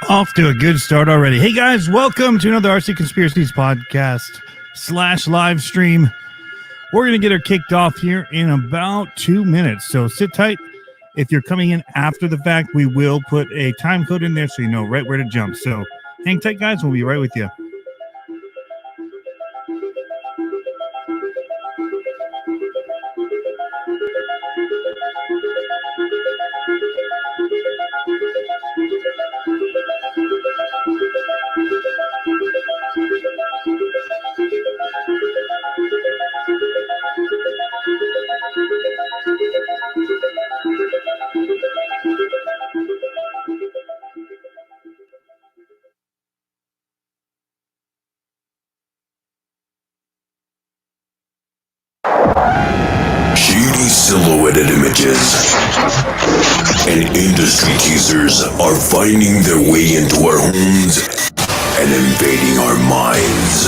Off to a good start already. Hey guys, welcome to another RC Conspiracies podcast / live stream. We're going to get her kicked off here in about 2 minutes, so sit tight. If you're coming in after the fact, we will put a time code in there so you know right where to jump. So hang tight, guys. We'll be right with you. Silhouetted images and industry teasers are finding their way into our homes and invading our minds.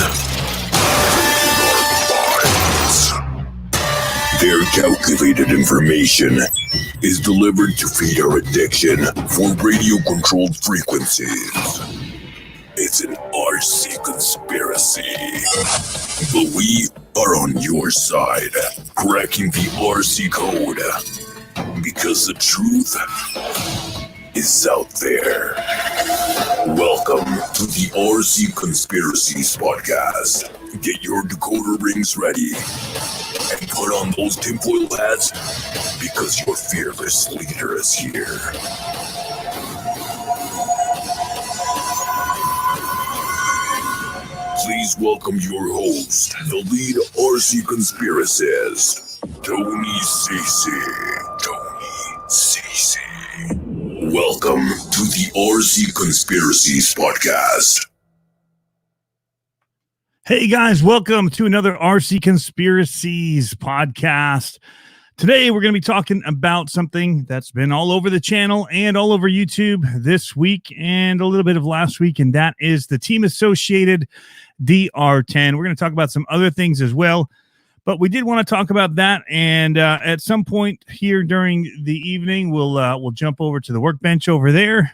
Their calculated information is delivered to feed our addiction for radio-controlled frequencies. It's an RC conspiracy, but we are on your side, cracking the RC code, because the truth is out there. Welcome to the RC Conspiracies podcast. Get your decoder rings ready and put on those tinfoil hats, because your fearless leader is here. Please welcome your host, the lead RC conspiracist, Tony Cece. Welcome to the RC Conspiracies podcast. Hey guys, welcome to another RC Conspiracies podcast. Today we're going to be talking about something that's been all over the channel and all over YouTube this week and a little bit of last week, and that is the team associated DR10. We're going to talk about some other things as well, but we did want to talk about that, and at some point here during the evening, we'll jump over to the workbench over there.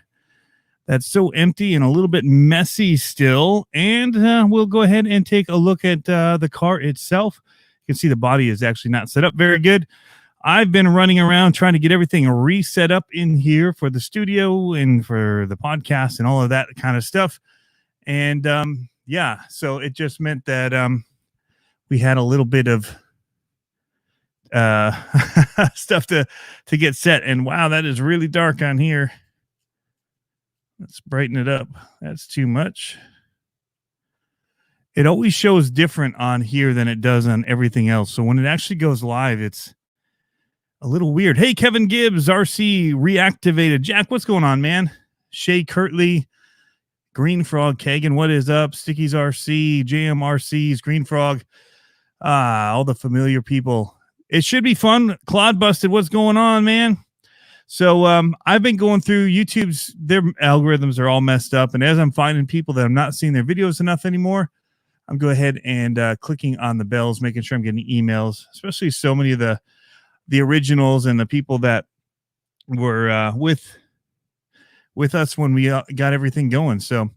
That's so empty and a little bit messy still, and we'll go ahead and take a look at the car itself. You can see the body is actually not set up very good. I've been running around trying to get everything reset up in here for the studio and for the podcast and all of that kind of stuff. And yeah, so it just meant that we had a little bit of stuff to get set. And wow, that is really dark on here. Let's brighten it up. That's too much. It always shows different on here than it does on everything else. So when it actually goes live, it's a little weird. Hey, Kevin Gibbs, RC reactivated. Jack, what's going on, man? Shay Kirtley, Green Frog, Kagan, what is up? Sticky's RC, JMRC's, Green Frog, all the familiar people. It should be fun. Claude Busted, what's going on, man? So I've been going through YouTube's, their algorithms are all messed up, and as I'm finding people that I'm not seeing their videos enough anymore, I'm going ahead and clicking on the bells, making sure I'm getting emails, especially so many of the originals and the people that were with us when we got everything going. So,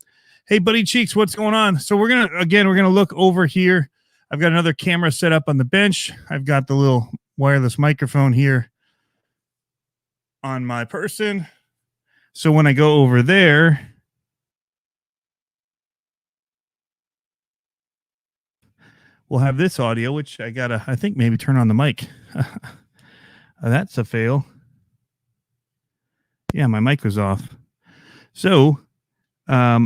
hey, Buddy Cheeks, what's going on? So we're going to look over here. I've got another camera set up on the bench. I've got the little wireless microphone here on my person. So when I go over there, we'll have this audio, which I think maybe turn on the mic. That's a fail. Yeah, my mic was off. So I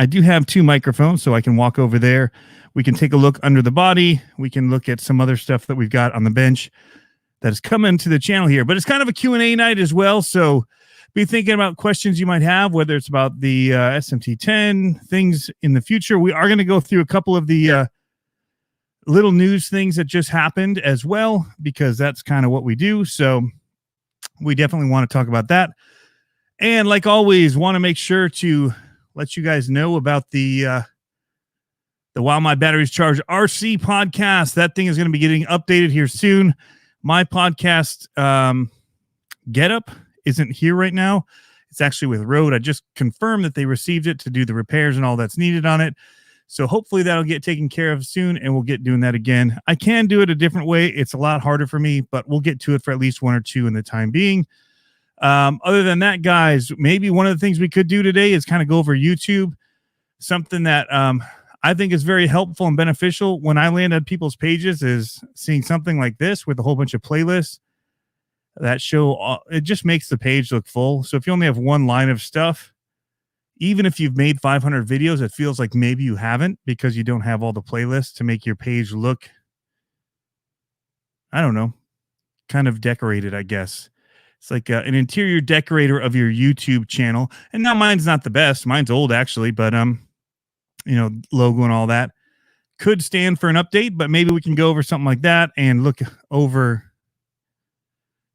do have two microphones, so I can walk over there. We can take a look under the body. We can look at some other stuff that we've got on the bench that is coming to the channel here. But it's kind of a Q&A night as well, so be thinking about questions you might have, whether it's about the SMT10, things in the future. We are going to go through a couple of the little news things that just happened as well, because that's kind of what we do. So we definitely want to talk about that. And like always, want to make sure to let you guys know about the While My Batteries Charge RC podcast. That thing is going to be getting updated here soon. My podcast Get Up isn't here right now. It's actually with Rode. I just confirmed that they received it to do the repairs and all that's needed on it. So hopefully that'll get taken care of soon, and we'll get doing that again. I can do it a different way. It's a lot harder for me, but we'll get to it for at least one or two in the time being. Other than that, guys, maybe one of the things we could do today is kind of go over YouTube, something that I think is very helpful and beneficial when I land on people's pages is seeing something like this with a whole bunch of playlists that show, it just makes the page look full. So if you only have one line of stuff, even if you've made 500 videos, it feels like maybe you haven't because you don't have all the playlists to make your page look, I don't know, kind of decorated, I guess. It's like an interior decorator of your YouTube channel. And now mine's not the best. Mine's old, actually, but, logo and all that could stand for an update, but maybe we can go over something like that and look over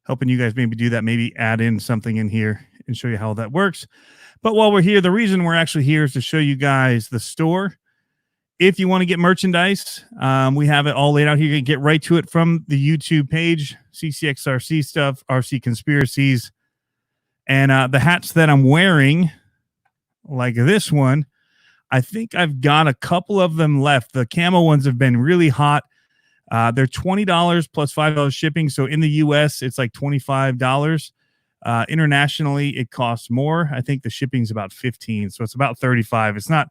helping you guys maybe do that, maybe add in something in here and show you how that works. But while we're here, the reason we're actually here is to show you guys the store. If you want to get merchandise, we have it all laid out here. You can get right to it from the YouTube page, CCXRC stuff, RC Conspiracies. And the hats that I'm wearing, like this one, I think I've got a couple of them left. The camo ones have been really hot. They're $20 plus $5 shipping. So in the US, it's like $25. Internationally, it costs more. I think the shipping's about $15. So it's about $35. It's not,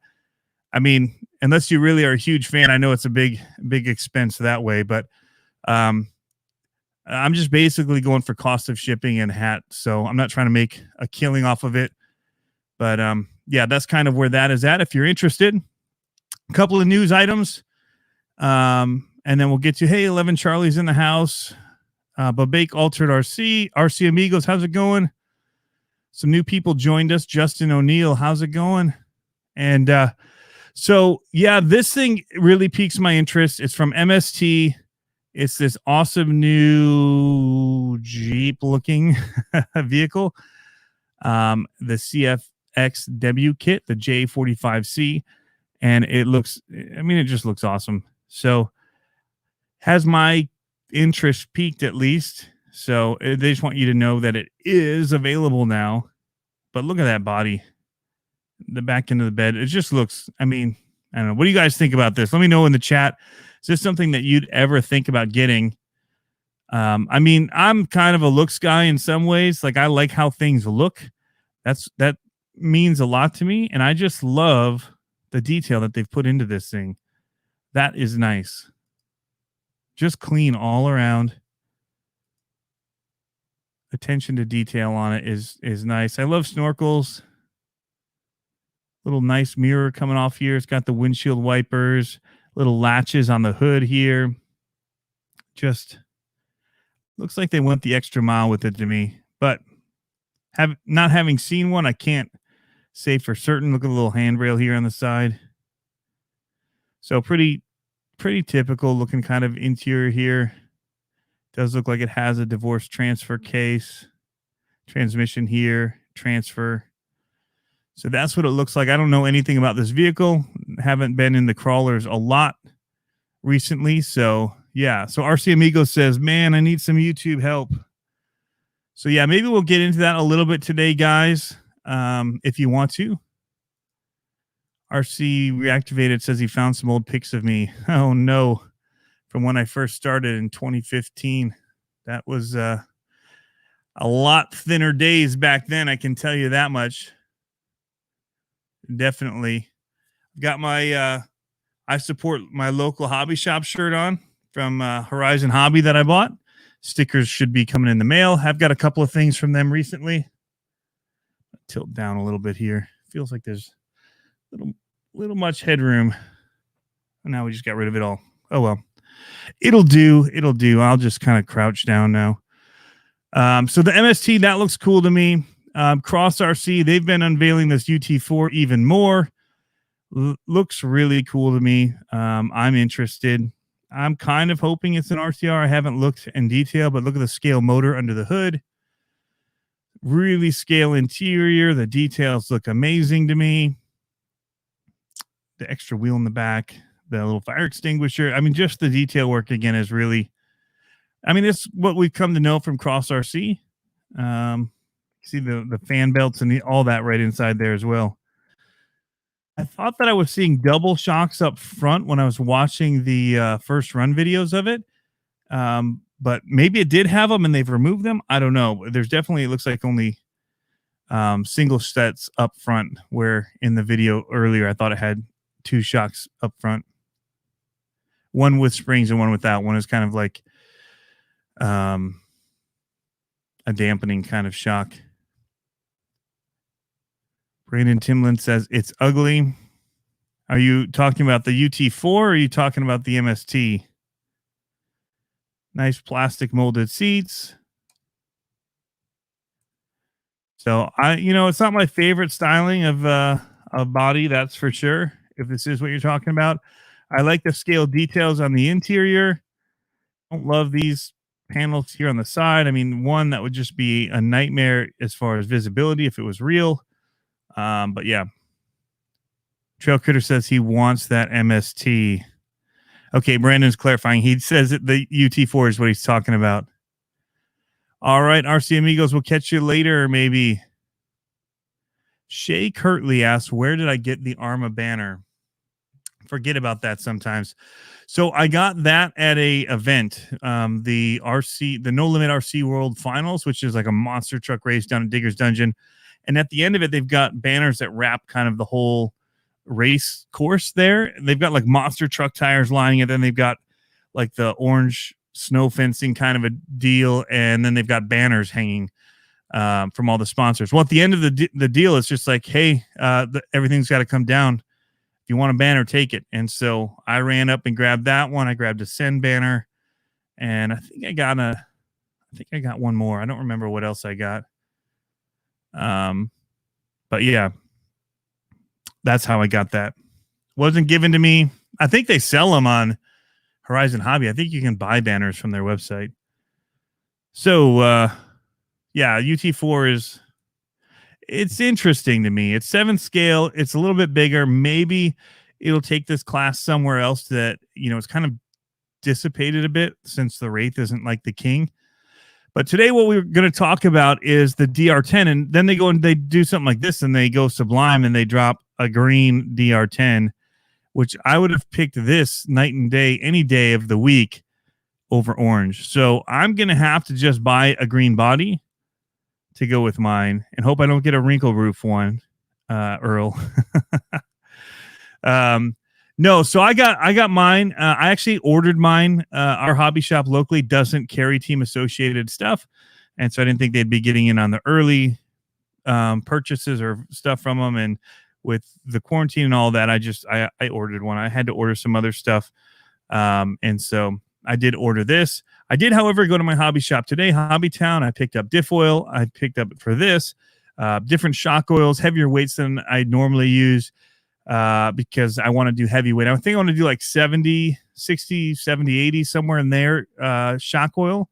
I mean, unless you really are a huge fan, I know it's a big expense that way, but I'm just basically going for cost of shipping and hat. So I'm not trying to make a killing off of it, but yeah, that's kind of where that is at. If you're interested, a couple of news items, and then we'll get to, hey, 11 Charlie's in the house. Babake Altered RC Amigos, how's it going? Some new people joined us. Justin O'Neill, how's it going? And so, yeah, this thing really piques my interest. It's from MST. It's this awesome new Jeep-looking vehicle. The CFXW kit, the J45C. And it looks, I mean, it just looks awesome. So, has my interest peaked at least. So they just want you to know that it is available now. But look at that body, the back end of the bed. It just looks, I mean, I don't know. What do you guys think about this? Let me know in the chat. Is this something that you'd ever think about getting? I mean, I'm kind of a looks guy in some ways. Like, I like how things look. That means a lot to me. And I just love the detail that they've put into this thing. That is nice. Just clean all around. Attention to detail on it is nice. I love snorkels. Little nice mirror coming off here. It's got the windshield wipers. Little latches on the hood here. Just looks like they went the extra mile with it to me. But not having seen one, I can't say for certain. Look at the little handrail here on the side. So pretty typical looking kind of interior here. Does look like it has a divorce transfer case. Transmission here. Transfer. So that's what it looks like. I don't know anything about this vehicle. Haven't been in the crawlers a lot recently. So, yeah. So RC Amigo says, man, I need some YouTube help. So, yeah, maybe we'll get into that a little bit today, guys, if you want to. RC Reactivated says he found some old pics of me. Oh, no. From when I first started in 2015. That was a lot thinner days back then, I can tell you that much. Definitely. Got my I support my local hobby shop shirt on from Horizon Hobby that I bought. Stickers should be coming in the mail. I've got a couple of things from them recently. Tilt down a little bit here. Feels like there's little much headroom. And now we just got rid of it all. Oh, well. It'll do. I'll just kind of crouch down now. So the MST, that looks cool to me. Cross RC, they've been unveiling this UT4 even more. Looks really cool to me. I'm interested. I'm kind of hoping it's an RCR. I haven't looked in detail, but look at the scale motor under the hood. Really scale interior. The details look amazing to me. The extra wheel in the back, the little fire extinguisher. I mean, just the detail work again is really, I mean, it's what we've come to know from Cross RC. See the fan belts and all that right inside there as well. I thought that I was seeing double shocks up front when I was watching the first run videos of it. But maybe it did have them and they've removed them. I don't know. There's definitely, it looks like only single sets up front, where in the video earlier I thought it had 2 shocks up front. One with springs and one without. One is kind of like a dampening kind of shock. Brandon Timlin says it's ugly. Are you talking about the UT4 or are you talking about the MST? Nice plastic molded seats. So it's not my favorite styling of body, that's for sure. If this is what you're talking about, I like the scale details on the interior. Don't love these panels here on the side. I mean, one, that would just be a nightmare as far as visibility if it was real. But yeah, Trail Critter says he wants that MST. Okay, Brandon's clarifying. He says that the UT4 is what he's talking about. All right, RC Amigos, we'll catch you later, maybe. Shay Kirtley asks, where did I get the Arma banner? Forget about that sometimes. So I got that at a event, the No Limit RC World Finals, which is like a monster truck race down at Digger's Dungeon. And at the end of it, they've got banners that wrap kind of the whole race course there. They've got like monster truck tires lining it. Then they've got like the orange snow fencing kind of a deal. And then they've got banners hanging from all the sponsors. Well, at the end of the deal, it's just like, hey, everything's got to come down. If you want a banner, take it. And so I ran up and grabbed that one. I grabbed a Send banner. And I think I got one more. I don't remember what else I got. But yeah, that's how I got that. Wasn't given to me. I think they sell them on Horizon Hobby. I think you can buy banners from their website. So, yeah, UT4 it's interesting to me. It's 7th scale. It's a little bit bigger. Maybe it'll take this class somewhere else that, it's kind of dissipated a bit since the Wraith isn't like the king. But today what we're going to talk about is the DR10, and then they go and they do something like this, and they go sublime and they drop a green DR10, which I would have picked this night and day, any day of the week over orange. So I'm going to have to just buy a green body to go with mine and hope I don't get a wrinkle roof one, Earl. No, so I got mine. I actually ordered mine. Our hobby shop locally doesn't carry team associated stuff, and so I didn't think they'd be getting in on the early purchases or stuff from them. And with the quarantine and all that, I ordered one. I had to order some other stuff, and so I did order this. I did, however, go to my hobby shop today, Hobbytown. I picked up diff oil. I picked up for this different shock oils, heavier weights than I normally use. Because I want to do heavyweight. I think I want to do like 70, 60, 70, 80, somewhere in there, shock oil.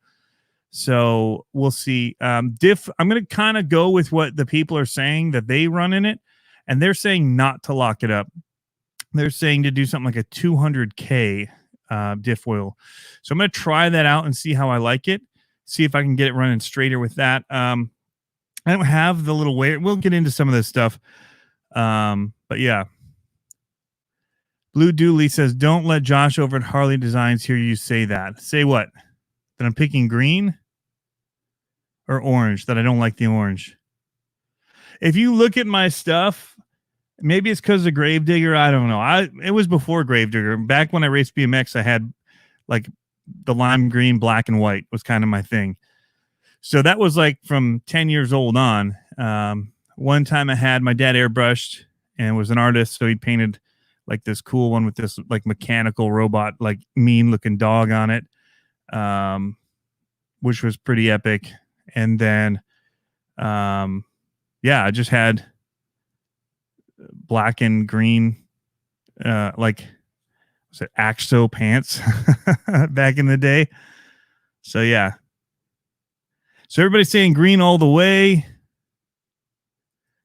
So we'll see. Diff, I'm going to kind of go with what the people are saying that they run in it. And they're saying not to lock it up. They're saying to do something like a 200K diff oil. So I'm going to try that out and see how I like it. See if I can get it running straighter with that. I don't have the little weight. We'll get into some of this stuff. But yeah. Blue Dooley says, don't let Josh over at Harley Designs hear you say that. Say what? That I'm picking green or orange, that I don't like the orange. If you look at my stuff, maybe it's because of Gravedigger. I don't know. It was before Gravedigger. Back when I raced BMX, I had like the lime green, black, and white was kind of my thing. So that was like from 10 years old on. One time I had my dad airbrushed and was an artist, so he painted like this cool one with this like mechanical robot, like mean looking dog on it, which was pretty epic. And then, yeah, I just had black and green, like, was it Axo pants back in the day? So yeah. So everybody's saying green all the way.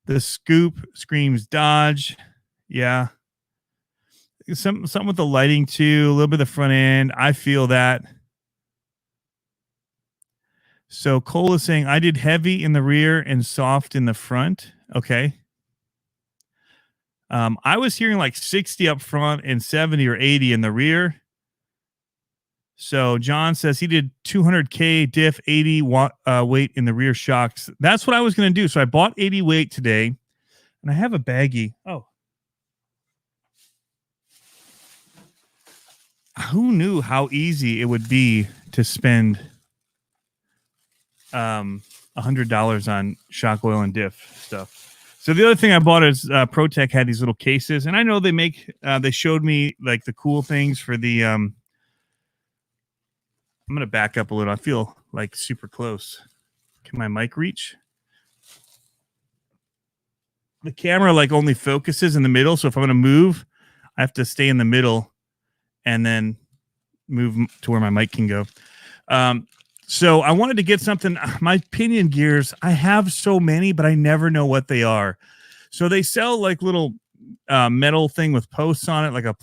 The scoop screams Dodge. Yeah. Something with the lighting too, a little bit of the front end. I feel that. So Cole is saying I did heavy in the rear and soft in the front. Okay. I was hearing like 60 up front and 70 or 80 in the rear. So John says he did 200K diff, 80 weight in the rear shocks. That's what I was going to do. So I bought 80 weight today, and I have a baggie. Oh. Who knew how easy it would be to spend $100 on shock oil and diff stuff. So the other thing I bought is ProTech had these little cases, and I know they make they showed me like the cool things for the I'm gonna back up a little. I feel like super close. Can my mic reach? The camera like only focuses in the middle, so if I'm gonna move, I have to stay in the middle and then move to where my mic can go. So I wanted to get something. My pinion gears, I have so many, but I never know what they are. So they sell like little metal thing with posts on it, like a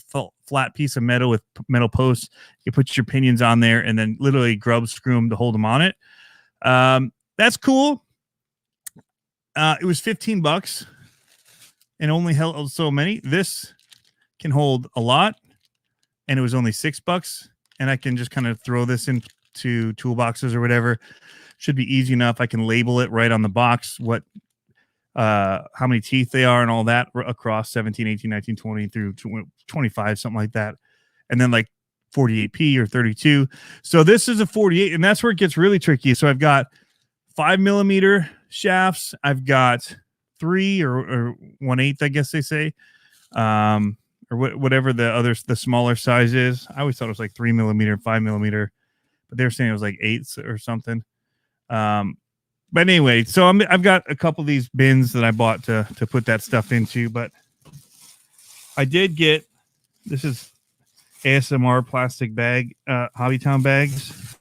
flat piece of metal with metal posts. You put your pinions on there and then literally grub screw them to hold them on it. That's cool. It was $15 and only held so many. This can hold a lot, and it was only $6, and I can just kind of throw this into toolboxes or whatever. Should be easy enough. I can label it right on the box what how many teeth they are and all that across 17, 18, 19, 20 through 25, something like that. And then like 48p or 32. So this is a 48, and that's where it gets really tricky. So I've got 5mm shafts. I've got 3 or 1/8, I guess they say. Or whatever the smaller size is. I always thought it was like 3mm, 5mm, but they were saying it was like 8s or something. But anyway, so I've got a couple of these bins that I bought to put that stuff into, but I did get, this is ASMR plastic bag, Hobbytown bags.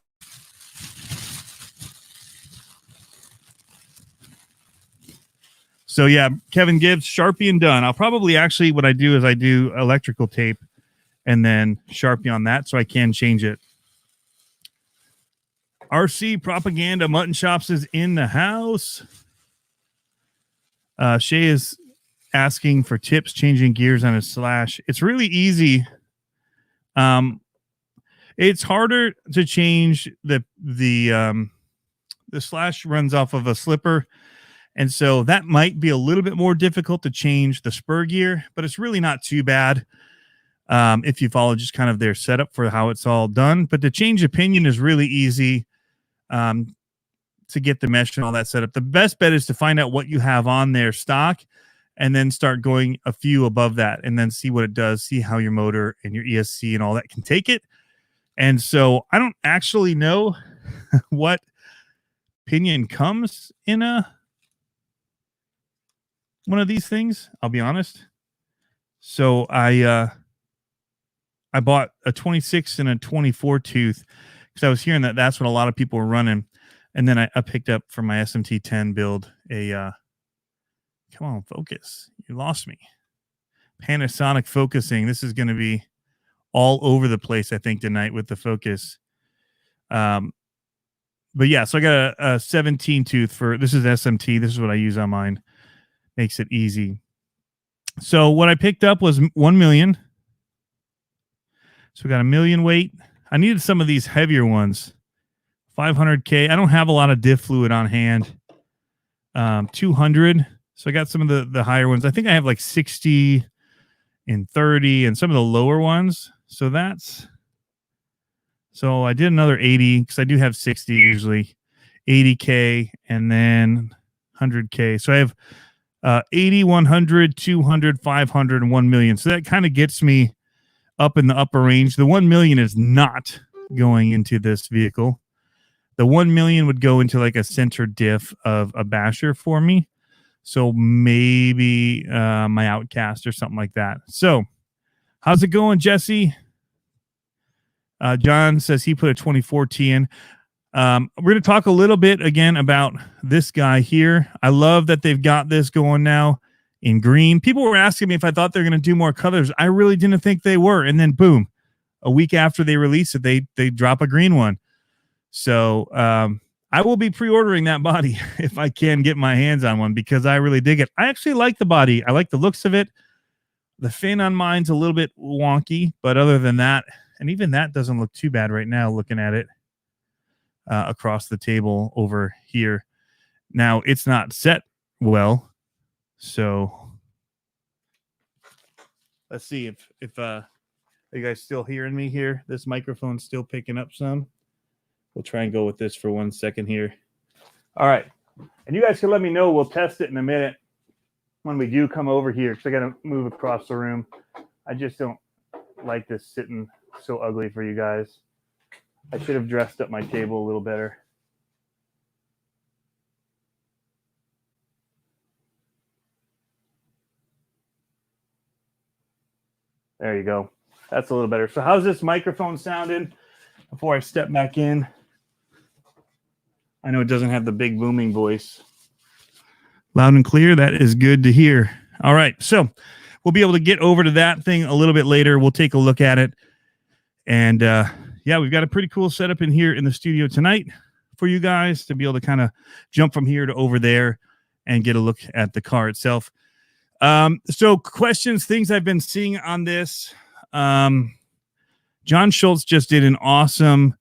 So yeah, Kevin Gibbs, Sharpie and done. I'll probably actually, what I do is I do electrical tape and then Sharpie on that so I can change it. RC Propaganda Mutton Chops is in the house. Shay is asking for tips changing gears on a Slash. It's really easy. It's harder to change the Slash runs off of a slipper. And so that might be a little bit more difficult to change the spur gear, but it's really not too bad if you follow just kind of their setup for how it's all done. But to change the pinion is really easy to get the mesh and all that set up. The best bet is to find out what you have on there stock and then start going a few above that and then see what it does, see how your motor and your ESC and all that can take it. And so I don't actually know what pinion comes in one of these things, I'll be honest. So I bought a 26 and a 24 tooth because I was hearing that that's what a lot of people were running. And then I picked up for my SMT 10 build a come on, focus. You lost me. Panasonic focusing. This is going to be all over the place, I think, tonight with the focus. But yeah, so I got a 17 tooth for, this is SMT. This is what I use on mine. Makes it easy. So what I picked up was 1 million. So we got 1 million weight. I needed some of these heavier ones. 500K. I don't have a lot of diff fluid on hand. 200. So I got some of the higher ones. I think I have like 60 and 30 and some of the lower ones. So I did another 80 because I do have 60 usually. 80K and then 100K. So I have 80, 100, 200, 500, and 1 million. So that kind of gets me up in the upper range. The 1 million is not going into this vehicle. The 1 million would go into like a center diff of a basher for me. So maybe my Outcast or something like that. So how's it going, Jesse? John says he put a 24T in. We're going to talk a little bit again about this guy here. I love that they've got this going now in green. People were asking me if I thought they're going to do more colors. I really didn't think they were. And then boom, a week after they release it, they drop a green one. So I will be pre-ordering that body if I can get my hands on one, because I really dig it. I actually like the body. I like the looks of it. The fin on mine's a little bit wonky, but other than that, and even that doesn't look too bad right now looking at it across the table over here. Now, it's not set well, so let's see if are you guys still hearing me here? This microphone's still picking up some. We'll try and go with this for 1 second here. All right. And you guys can let me know. We'll test it in a minute when we do come over here, because I got to move across the room. I just don't like this sitting so ugly for you guys. I should have dressed up my table a little better. There you go. That's a little better. So how's this microphone sounding before I step back in? I know it doesn't have the big booming voice. Loud and clear. That is good to hear. All right. So we'll be able to get over to that thing a little bit later. We'll take a look at it. And yeah, we've got a pretty cool setup in here in the studio tonight for you guys to be able to kind of jump from here to over there and get a look at the car itself. So questions, things I've been seeing on this. John Schultz just did an awesome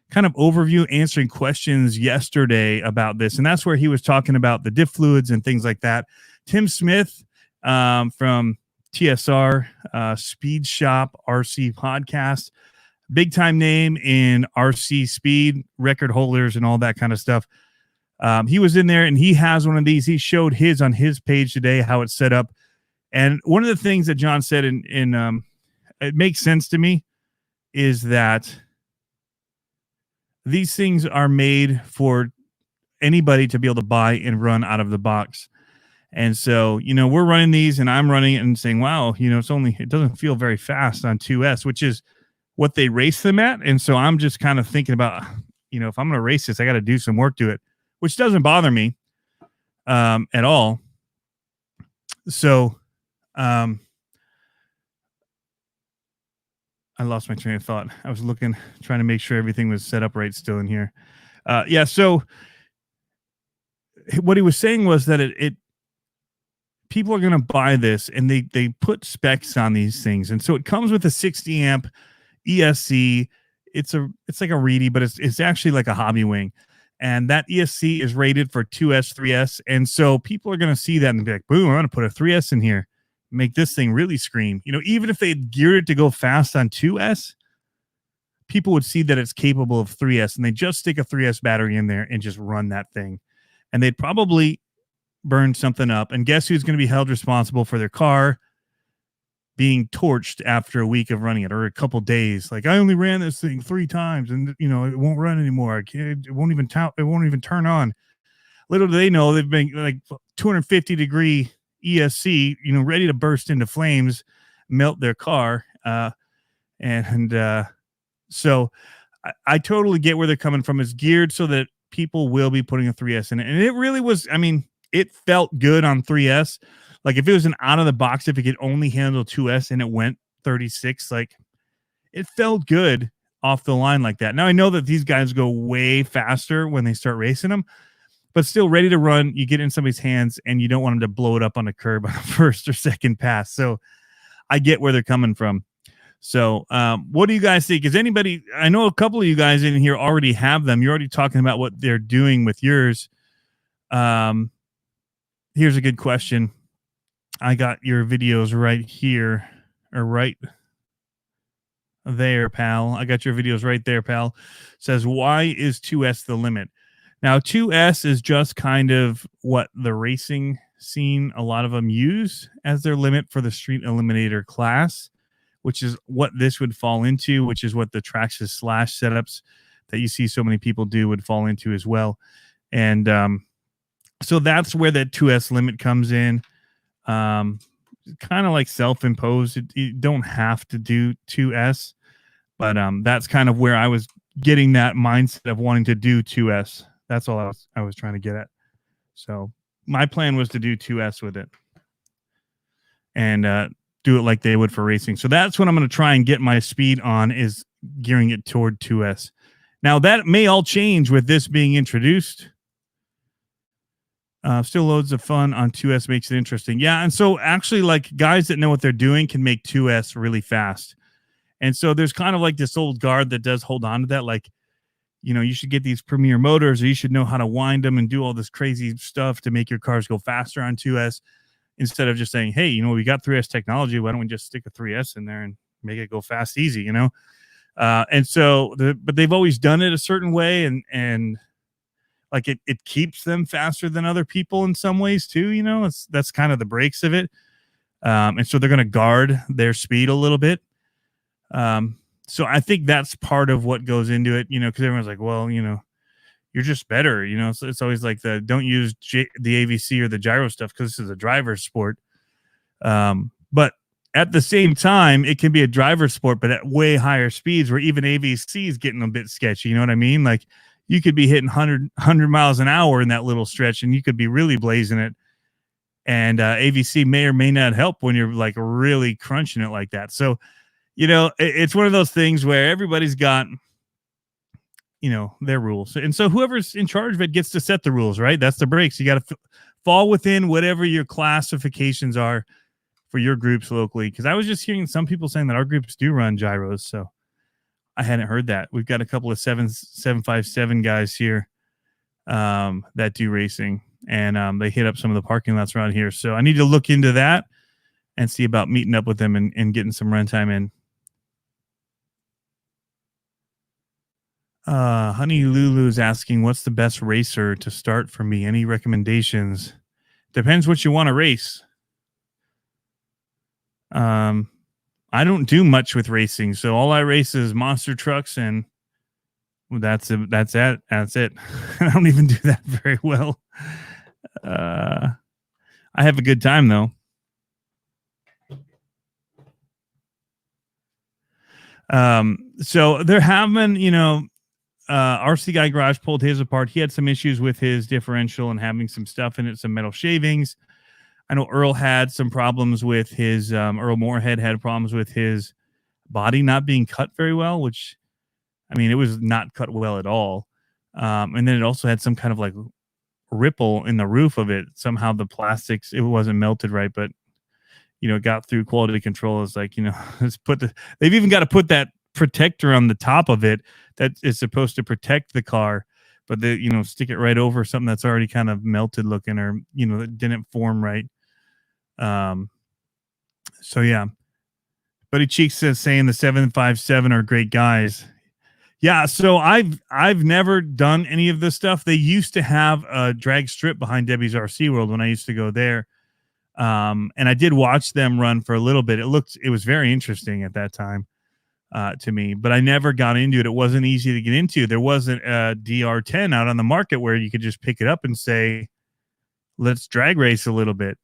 kind of overview answering questions yesterday about this. And that's where he was talking about the diff fluids and things like that. Tim Smith from TSR Speed Shop RC podcast, big time name in RC speed record holders and all that kind of stuff. He was in there and he has one of these. He showed his on his page today, how it's set up. And one of the things that John said in it makes sense to me, is that these things are made for anybody to be able to buy and run out of the box. And so, you know, we're running these and I'm running it and saying, wow, you know, it doesn't feel very fast on 2S, which is what they race them at. And so I'm just kind of thinking about, you know, if I'm going to race this, I got to do some work to it, which doesn't bother me at all. So, I lost my train of thought. I was trying to make sure everything was set up right still in here. Yeah. So what he was saying was that people are going to buy this and they put specs on these things. And so it comes with a 60 amp ESC. It's like a Reedy, but it's actually like a hobby wing. And that ESC is rated for 2S, 3S. And so people are going to see that and be like, boom, I'm going to put a 3S in here. Make this thing really scream. You know, even if they geared it to go fast on 2S, people would see that it's capable of 3S, and they just stick a 3S battery in there and just run that thing. And they'd probably burn something up. And guess who's going to be held responsible for their car being torched after a week of running it, or a couple days? Like, I only ran this thing 3 times and, you know, it won't run anymore. It won't even turn on. Little do they know, they've been like 250 degree ESC, you know, ready to burst into flames, melt their car. So I totally get where they're coming from. It's geared so that people will be putting a 3S in it. And it really was, I mean, it felt good on 3S. Like if it was an out of the box, if it could only handle 2S and it went 36, like it felt good off the line like that. Now I know that these guys go way faster when they start racing them, but still ready to run. You get in somebody's hands and you don't want them to blow it up on a curb on a first or second pass. So I get where they're coming from. So what do you guys think? Is anybody, I know a couple of you guys in here already have them. You're already talking about what they're doing with yours. Here's a good question. I got your videos right here, or right there, pal. I got your videos right there, pal. Says, why is 2S the limit? Now, 2S is just kind of what the racing scene, a lot of them use as their limit for the Street Eliminator class, which is what this would fall into, which is what the Traxxas Slash setups that you see so many people do would fall into as well. And so that's where that 2S limit comes in. Kind of like self-imposed. You don't have to do 2S, but that's kind of where I was getting that mindset of wanting to do 2S. That's all I was trying to get at. So my plan was to do 2S with it and do it like they would for racing. So that's what I'm going to try and get my speed on, is gearing it toward 2S. Now that may all change with this being introduced. Still loads of fun on 2S makes it interesting. Yeah, and so actually, like, guys that know what they're doing can make 2S really fast. And so there's kind of like this old guard that does hold on to that. Like, you should get these premier motors, or you should know how to wind them and do all this crazy stuff to make your cars go faster on 2S, instead of just saying, hey, we got 3S technology. Why don't we just stick a 3S in there and make it go fast, easy, And so, but they've always done it a certain way, and like it keeps them faster than other people in some ways too. That's kind of the breaks of it. And so they're going to guard their speed a little bit. So I think that's part of what goes into it, because everyone's like, well, you're just better, so it's always like don't use the AVC or the gyro stuff because this is a driver's sport. But at the same time, it can be a driver's sport, but at way higher speeds where even AVC is getting a bit sketchy. You know what I mean? Like, you could be hitting 100 miles an hour in that little stretch, and you could be really blazing it. And AVC may or may not help when you're like really crunching it like that. So, it's one of those things where everybody's got, their rules. And so whoever's in charge of it gets to set the rules, right? That's the breaks. You got to fall within whatever your classifications are for your groups locally. Because I was just hearing some people saying that our groups do run gyros. So I hadn't heard that. We've got a couple of 757 guys here that do racing, and they hit up some of the parking lots around here. So I need to look into that and see about meeting up with them and getting some runtime in. Honey Lulu's asking, what's the best racer to start for me? Any recommendations? Depends what you want to race. I don't do much with racing, so all I race is monster trucks, and that's it. That's it. I don't even do that very well. I have a good time though. So there have been, RC Guy Garage pulled his apart. He had some issues with his differential and having some stuff in it, some metal shavings. I know Earl had some problems with his, Earl Moorhead had problems with his body not being cut very well, which, I mean, it was not cut well at all. And then it also had some kind of like ripple in the roof of it. Somehow the plastics, it wasn't melted right, but, it got through quality control. It's like, they've even got to put that protector on the top of it that is supposed to protect the car, but they, stick it right over something that's already kind of melted looking, or, that didn't form right. So yeah, Buddy Cheeks says, saying the 757 are great guys. Yeah. So I've never done any of this stuff. They used to have a drag strip behind Debbie's RC World when I used to go there. And I did watch them run for a little bit. It was very interesting at that time, to me, but I never got into it. It wasn't easy to get into. There wasn't a DR10 out on the market where you could just pick it up and say, let's drag race a little bit.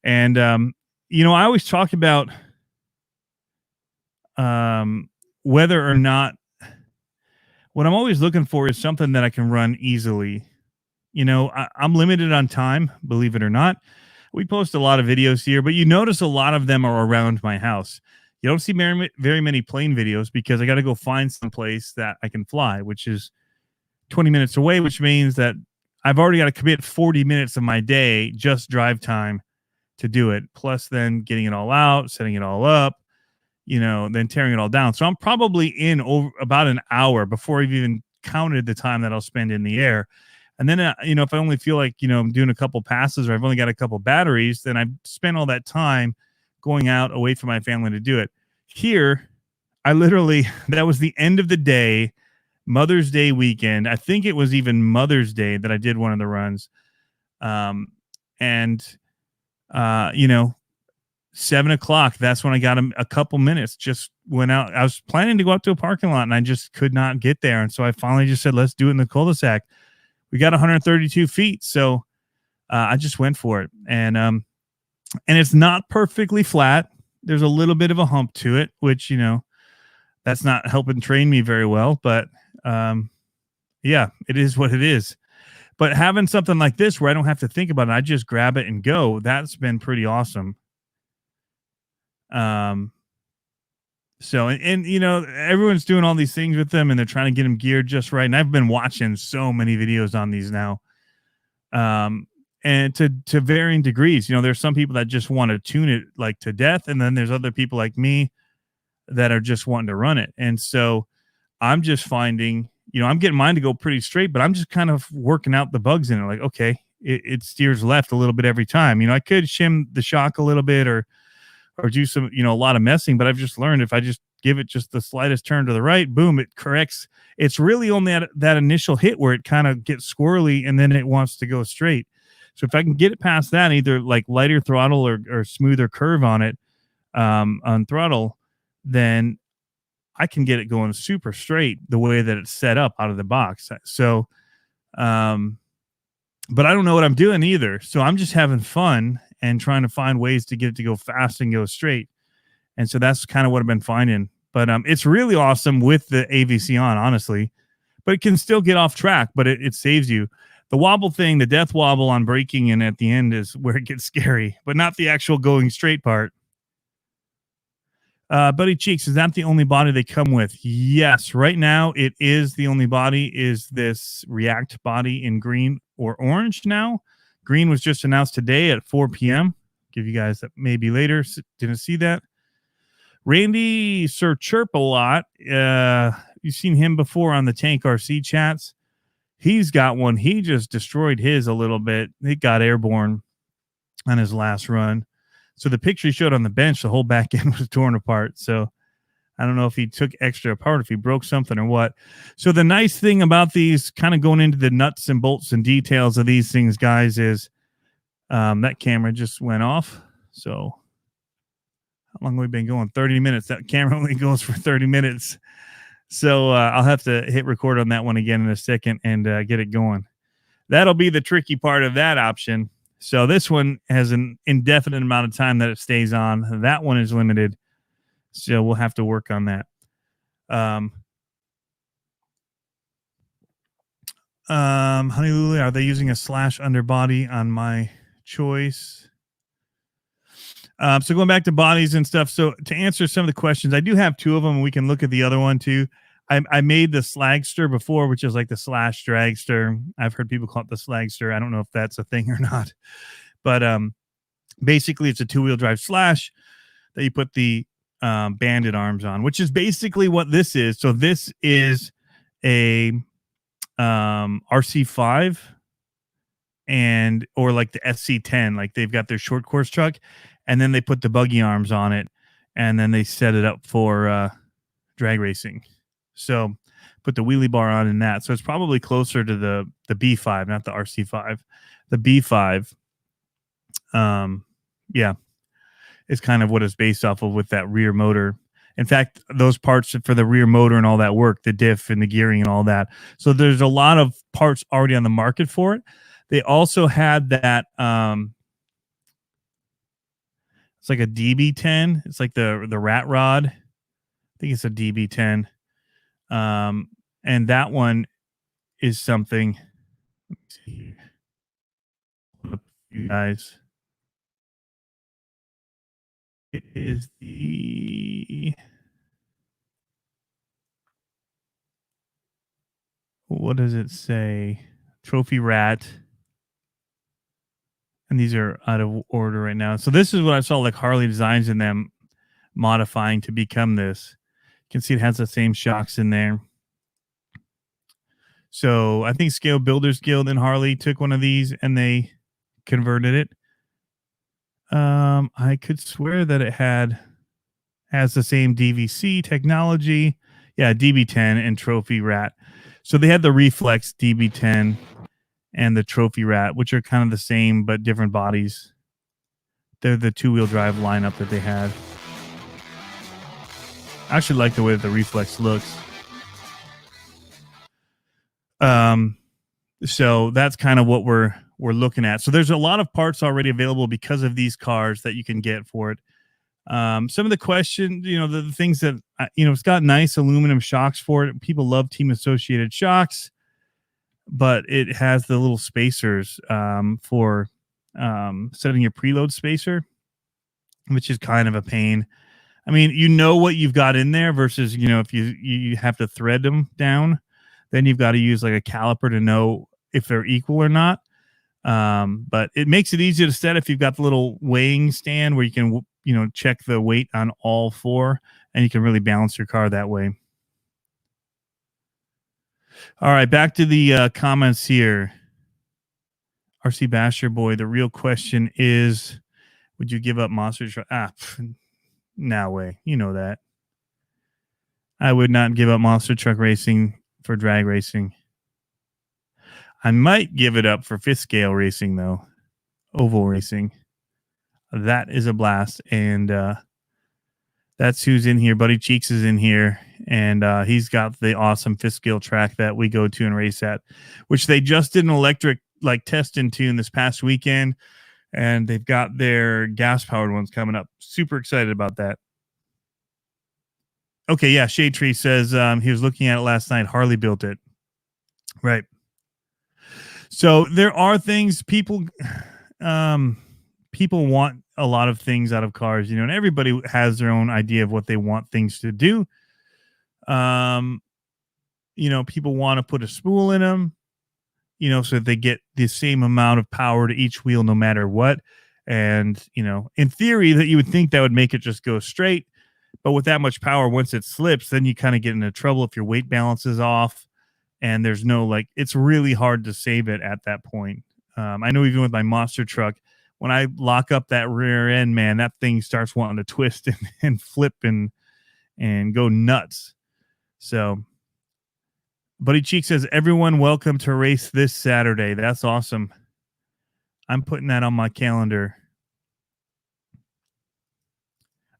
And, I always talk about, whether or not, what I'm always looking for is something that I can run easily. I'm limited on time, believe it or not. We post a lot of videos here, but you notice a lot of them are around my house. You don't see very many plane videos because I got to go find some place that I can fly, which is 20 minutes away, which means that I've already got to commit 40 minutes of my day, just drive time, to do it. Plus then getting it all out, setting it all up, then tearing it all down. So I'm probably in over about an hour before I've even counted the time that I'll spend in the air. And then, if I only feel like, I'm doing a couple passes, or I've only got a couple batteries, then I've spent all that time going out away from my family to do it. Here, I literally, that was the end of the day, Mother's Day weekend. I think it was even Mother's Day that I did one of the runs. 7 o'clock, that's when I got a couple minutes, just went out. I was planning to go out to a parking lot and I just could not get there. And so I finally just said, let's do it in the cul-de-sac. We got 132 feet. So I just went for it. And it's not perfectly flat. There's a little bit of a hump to it, which, that's not helping train me very well, but yeah, it is what it is. But having something like this where I don't have to think about it, I just grab it and go. That's been pretty awesome. So, and you know, everyone's doing all these things with them and they're trying to get them geared just right. And I've been watching so many videos on these now. Um, and to varying degrees, you know, there's some people that just want to tune it like to death. And then there's other people like me that are just wanting to run it. And so I'm just finding, you know, I'm getting mine to go pretty straight, but I'm just kind of working out the bugs in it. Like, okay, it steers left a little bit every time. You know, I could shim the shock a little bit or do some, you know, a lot of messing, but I've just learned if I just give it just the slightest turn to the right, boom, it corrects. It's really only at that initial hit where it kind of gets squirrely and then it wants to go straight. So if I can get it past that, either like lighter throttle or smoother curve on it, on throttle, then I can get it going super straight the way that it's set up out of the box. So, but I don't know what I'm doing either. So I'm just having fun and trying to find ways to get it to go fast and go straight. And so that's kind of what I've been finding. But it's really awesome with the AVC on, honestly. But it can still get off track, but it saves you. The wobble thing, the death wobble on braking and at the end is where it gets scary, but not the actual going straight part. Buddy Cheeks, is that the only body they come with? Yes, right now it is the only body is this React body in green or orange now. Green was just announced today at 4 p.m. Give you guys that maybe later. Didn't see that. Randy Sir Chirp a lot. You've seen him before on the Tank RC chats. He's got one. He just destroyed his a little bit. It got airborne on his last run. So the picture he showed on the bench, the whole back end was torn apart. So I don't know if he took extra apart, if he broke something or what. So the nice thing about these, kind of going into the nuts and bolts and details of these things, guys, is that camera just went off. So how long have we been going? 30 minutes. That camera only goes for 30 minutes. So I'll have to hit record on that one again in a second and get it going. That'll be the tricky part of that option. So this one has an indefinite amount of time that it stays on. That one is limited. So we'll have to work on that. Honey Lulu, are they using a slash underbody on my choice? So going back to bodies and stuff. So to answer some of the questions, I do have two of them. And we can look at the other one too. I made the Slagster before, which is like the slash dragster. I've heard people call it the Slagster. I don't know if that's a thing or not, but basically it's a two-wheel drive slash that you put the banded arms on, which is basically what this is. So this is a RC5 and or like the SC10, like they've got their short course truck, and then they put the buggy arms on it, and then they set it up for drag racing. So put the wheelie bar on in that. So it's probably closer to the B5, not the RC5. The B5, yeah, is kind of what it's based off of with that rear motor. In fact, those parts for the rear motor and all that work, the diff and the gearing and all that. So there's a lot of parts already on the market for it. They also had that, it's like a DB10. It's like the rat rod. I think it's a DB10. And that one is something. Let me see here. You guys. It is the, what does it say? Trophy Rat. And these are out of order right now. So this is what I saw like Harley Designs in them modifying to become this. You can see it has the same shocks in there. So I think Scale Builders Guild and Harley took one of these and they converted it. I could swear that it has the same DVC technology. Yeah, DB10 and Trophy Rat. So they had the Reflex DB10 and the Trophy Rat, which are kind of the same but different bodies. They're the two-wheel drive lineup that they had. I actually like the way that the Reflex looks. So that's kind of what we're looking at. So there's a lot of parts already available because of these cars that you can get for it. Some of the questions, you know, the things that, you know, it's got nice aluminum shocks for it. People love Team Associated shocks, but it has the little spacers for setting your preload spacer, which is kind of a pain. I mean, you know what you've got in there versus, if you have to thread them down, then you've got to use like a caliper to know if they're equal or not. But it makes it easier to set if you've got the little weighing stand where you can, check the weight on all four, and you can really balance your car that way. All right, back to the comments here. RC Basher boy, the real question is, would you give up monster truck? No way. You know that. I would not give up monster truck racing for drag racing. I might give it up for fifth scale racing, though. Oval racing. That is a blast. And that's who's in here. Buddy Cheeks is in here. And he's got the awesome fifth scale track that we go to and race at, which they just did an electric test and tune this past weekend. And they've got their gas powered ones coming up. Super excited about that. Okay, yeah. Shade Tree says he was looking at it last night. Harley built it. Right. So there are things people want a lot of things out of cars, and everybody has their own idea of what they want things to do. People want to put a spool in them, so that they get the same amount of power to each wheel no matter what. And, in theory that you would think that would make it just go straight. But with that much power, once it slips, then you kind of get into trouble if your weight balance is off. And there's no, it's really hard to save it at that point. I know even with my monster truck, when I lock up that rear end, man, that thing starts wanting to twist and flip and go nuts. So, Buddy Cheek says, everyone welcome to race this Saturday. That's awesome. I'm putting that on my calendar.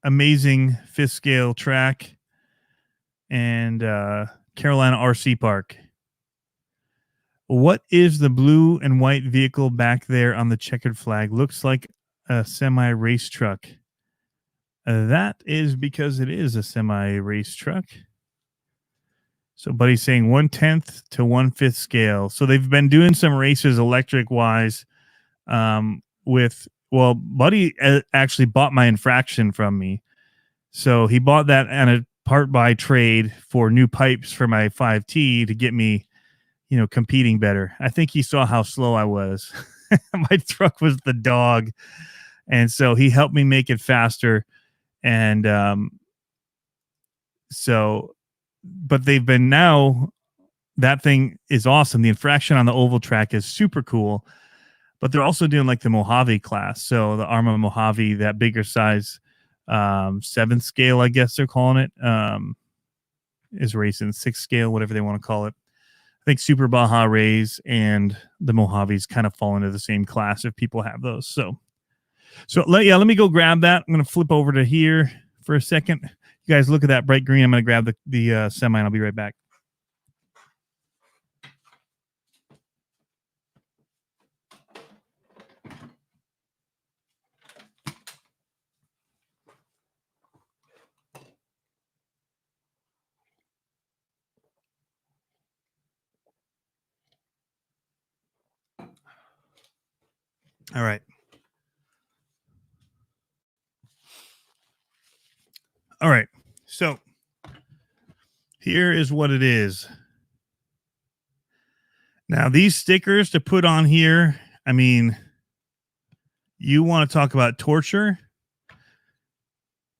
Amazing fifth scale track and Carolina RC Park. What is the blue and white vehicle back there on the checkered flag? Looks like a semi race truck. That is because it is a semi race truck. So Buddy's saying 1/10 to 1/5 scale. So they've been doing some races electric wise Buddy actually bought my infraction from me. So he bought that on a part by trade for new pipes for my 5T to get me, competing better. I think he saw how slow I was. My truck was the dog. And so he helped me make it faster. And but they've been now, that thing is awesome. The infraction on the oval track is super cool. But they're also doing the Mojave class. So the Arma Mojave, that bigger size, 7th scale, I guess they're calling it, is racing 6th scale, whatever they want to call it. I think Super Baja Rays and the Mojaves kind of fall into the same class if people have those. So let me go grab that. I'm going to flip over to here for a second. You guys look at that bright green. I'm going to grab the semi and I'll be right back. All right. All right. So here is what it is. Now, these stickers to put on here, I mean, you want to talk about torture.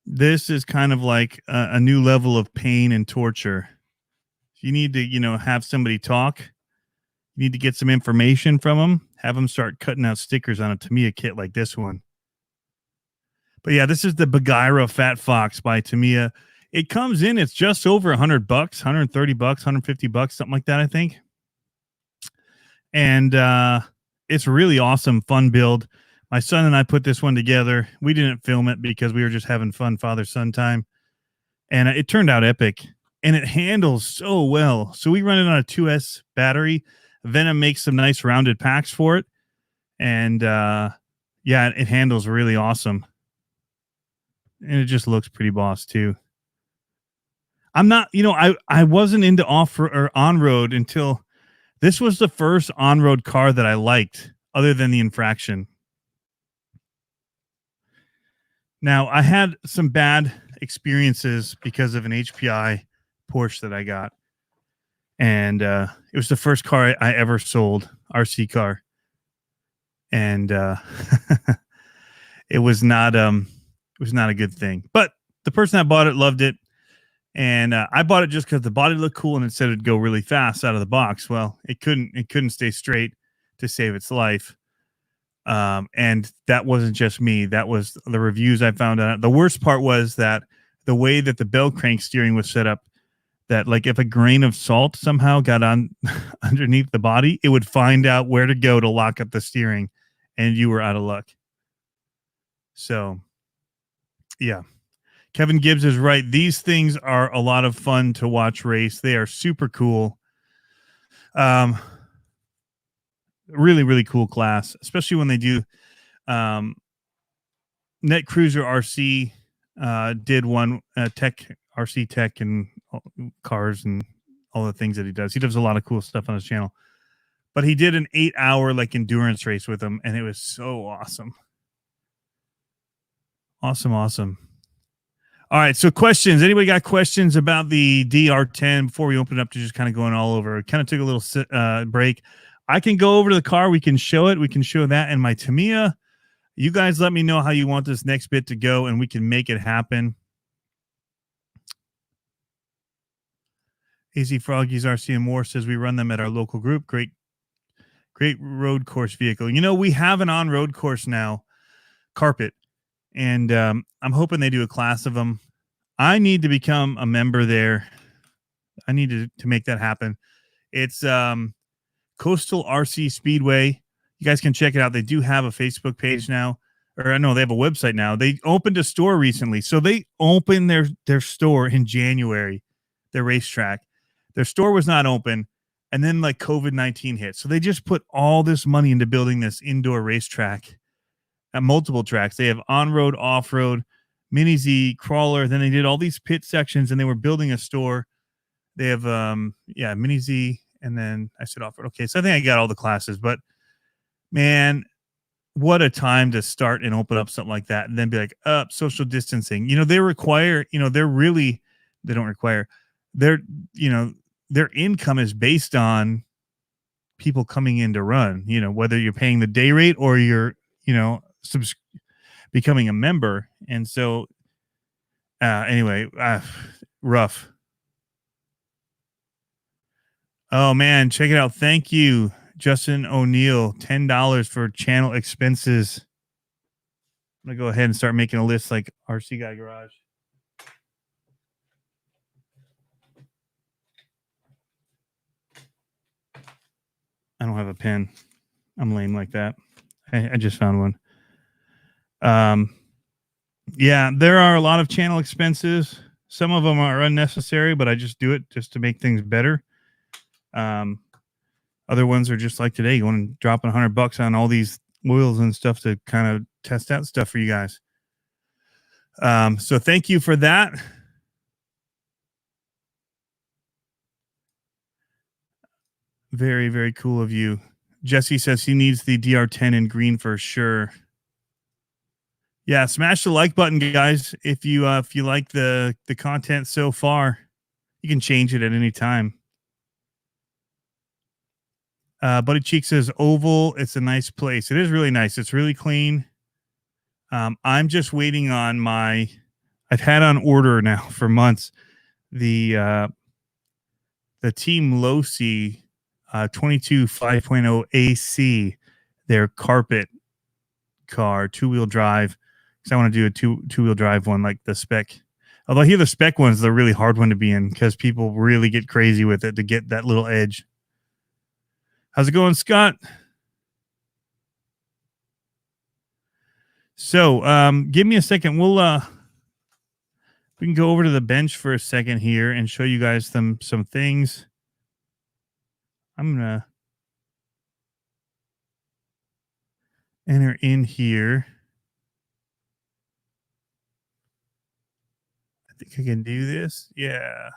This is kind of like a new level of pain and torture. You need to, have somebody talk. You need to get some information from them. Have them start cutting out stickers on a Tamiya kit like this one. But yeah, this is the Bagheera Fat Fox by Tamiya. It comes in, it's just over $100, $130, $150, something like that, I think. And it's really awesome, fun build. My son and I put this one together. We didn't film it because we were just having fun father-son time. And it turned out epic. And it handles so well. So we run it on a 2S battery. Venom makes some nice rounded packs for it. And it handles really awesome. And it just looks pretty boss too. I'm not, I wasn't into on-road until this was the first on-road car that I liked other than the infraction. Now, I had some bad experiences because of an HPI Porsche that I got. And it was the first car I ever sold, RC car. And it was not a good thing. But the person that bought it loved it. And I bought it just because the body looked cool and it said it'd go really fast out of the box. Well, it couldn't stay straight to save its life. And that wasn't just me. That was the reviews I found out. The worst part was that the way that the bell crank steering was set up, that like if a grain of salt somehow got on underneath the body, it would find out where to go to lock up the steering, and you were out of luck. So, yeah. Kevin Gibbs is right. These things are a lot of fun to watch race. They are super cool. Really, really cool class, especially when they do. Net Cruiser RC did one tech RC tech and cars and all the things that he does. He does a lot of cool stuff on his channel. But he did an 8-hour like endurance race with them, and it was so awesome. Awesome. All right, so questions. Anybody got questions about the DR10 before we open it up to just kind of going all over? Kind of took a little break. I can go over to the car. We can show it. We can show that and my Tamiya. You guys let me know how you want this next bit to go, and we can make it happen. AZ Froggies RC and More says we run them at our local group. Great road course vehicle. You know, we have an on-road course now, carpet. And I'm hoping they do a class of them. I need to become a member there. I need to make that happen. It's Coastal RC Speedway. You guys can check it out. They do have a Facebook page now. Or I know they have a website now. They opened a store recently. So they opened their store in January, their racetrack. Their store was not open. And then like COVID-19 hit. So they just put all this money into building this indoor racetrack. At multiple tracks. They have on-road, off-road, Mini Z, crawler. Then they did all these pit sections, and they were building a store. They have, Mini Z, and then I said off-road. Okay, so I think I got all the classes. But, man, what a time to start and open up something like that and then be like, social distancing. You know, they require, you know, they don't require, their income is based on people coming in to run, you know, whether you're paying the day rate or you're, you know, becoming a member. And so anyway, rough. Oh man, check it out. Thank you, Justin O'Neill. $10 for channel expenses. I'm gonna go ahead and start making a list like RC Guy Garage. I don't have a pen. I'm lame like that. I just found one. Yeah, there are a lot of channel expenses. Some of them are unnecessary, but I just do it just to make things better. Other ones are just like today, going and dropping $100 on all these oils and stuff to kind of test out stuff for you guys. So thank you for that. Very, very cool of you. Jesse says he needs the DR10 in green for sure. Yeah, smash the like button, guys. If you like the content so far, you can change it at any time. Buddy Cheek says Oval. It's a nice place. It is really nice. It's really clean. I'm just waiting on my. I've had on order now for months the Team Losi 22 5.0 AC, their carpet car, 2-wheel drive. Because I want to do a two-wheel drive one like the spec. Although here the spec one's the really hard one to be in because people really get crazy with it to get that little edge. How's it going, Scott? So give me a second. We can go over to the bench for a second here and show you guys some things. I'm gonna enter in here. I think I can do this. Yeah.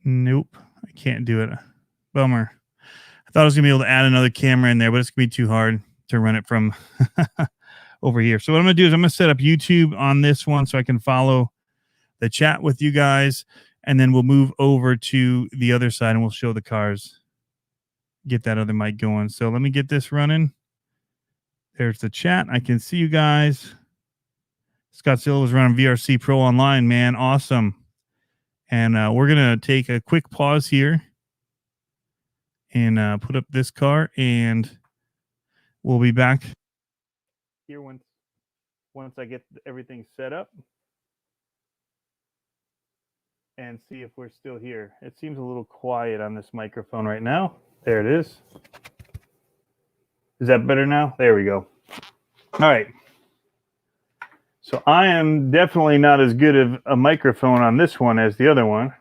Nope, I can't do it. Bummer. I Thought I was gonna be able to add another camera in there, but it's gonna be too hard to run it from over here. So what I'm gonna do is I'm gonna set up YouTube on this one so I can follow the chat with you guys, and then we'll move over to the other side and we'll show the cars. Get that other mic going. So let me get this running. There's the chat. I can see you guys. Scott Silva was running VRC Pro Online, man. Awesome. And we're going to take a quick pause here and put up this car, and we'll be back here once I get everything set up and see if we're still here. It seems a little quiet on this microphone right now. There it is. Is that better now? There we go. All right. So I am definitely not as good of a microphone on this one as the other one,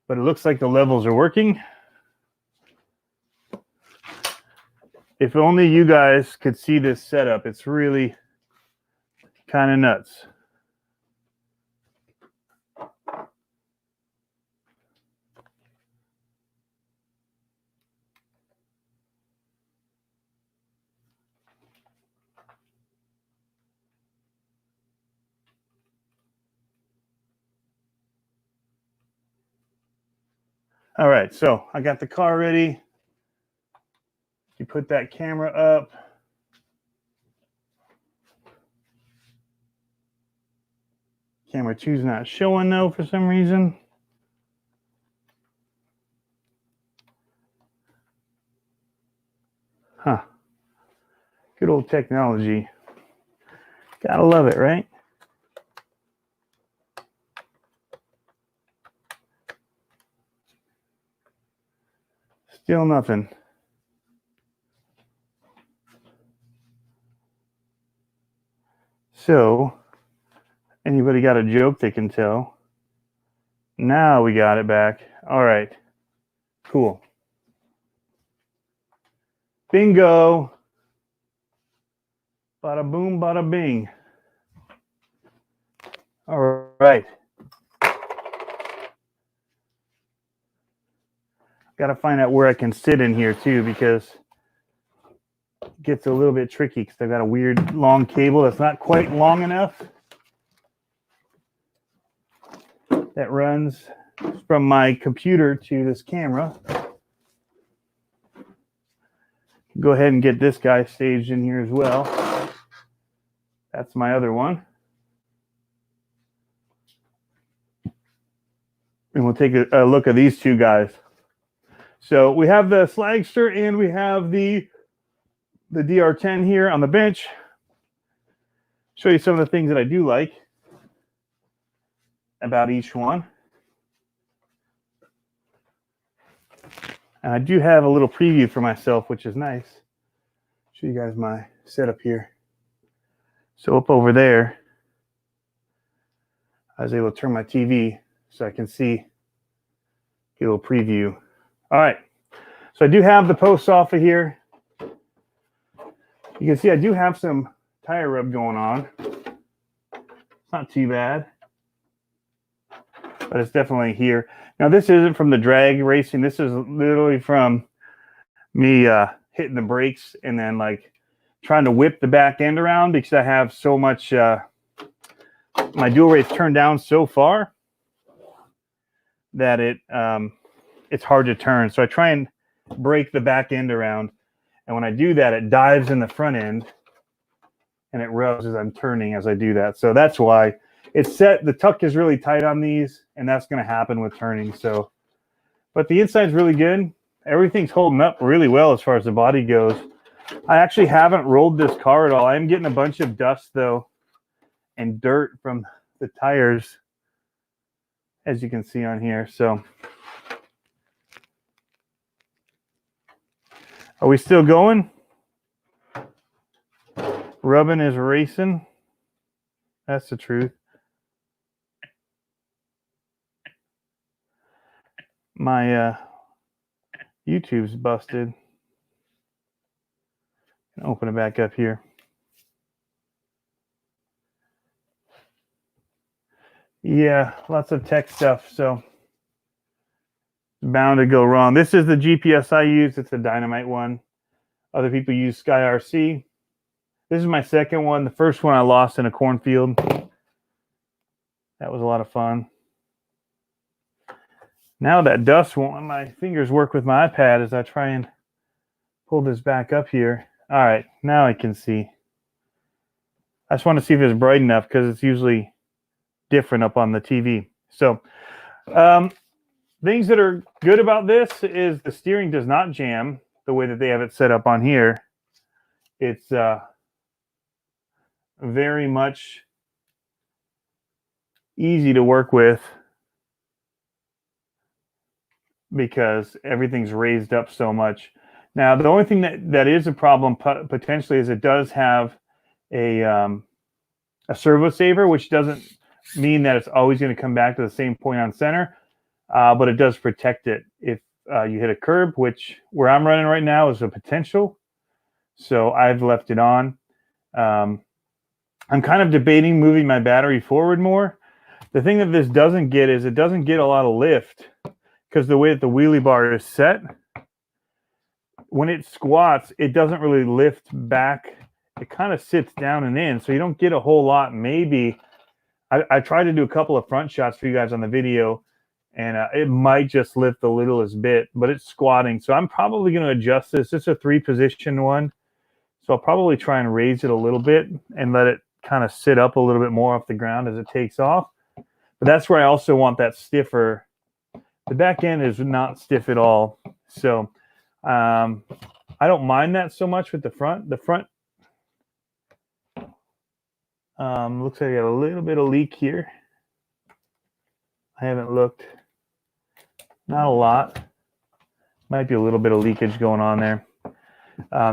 but it looks like the levels are working. If only you guys could see this setup. It's really kind of nuts. All right, so I got the car ready. You put that camera up. Camera 2's not showing though for some reason. Huh. Good old technology. Gotta love it, right? Still nothing. So, anybody got a joke they can tell? Now we got it back. All right. Cool. Bingo. Bada boom, bada bing. All right. Got to find out where I can sit in here too, because it gets a little bit tricky because I've got a weird long cable that's not quite long enough that runs from my computer to this camera. Go ahead and get this guy staged in here as well. That's my other one. And we'll take a look at these two guys. So we have the Slagster and we have the DR10 here on the bench. Show you some of the things that I do like about each one. And I do have a little preview for myself, which is nice. Show you guys my setup here. So up over there, I was able to turn my TV so I can see, get a little preview. All right, so I do have the posts off of here. You can see I do have some tire rub going on. It's not too bad, but it's definitely here. Now this isn't from the drag racing. This is literally from me hitting the brakes and then like trying to whip the back end around because I have so much, my dual rate's turned down so far that it's hard to turn. So I try and break the back end around. And when I do that, it dives in the front end and it rubs as I'm turning as I do that. So that's why it's set. The tuck is really tight on these, and that's going to happen with turning. So, but the inside's really good. Everything's holding up really well as far as the body goes. I actually haven't rolled this car at all. I'm getting a bunch of dust though and dirt from the tires, as you can see on here. So are we still going? Rubbing is racing. That's the truth. My YouTube's busted. Open it back up here. Yeah, lots of tech stuff. So bound to go wrong. This is the GPS I use. It's a Dynamite one. Other people use Sky RC. This is my second one. The first one I lost in a cornfield. That was a lot of fun. Now that dust won't let my fingers work with my iPad as I try and pull this back up here. All right, now I can see. I just want to see if it's bright enough because it's usually different up on the TV. So things that are good about this is the steering does not jam the way that they have it set up on here. It's very much easy to work with because everything's raised up so much. Now, the only thing that is a problem potentially is it does have a servo saver, which doesn't mean that it's always going to come back to the same point on center, but it does protect it if you hit a curb, which where I'm running right now is a potential. So I've left it on. I'm kind of debating moving my battery forward more. The thing that this doesn't get is it doesn't get a lot of lift because the way that the wheelie bar is set, when it squats, it doesn't really lift back. It kind of sits down and in, so you don't get a whole lot. Maybe I tried to do a couple of front shots for you guys on the video, and it might just lift the littlest bit, but it's squatting. So I'm probably going to adjust this. It's a 3-position one, so I'll probably try and raise it a little bit and let it kind of sit up a little bit more off the ground as it takes off. But that's where I also want that stiffer. The back end is not stiff at all, so I don't mind that so much with the front. The front looks like I got a little bit of leak here. I haven't looked. Not a lot. Might be a little bit of leakage going on there.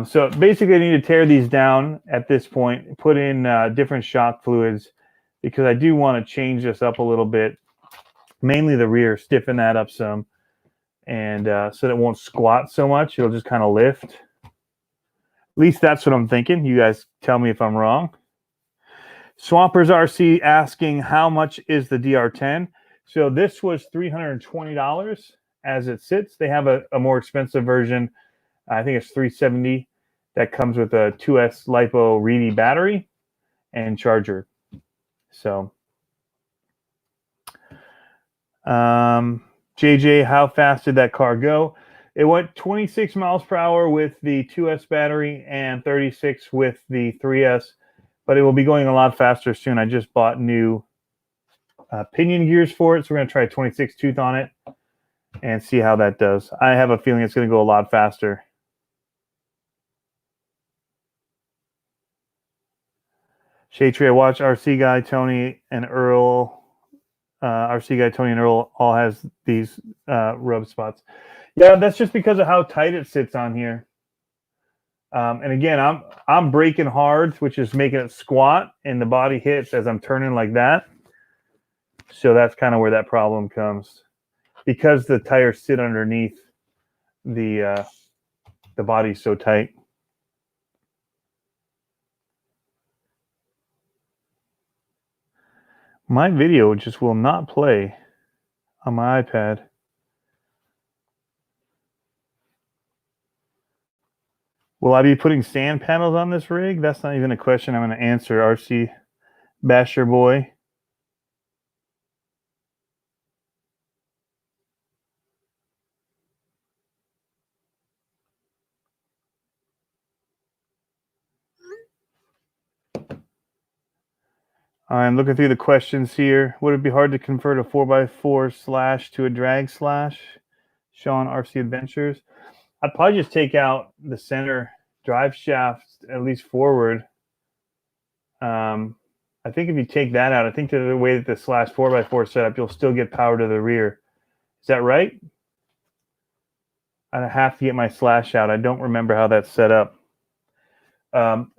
So basically I need to tear these down at this point, put in different shock fluids because I do want to change this up a little bit. Mainly the rear, stiffen that up some. And so that it won't squat so much. It'll just kind of lift. At least that's what I'm thinking. You guys tell me if I'm wrong. Swampers RC asking how much is the DR10? So this was $320 as it sits. They have a more expensive version. I think it's $370 that comes with a 2S Lipo Reedy battery and charger. So JJ, how fast did that car go? It went 26 miles per hour with the 2S battery and 36 with the 3S, but it will be going a lot faster soon. I just bought new pinion gears for it, so we're going to try a 26 tooth on it and see how that does. I have a feeling it's going to go a lot faster. Shaytree, I watch RC Guy, Tony, and Earl. RC Guy, Tony, and Earl all has these rub spots. Yeah, that's just because of how tight it sits on here. And again, I'm braking hard, which is making it squat, and the body hits as I'm turning like that. So that's kind of where that problem comes. Because the tires sit underneath, the body's so tight. My video just will not play on my iPad. Will I be putting sand panels on this rig? That's not even a question I'm going to answer, RC Basher Boy. I'm looking through the questions here. Would it be hard to convert a 4x4 slash to a drag slash? Sean, RC Adventures. I'd probably just take out the center drive shaft, at least forward. I think if you take that out, I think the way that the slash 4x4 is set up, you'll still get power to the rear. Is that right? I have to get my slash out. I don't remember how that's set up.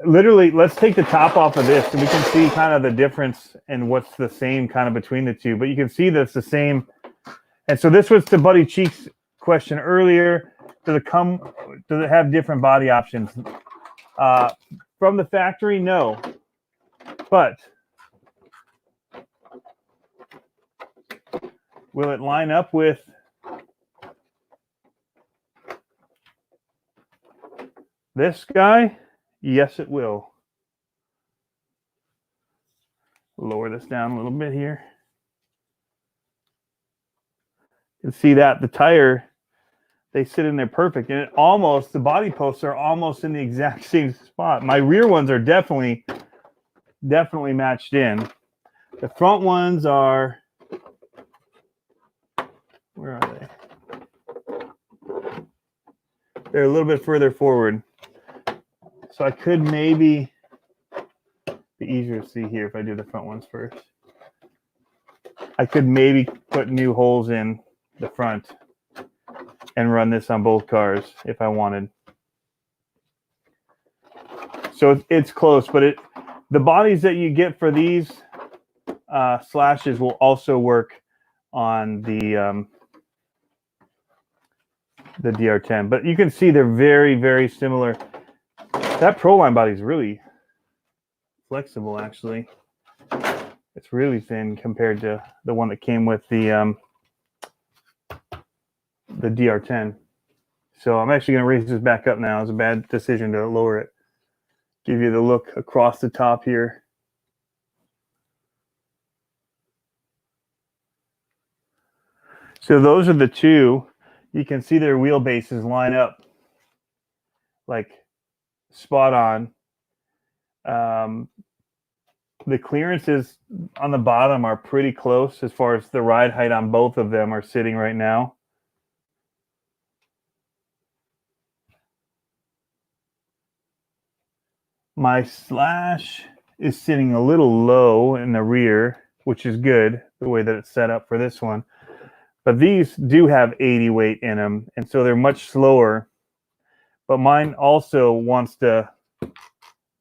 Literally, let's take the top off of this, and we can see kind of the difference and what's the same kind of between the two. But you can see that it's the same. And so this was to Buddy Cheek's question earlier. Does it have different body options? From the factory, no. But will it line up with This guy, yes, it will. Lower this down a little bit here. You can see that the tire, they sit in there perfect, and it almost, the body posts are almost in the exact same spot. My rear ones are definitely matched in. The front ones are, where are they? They're a little bit further forward. So I could maybe, be easier to see here if I do the front ones first. I could maybe put new holes in the front and run this on both cars if I wanted. So it's close, but the bodies that you get for these slashes will also work on the DR10. But you can see they're very, very similar. That Proline body is really flexible, actually. It's really thin compared to the one that came with the DR10. So I'm actually going to raise this back up now. It's a bad decision to lower it. Give you the look across the top here. So those are the two. You can see their wheelbases line up like spot on. The clearances on the bottom are pretty close as far as the ride height on both of them are sitting right now. My slash is sitting a little low in the rear, which is good, the way that it's set up for this one. But these do have 80 weight in them, and so they're much slower. But mine also wants to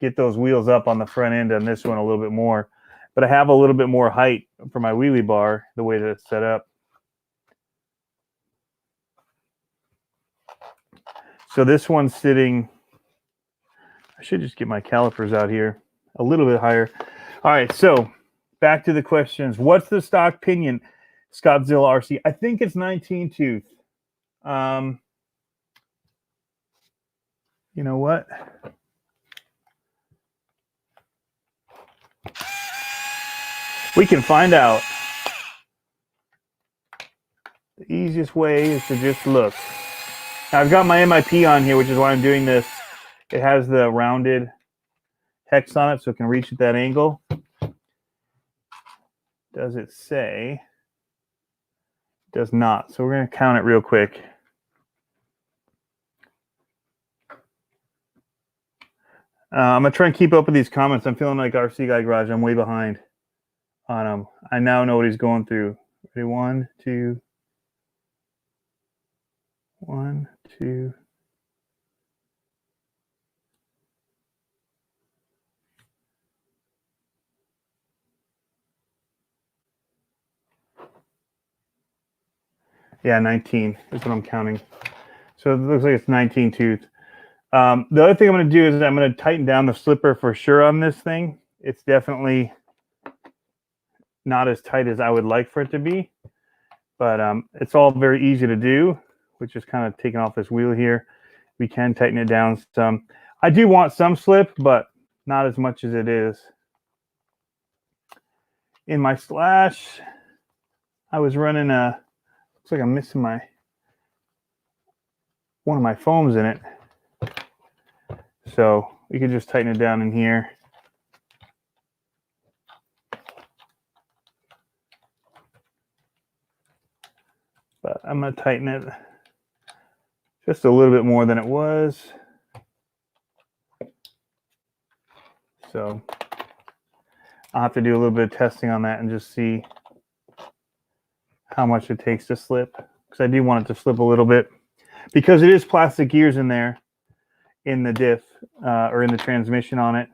get those wheels up on the front end on this one a little bit more. But I have a little bit more height for my wheelie bar, the way that it's set up. So this one's sitting, I should just get my calipers out here a little bit higher. All right, so back to the questions. What's the stock pinion, Scottzilla RC? I think it's 19 tooth. You know what? We can find out. The easiest way is to just look. Now, I've got my MIP on here, which is why I'm doing this. It has the rounded hex on it, so it can reach at that angle. Does it say? It does not. So we're going to count it real quick. I'm going to try and keep up with these comments. I'm feeling like RC Guy Garage. I'm way behind on him. I now know what he's going through. Ready? 1, 2. 1, 2. Yeah, 19 is what I'm counting. So it looks like it's 19 tooth. The other thing I'm going to do is I'm going to tighten down the slipper for sure on this thing. It's definitely not as tight as I would like for it to be, but it's all very easy to do, which is kind of taking off this wheel here. We can tighten it down some. I do want some slip, but not as much as it is. In my slash, I was running a, looks like I'm missing one of my foams in it. So we could just tighten it down in here. But I'm going to tighten it just a little bit more than it was. So I'll have to do a little bit of testing on that and just see how much it takes to slip. Because I do want it to slip a little bit. Because it is plastic gears in there, in the diff, or in the transmission on it.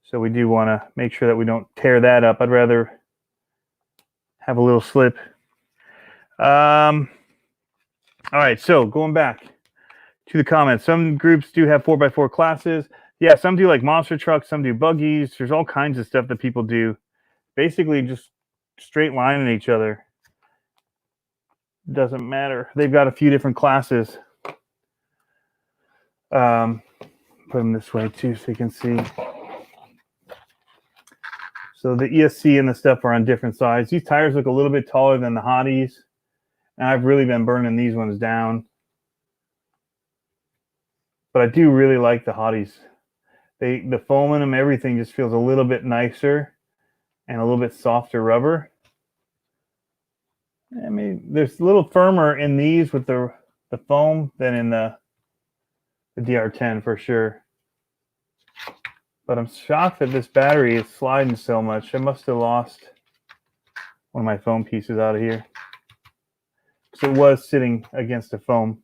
So we do want to make sure that we don't tear that up. I'd rather have a little slip. All right, so going back to the comments. Some groups do have 4x4 classes. Yeah, some do like monster trucks, some do buggies. There's all kinds of stuff that people do. Basically just straight lining each other. Doesn't matter. They've got a few different classes. Put them this way too so you can see. So the ESC and the stuff are on different sides. These tires look a little bit taller than the Hotties. And I've really been burning these ones down. But I do really like the Hotties. The foam in them, everything just feels a little bit nicer and a little bit softer rubber. I mean, there's a little firmer in these with the foam than in the DR10 for sure. But I'm shocked that this battery is sliding so much. I must have lost one of my foam pieces out of here. Because it was sitting against the foam.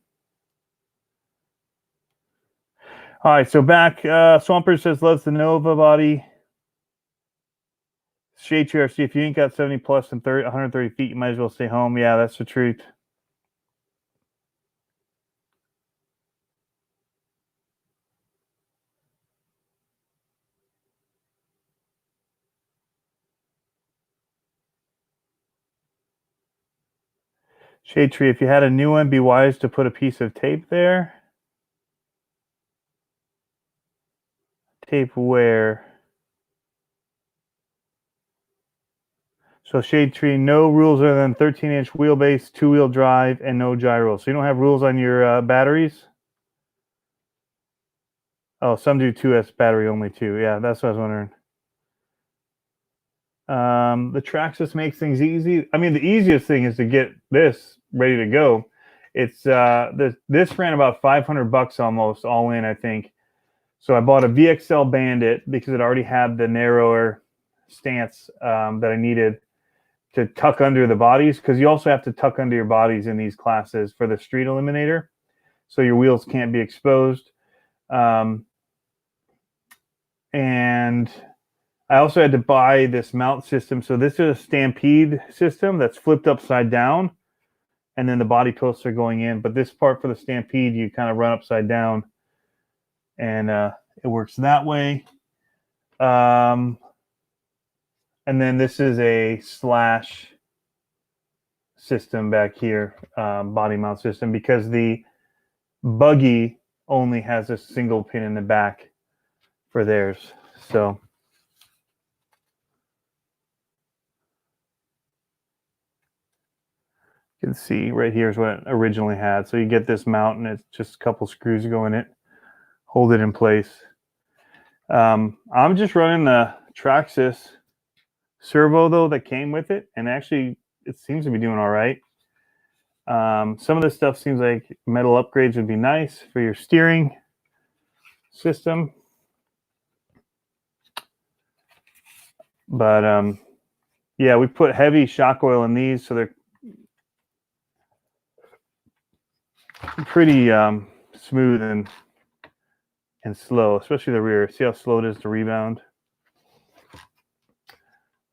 All right, so back. Swamper says, loves the Nova body. Shade TRC, if you ain't got 70 plus and 130 feet, you might as well stay home. Yeah, that's the truth. Shade Tree, if you had a new one, be wise to put a piece of tape there. Tape where? So Shade Tree, no rules other than 13-inch wheelbase, two-wheel drive, and no gyro. So you don't have rules on your batteries? Oh, some do 2S battery only too. Yeah, that's what I was wondering. The Traxxas makes things easy. I mean, the easiest thing is to get this ready to go. It's this ran about $500 almost all in, I think. So I bought a VXL Bandit because it already had the narrower stance that I needed to tuck under the bodies, because you also have to tuck under your bodies in these classes for the street eliminator, so your wheels can't be exposed. And I also had to buy this mount system. So this is a Stampede system that's flipped upside down, and then the body posts are going in. But this part for the Stampede, you kind of run upside down, and it works that way. And then this is a slash system back here, body mount system, because the buggy only has a single pin in the back for theirs. So you can see right here is what it originally had. So you get this mount, and it's just a couple screws go in it, hold it in place. I'm just running the Traxxas servo though that came with it, and actually it seems to be doing all right. Some of this stuff seems like metal upgrades would be nice for your steering system, but yeah, we put heavy shock oil in these, so they're pretty smooth and slow, especially the rear. See how slow it is to rebound.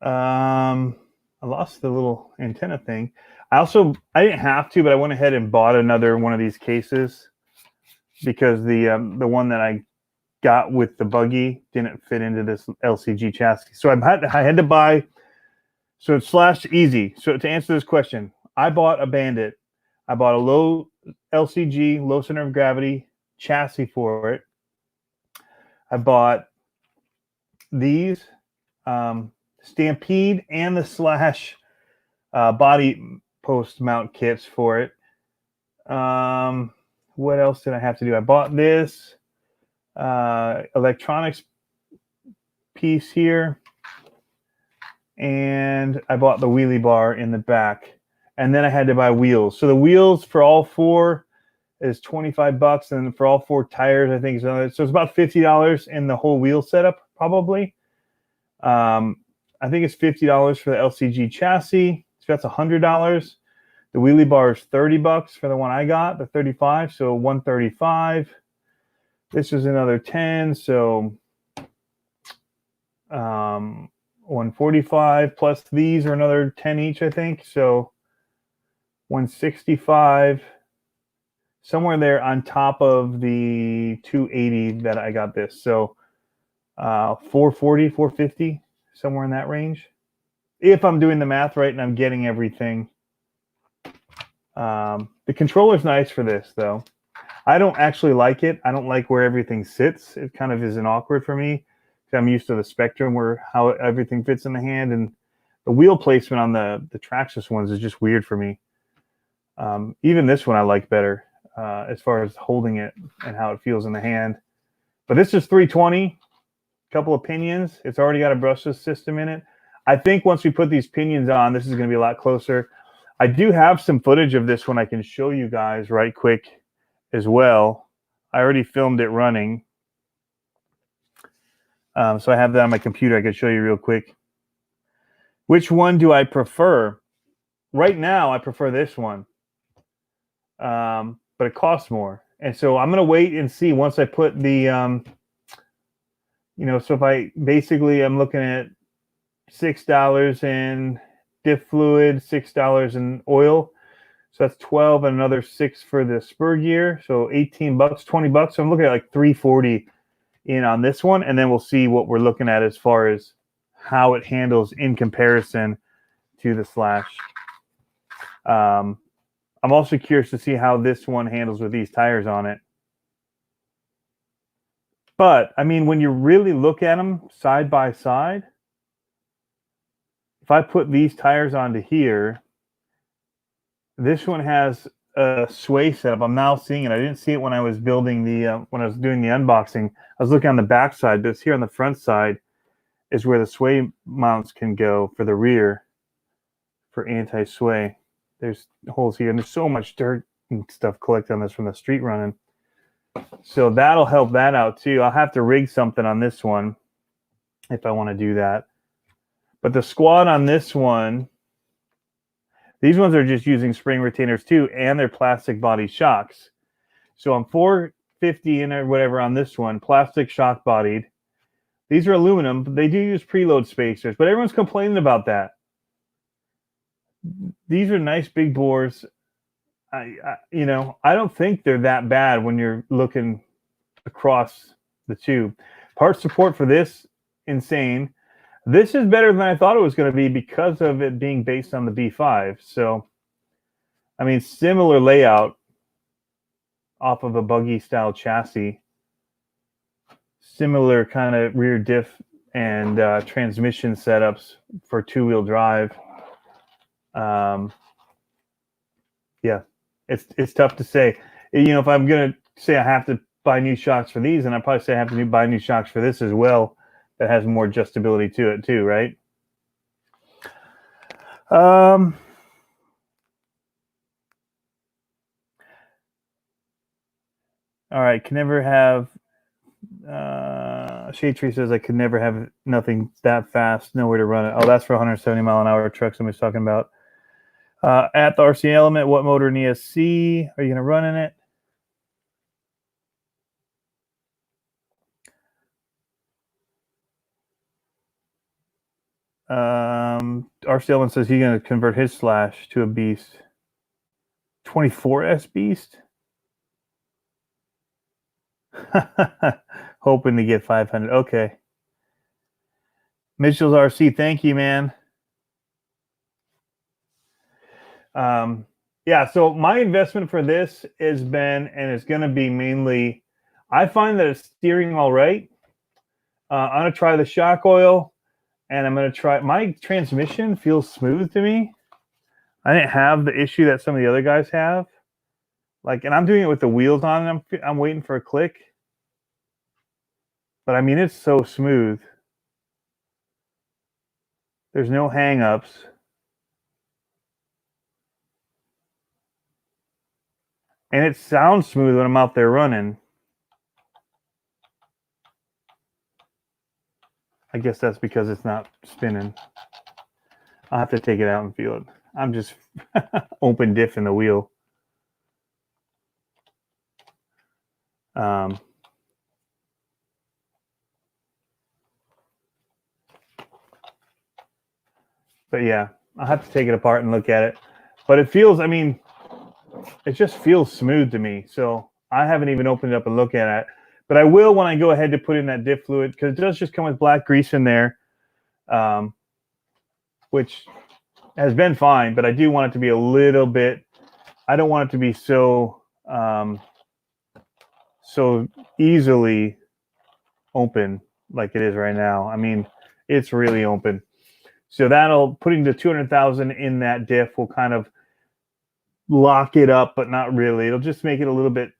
I lost the little antenna thing. I didn't have to, but I went ahead and bought another one of these cases because the one that I got with the buggy didn't fit into this LCG chassis. So I had to buy. So it's slash easy. So to answer this question, I bought a Bandit. I bought a low LCG, low center of gravity chassis for it. I bought these Stampede and the slash body post mount kits for it. What else did I have to do? I bought this electronics piece here, and I bought the wheelie bar in the back, and then I had to buy wheels. So the wheels for all four is $25, and for all four tires, I think so it's about $50 in the whole wheel setup, probably. I think it's $50 for the LCG chassis, so that's $100. The wheelie bar is $30 for the one I got, the 35, so $135. This is another 10, so $145, plus these are another 10 each, I think, so $165, somewhere there on top of the $280 that I got this. So $440, $450, somewhere in that range, if I'm doing the math right and I'm getting everything. The controller's nice for this, though. I don't actually like it. I don't like where everything sits. It kind of is an awkward for me. I'm used to the Spectrum where how everything fits in the hand, and the wheel placement on the Traxxas ones is just weird for me. Even this one I like better as far as holding it and how it feels in the hand. But this is 320, couple of pinions. It's already got a brushless system in it. I think once we put these pinions on, this is going to be a lot closer. I do have some footage of this one I can show you guys right quick as well. I already filmed it running. So I have that on my computer. I could show you real quick. Which one do I prefer? Right now, I prefer this one. But it costs more. And so I'm going to wait and see once I put the, so if I basically, I'm looking at $6 in diff fluid, $6 in oil. So that's 12 and another 6 for the spur gear. So 18 bucks, 20 bucks. So I'm looking at like 340 in on this one, and then we'll see what we're looking at as far as how it handles in comparison to the Slash. I'm also curious to see how this one handles with these tires on it. But I mean, when you really look at them side by side, if I put these tires onto here, this one has a sway setup. I'm now seeing it. I didn't see it when I was building the when I was doing the unboxing. I was looking on the back side, but it's here on the front side is where the sway mounts can go for the rear for anti-sway. There's holes here, and there's so much dirt and stuff collected on this from the street running. So that'll help that out too. I'll have to rig something on this one if I want to do that. But the squad on this one, these ones are just using spring retainers too, and they're plastic body shocks. So I'm 450 in or whatever on this one, plastic shock bodied. These are aluminum, but they do use preload spacers, but everyone's complaining about that. These are nice big bores. I don't think they're that bad when you're looking across the tube. Part support for this, insane. This is better than I thought it was going to be because of it being based on the B5. So, I mean, similar layout off of a buggy style chassis. Similar kind of rear diff and transmission setups for two-wheel drive. Yeah, it's tough to say. If I'm going to say I have to buy new shocks for these, and I'd probably say I have to buy new shocks for this as well. That has more adjustability to it too, right? All right, can never have. Shade Tree says I could never have nothing that fast, nowhere to run it. Oh, that's for 170 mile an hour truck somebody's talking about. At the RC Element, what motor in ESC are you going to run in it? RC Element says he's going to convert his Slash to a Beast. 24S Beast? Hoping to get 500. Okay. Mitchell's RC, thank you, man. Yeah, so my investment for this has been, and it's going to be mainly, I find that it's steering all right. I'm going to try the shock oil, and I'm going to try, my transmission feels smooth to me. I didn't have the issue that some of the other guys have. And I'm doing it with the wheels on, and I'm waiting for a click. But I mean, it's so smooth. There's no hang-ups. And it sounds smooth when I'm out there running. I guess that's because it's not spinning. I'll have to take it out and feel it. I'm just open diff in the wheel. But yeah, I'll have to take it apart and look at it. But it feels, I mean, it just feels smooth to me. So I haven't even opened it up and looked at it. But I will when I go ahead to put in that diff fluid, because it does just come with black grease in there, which has been fine. But I do want it to be a little bit, I don't want it to be so so easily open like it is right now. I mean, it's really open. So that'll, putting the 200,000 in that diff will kind of lock it up, but not really. It'll just make it a little bit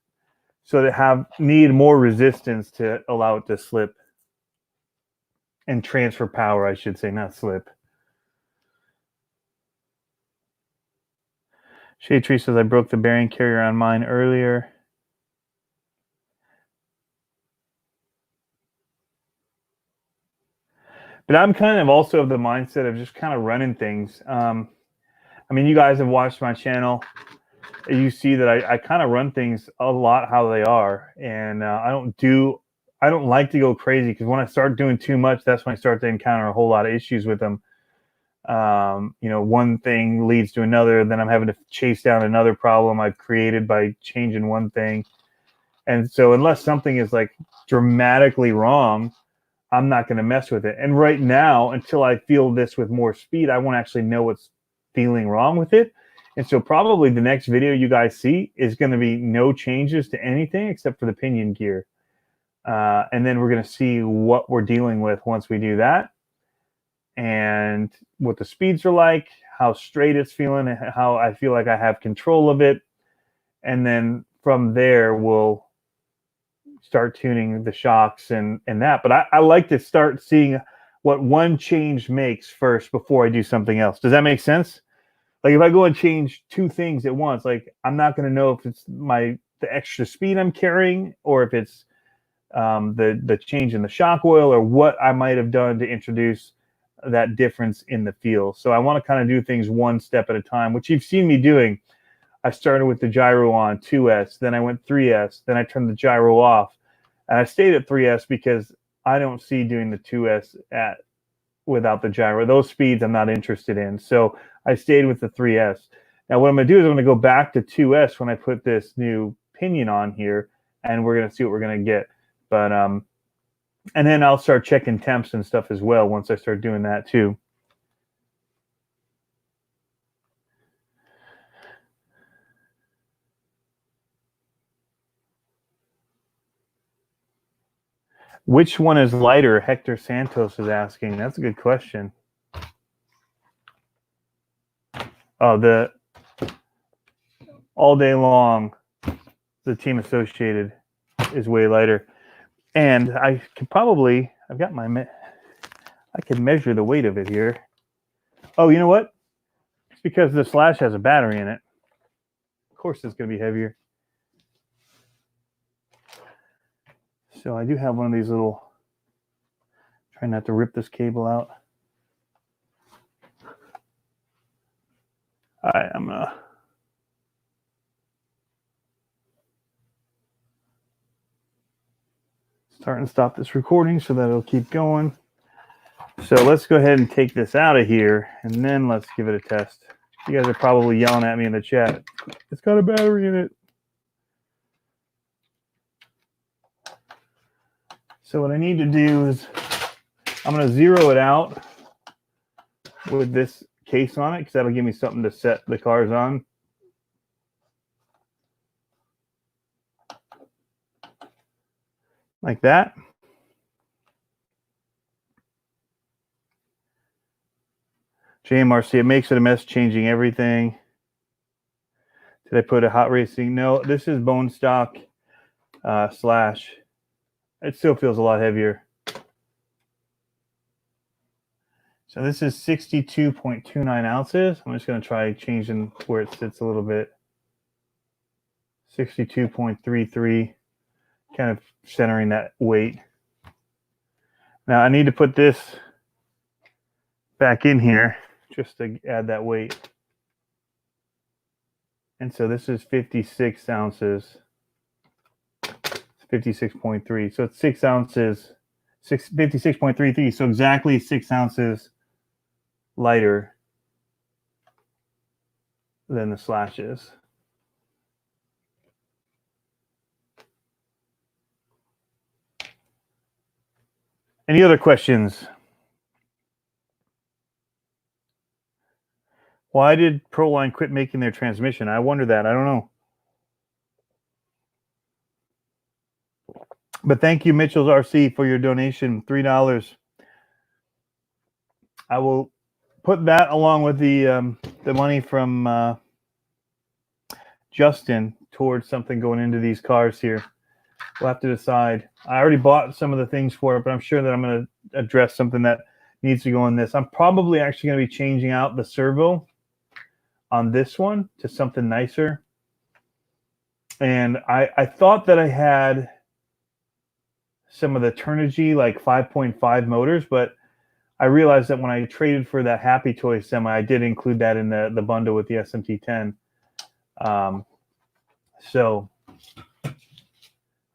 so that need more resistance to allow it to slip and transfer power, I should say, not slip. Shade Tree says I broke the bearing carrier on mine earlier. But I'm kind of also of the mindset of just kind of running things. I mean, you guys have watched my channel. You see that I kind of run things a lot how they are. And I don't like to go crazy, because when I start doing too much, that's when I start to encounter a whole lot of issues with them. You know, one thing leads to another, then I'm having to chase down another problem I've created by changing one thing. And so unless something is like dramatically wrong, I'm not going to mess with it. And right now, until I feel this with more speed, I won't actually know what's feeling wrong with it. And so probably the next video you guys see is going to be no changes to anything except for the pinion gear. And then we're going to see what we're dealing with once we do that, and what the speeds are like, how straight it's feeling, how I feel like I have control of it. And then from there, we'll start tuning the shocks and that. But I like to start seeing what one change makes first before I do something else. Does that make sense? Like if I go and change two things at once, like I'm not going to know if it's the extra speed I'm carrying, or if it's the change in the shock oil, or what I might have done to introduce that difference in the feel. So I want to kind of do things one step at a time, which you've seen me doing. I started with the gyro on 2S, then I went 3S, then I turned the gyro off, and I stayed at 3S because I don't see doing the 2S without the gyro. Those speeds I'm not interested in, so I stayed with the 3S. Now what I'm going to do is I'm going to go back to 2S when I put this new pinion on here, and we're going to see what we're going to get. But and then I'll start checking temps and stuff as well once I start doing that too. Which one is lighter? Hector Santos is asking. That's a good question. Oh, the all day long, the Team Associated is way lighter. And I can probably, I can measure the weight of it here. Oh, you know what? It's because the Slash has a battery in it. Of course it's going to be heavier. So I do have one of these little, try not to rip this cable out. All right, I'm going to start and stop this recording so that it'll keep going. So let's go ahead and take this out of here, and then let's give it a test. You guys are probably yelling at me in the chat. It's got a battery in it. So what I need to do is I'm going to zero it out with this case on it, because that'll give me something to set the cars on. Like that. JMRC, it makes it a mess changing everything. Did I put a hot racing? No, this is bone stock Slash. It still feels a lot heavier. So this is 62.29 ounces. I'm just going to try changing where it sits a little bit. 62.33, kind of centering that weight. Now I need to put this back in here just to add that weight. And so this is 56 ounces. 56.3. So it's 6 ounces, 56.33. So exactly 6 ounces lighter than the Slash is. Any other questions? Why did Proline quit making their transmission? I wonder that. I don't know. But thank you, Mitchell's RC, for your donation, $3. I will put that along with the money from Justin towards something going into these cars here. We'll have to decide. I already bought some of the things for it, but I'm sure that I'm going to address something that needs to go in this. I'm probably actually going to be changing out the servo on this one to something nicer. And I thought that I had some of the Turnigy like 5.5 motors, but I realized that when I traded for that Happy Toy Semi, I did include that in the bundle with the SMT10. So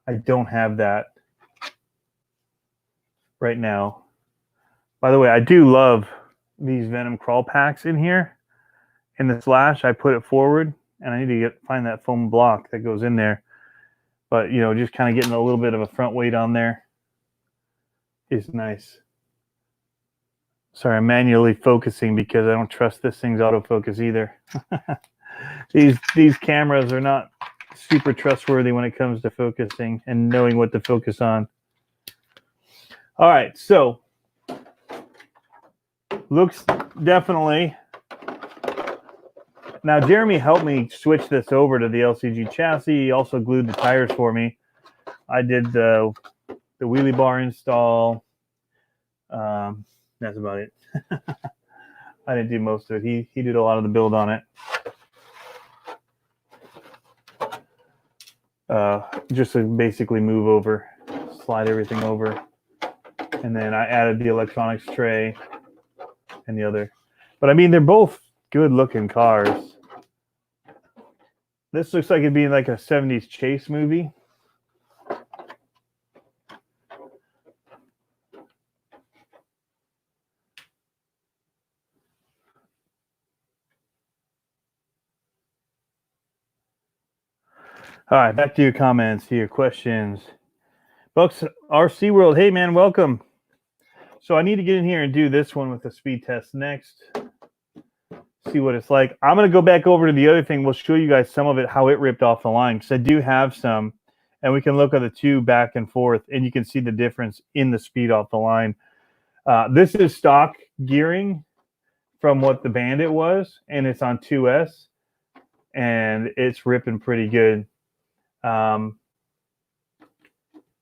I don't have that right now. By the way, I do love these Venom crawl packs in here. In the Slash, I put it forward, and I need to find that foam block that goes in there. But, you know, just kind of getting a little bit of a front weight on there is nice. Sorry, I'm manually focusing because I don't trust this thing's autofocus either. These cameras are not super trustworthy when it comes to focusing and knowing what to focus on. All right, so looks definitely. Now, Jeremy helped me switch this over to the LCG chassis. He also glued the tires for me. I did the wheelie bar install. That's about it. I didn't do most of it. He did a lot of the build on it. Just to basically move over, slide everything over. And then I added the electronics tray and the other. But I mean, they're both good looking cars. This looks like it'd be like a 70s chase movie. All right, back to your comments, to your questions. Bucks RC World, hey man, welcome. So I need to get in here and do this one with the speed test next. See what it's like. I'm going to go back over to the other thing. We'll show you guys some of it, how it ripped off the line, because I do have some, and we can look at the two back and forth, and you can see the difference in the speed off the line. This is stock gearing from what the Bandit was, and it's on 2S, and it's ripping pretty good.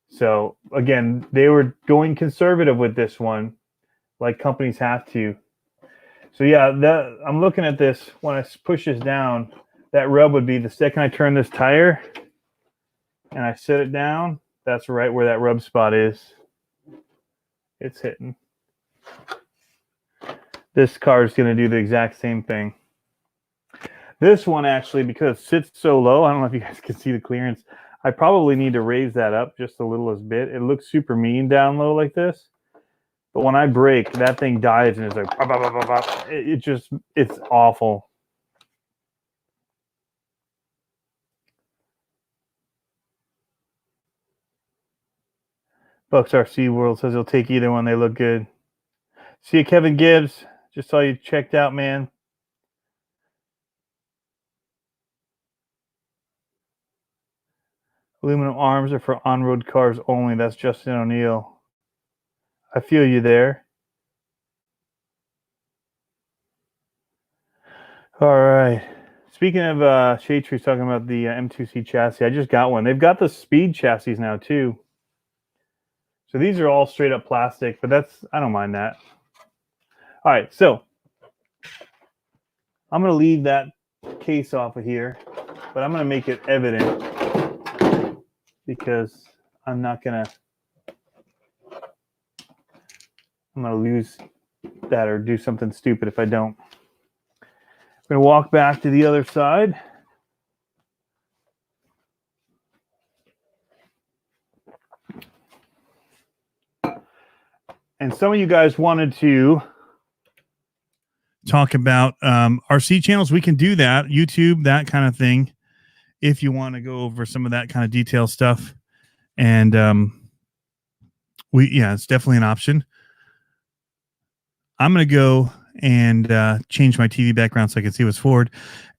So again, they were going conservative with this one, like companies have to. So yeah, I'm looking at this. When I push this down, that rub would be the second I turn this tire and I set it down, that's right where that rub spot is. It's hitting. This car is going to do the exact same thing. This one actually, because it sits so low, I don't know if you guys can see the clearance. I probably need to raise that up just a littlest bit. It looks super mean down low like this. But when I brake, that thing dives and it's like, pop, pop, pop, pop, pop. It's awful. Bucks RC World says he'll take either one. They look good. See you, Kevin Gibbs. Just saw you checked out, man. Aluminum arms are for on-road cars only. That's Justin O'Neill. I feel you there. All right. Speaking of Shade-Tree's talking about the M2C chassis, I just got one. They've got the speed chassis now too. So these are all straight up plastic, but I don't mind that. All right, so I'm going to leave that case off of here, but I'm going to make it evident because I'm going to lose that or do something stupid if I don't. I'm going to walk back to the other side. And some of you guys wanted to talk about RC channels. We can do that. YouTube, that kind of thing. If you want to go over some of that kind of detail stuff. And it's definitely an option. I'm going to go and change my TV background so I can see what's forward.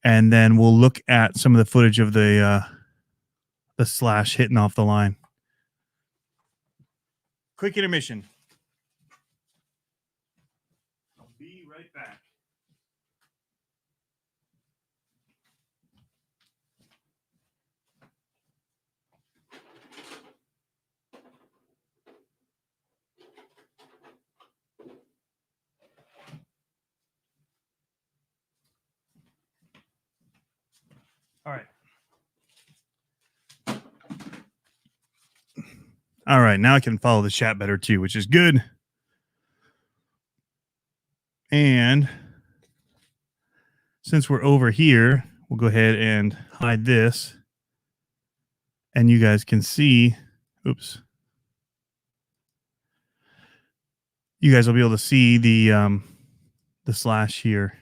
And then we'll look at some of the footage of the Slash hitting off the line. Quick intermission. I'll be right back. All right. All right. Now I can follow the chat better too, which is good. And since we're over here, we'll go ahead and hide this. And you guys can see, oops. You guys will be able to see the slash here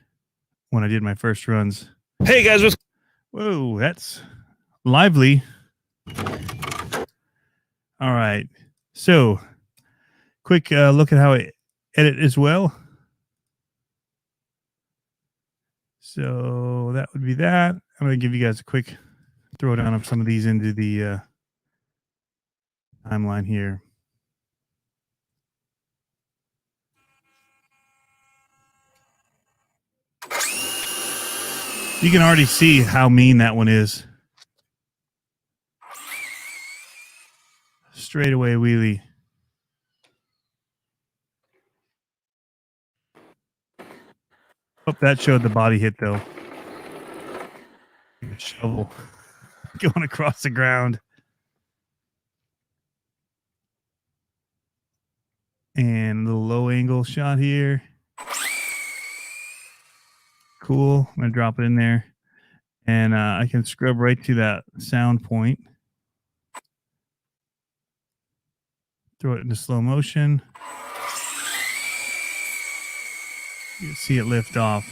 when I did my first runs. Hey guys, whoa, that's lively. All right. So, quick look at how I edit as well. So, that would be that. I'm going to give you guys a quick throwdown of some of these into the timeline here. You can already see how mean that one is. Straightaway wheelie. Hope that showed the body hit though. A shovel going across the ground. And a little low angle shot here. Cool. I'm going to drop it in there. And I can scrub right to that sound point. Throw it into slow motion. You can see it lift off.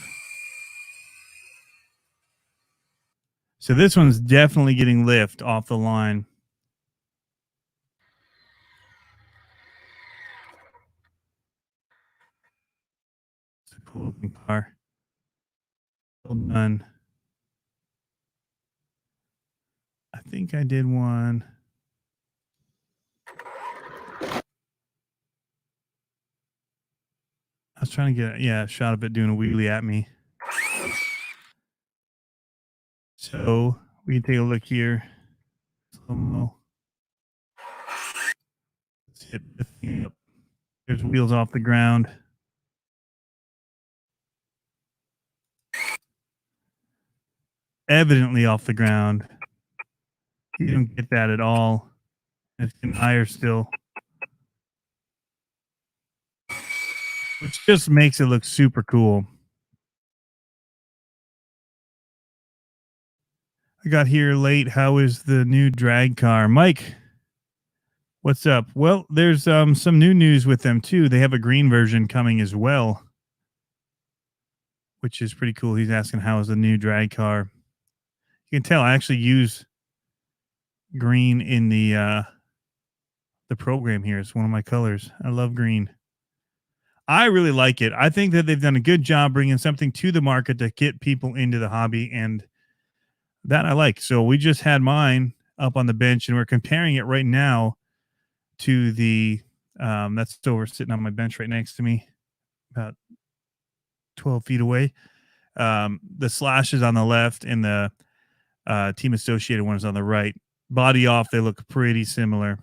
So this one's definitely getting lift off the line. It's a cool looking car. Well done. I think I did one. I was trying to get a shot of it doing a wheelie at me. So we can take a look here. Slow-mo. Let's hit the thing up. There's wheels off the ground. Evidently off the ground. You don't get that at all. It's getting higher still. Which just makes it look super cool. I got here late. How is the new drag car? Mike, what's up? Well, there's some new news with them too. They have a green version coming as well, which is pretty cool. He's asking how is the new drag car. You can tell I actually use green in the program here. It's one of my colors. I love green. I really like it. I think that they've done a good job bringing something to the market to get people into the hobby, and that I like. So we just had mine up on the bench, and we're comparing it right now to the that's over sitting on my bench right next to me, about 12 feet away. The Slash is on the left, and the Team Associated one is on the right. Body off, they look pretty similar.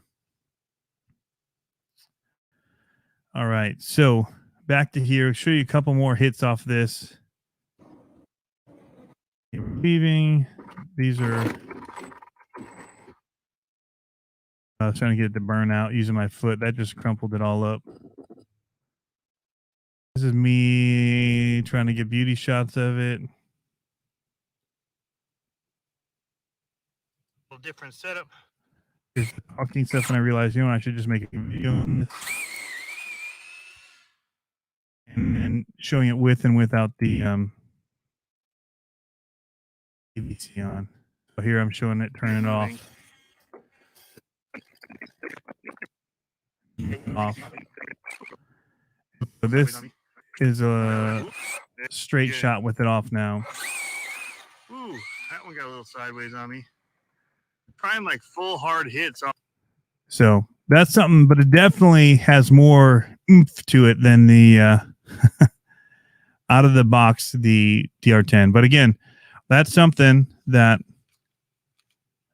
All right, so back to here. I'll show you a couple more hits off this. Leaving. These are. I was trying to get it to burn out using my foot. That just crumpled it all up. This is me trying to get beauty shots of it. A little different setup. Here's the talking stuff, and I realized, I should just make a video on this. And showing it with and without the PVC on. So here I'm showing it, turning it off. Off. So this is a straight shot with it off now. Ooh, that one got a little sideways on me. Trying like full hard hits. So That's something, but it definitely has more oomph to it than the out of the box, the DR10. But again, that's something that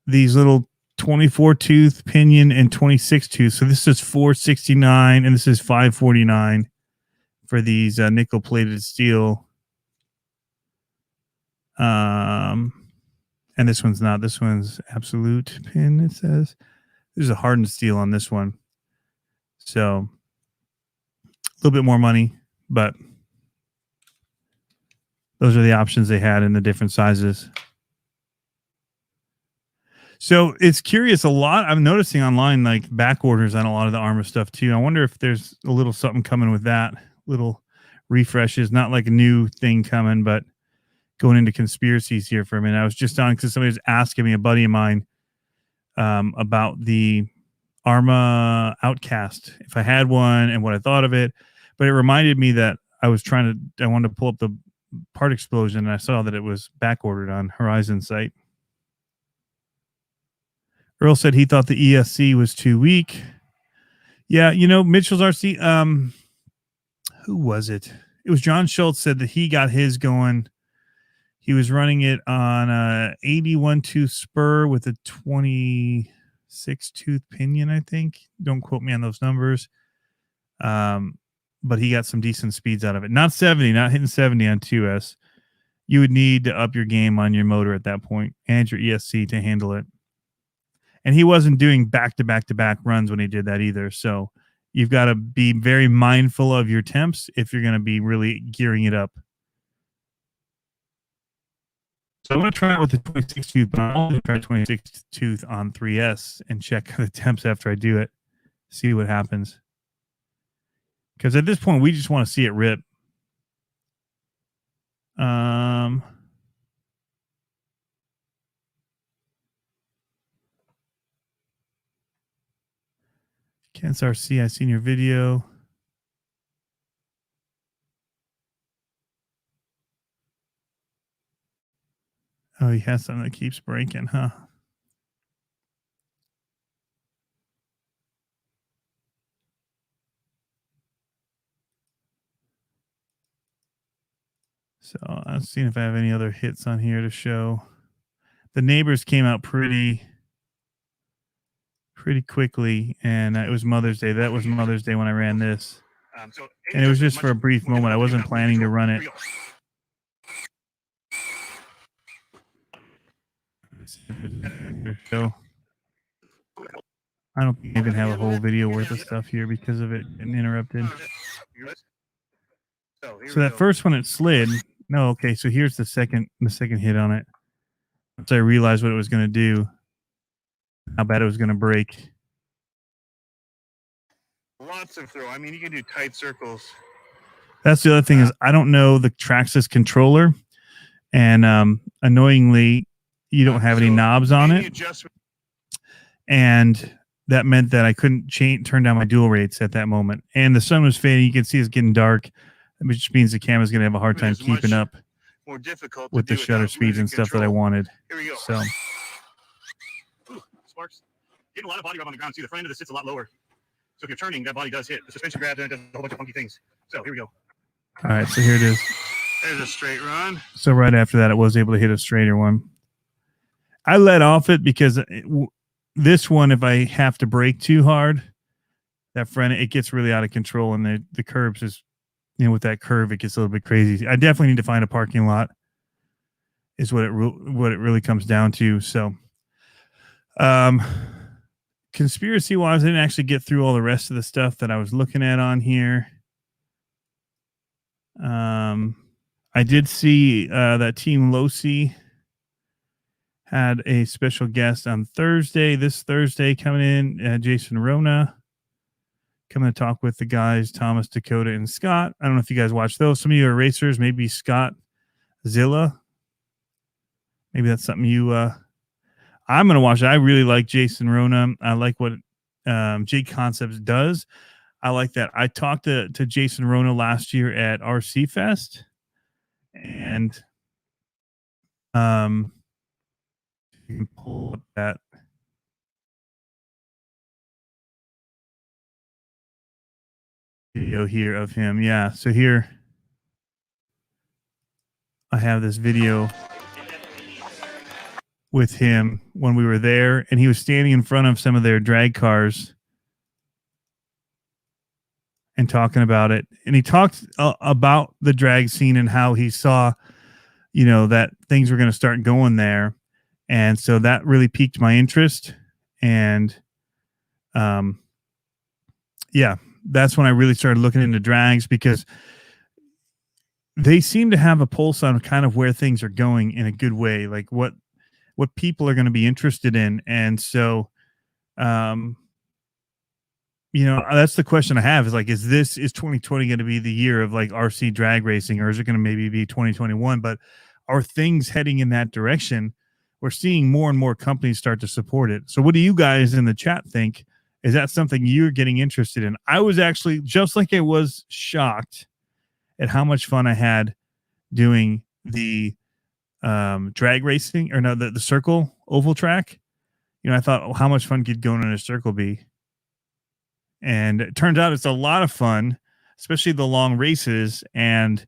these little 24 tooth pinion and 26 tooth. So this is 469 and this is 549 for these nickel plated steel. And this one's not. This one's absolute pin. It says there's a hardened steel on this one. So a little bit more money, but those are the options they had in the different sizes. So it's curious. A lot I'm noticing online, like back orders on a lot of the Arma stuff too. I wonder if there's a little something coming with that. Little refreshes, not like a new thing coming, but going into conspiracies here for a minute. I was just on because somebody was asking me, a buddy of mine, about the Arma Outcast, if I had one and what I thought of it. But it reminded me that I wanted to pull up the part explosion and I saw that it was back ordered on Horizon site. Earl said he thought the ESC was too weak. Yeah, Mitchell's RC. Who was it? It was John Schultz said that he got his going. He was running it on a 81 tooth spur with a 26 tooth pinion, I think. Don't quote me on those numbers. But he got some decent speeds out of it. Not 70, not hitting 70 on 2S. You would need to up your game on your motor at that point and your ESC to handle it. And he wasn't doing back-to-back-to-back runs when he did that either. So you've got to be very mindful of your temps if you're going to be really gearing it up. So I'm going to try it with the 26 tooth, but I'm going to try 26 tooth on 3S and check the temps after I do it. See what happens. Because at this point, we just want to see it rip. Kent's RC, I seen your video. Oh, he has something that keeps breaking, huh? So I'm seeing if I have any other hits on here to show. The neighbors came out pretty quickly, and it was Mother's Day. That was Mother's Day when I ran this. And it was just for a brief moment. I wasn't planning to run it. So I don't even have a whole video worth of stuff here because of it getting interrupted. So that first one, it slid. No, okay. So here's the second hit on it. Once I realized what it was going to do, how bad it was going to break. Lots of throw. I mean, you can do tight circles. That's the other thing is I don't know the Traxxas controller, and annoyingly, you don't have any knobs on it, and that meant that I couldn't turn down my dual rates at that moment. And the sun was fading. You can see it's getting dark, which means the camera's going to have a hard time keeping up more difficult with the shutter speeds and stuff that I wanted. Here we go. So, ooh, sparks. Getting a lot of body rub on the ground too. The front end of this sits a lot lower. So if you're turning, that body does hit. The suspension grabs and it does a whole bunch of funky things. So here we go. All right, so here it is. There's a straight run. So right after that, it was able to hit a straighter one. I let off it because this one, if I have to brake too hard, that front, it gets really out of control. And the curbs is, with that curve, it gets a little bit crazy. I definitely need to find a parking lot is what it really comes down to. So, conspiracy wise, I didn't actually get through all the rest of the stuff that I was looking at on here. I did see that Team Losi had a special guest on this Thursday coming in, Jason Rona, coming to talk with the guys, Thomas, Dakota, and Scott. I don't know if you guys watch those. Some of you are racers, maybe Scott Zilla. Maybe that's something I'm going to watch it. I really like Jason Rona. I like what J Concepts does. I like that. I talked to Jason Rona last year at RC Fest, and you can pull up that video here of him. Yeah. So here I have this video with him when we were there, and he was standing in front of some of their drag cars and talking about it. And he talked about the drag scene and how he saw, you know, that things were going to start going there. And so that really piqued my interest. And, yeah, that's when I really started looking into drags, because they seem to have a pulse on kind of where things are going in a good way, like what people are going to be interested in. And so, you know, that's the question I have, is like, is 2020 going to be the year of like RC drag racing, or is it going to maybe be 2021? But are things heading in that direction? We're seeing more and more companies start to support it. So what do you guys in the chat think? Is that something you're getting interested in? I was actually, just like I was shocked at how much fun I had doing the drag racing, or no, the circle oval track. You know, I thought, oh, how much fun could going in a circle be? And it turns out it's a lot of fun, especially the long races. And,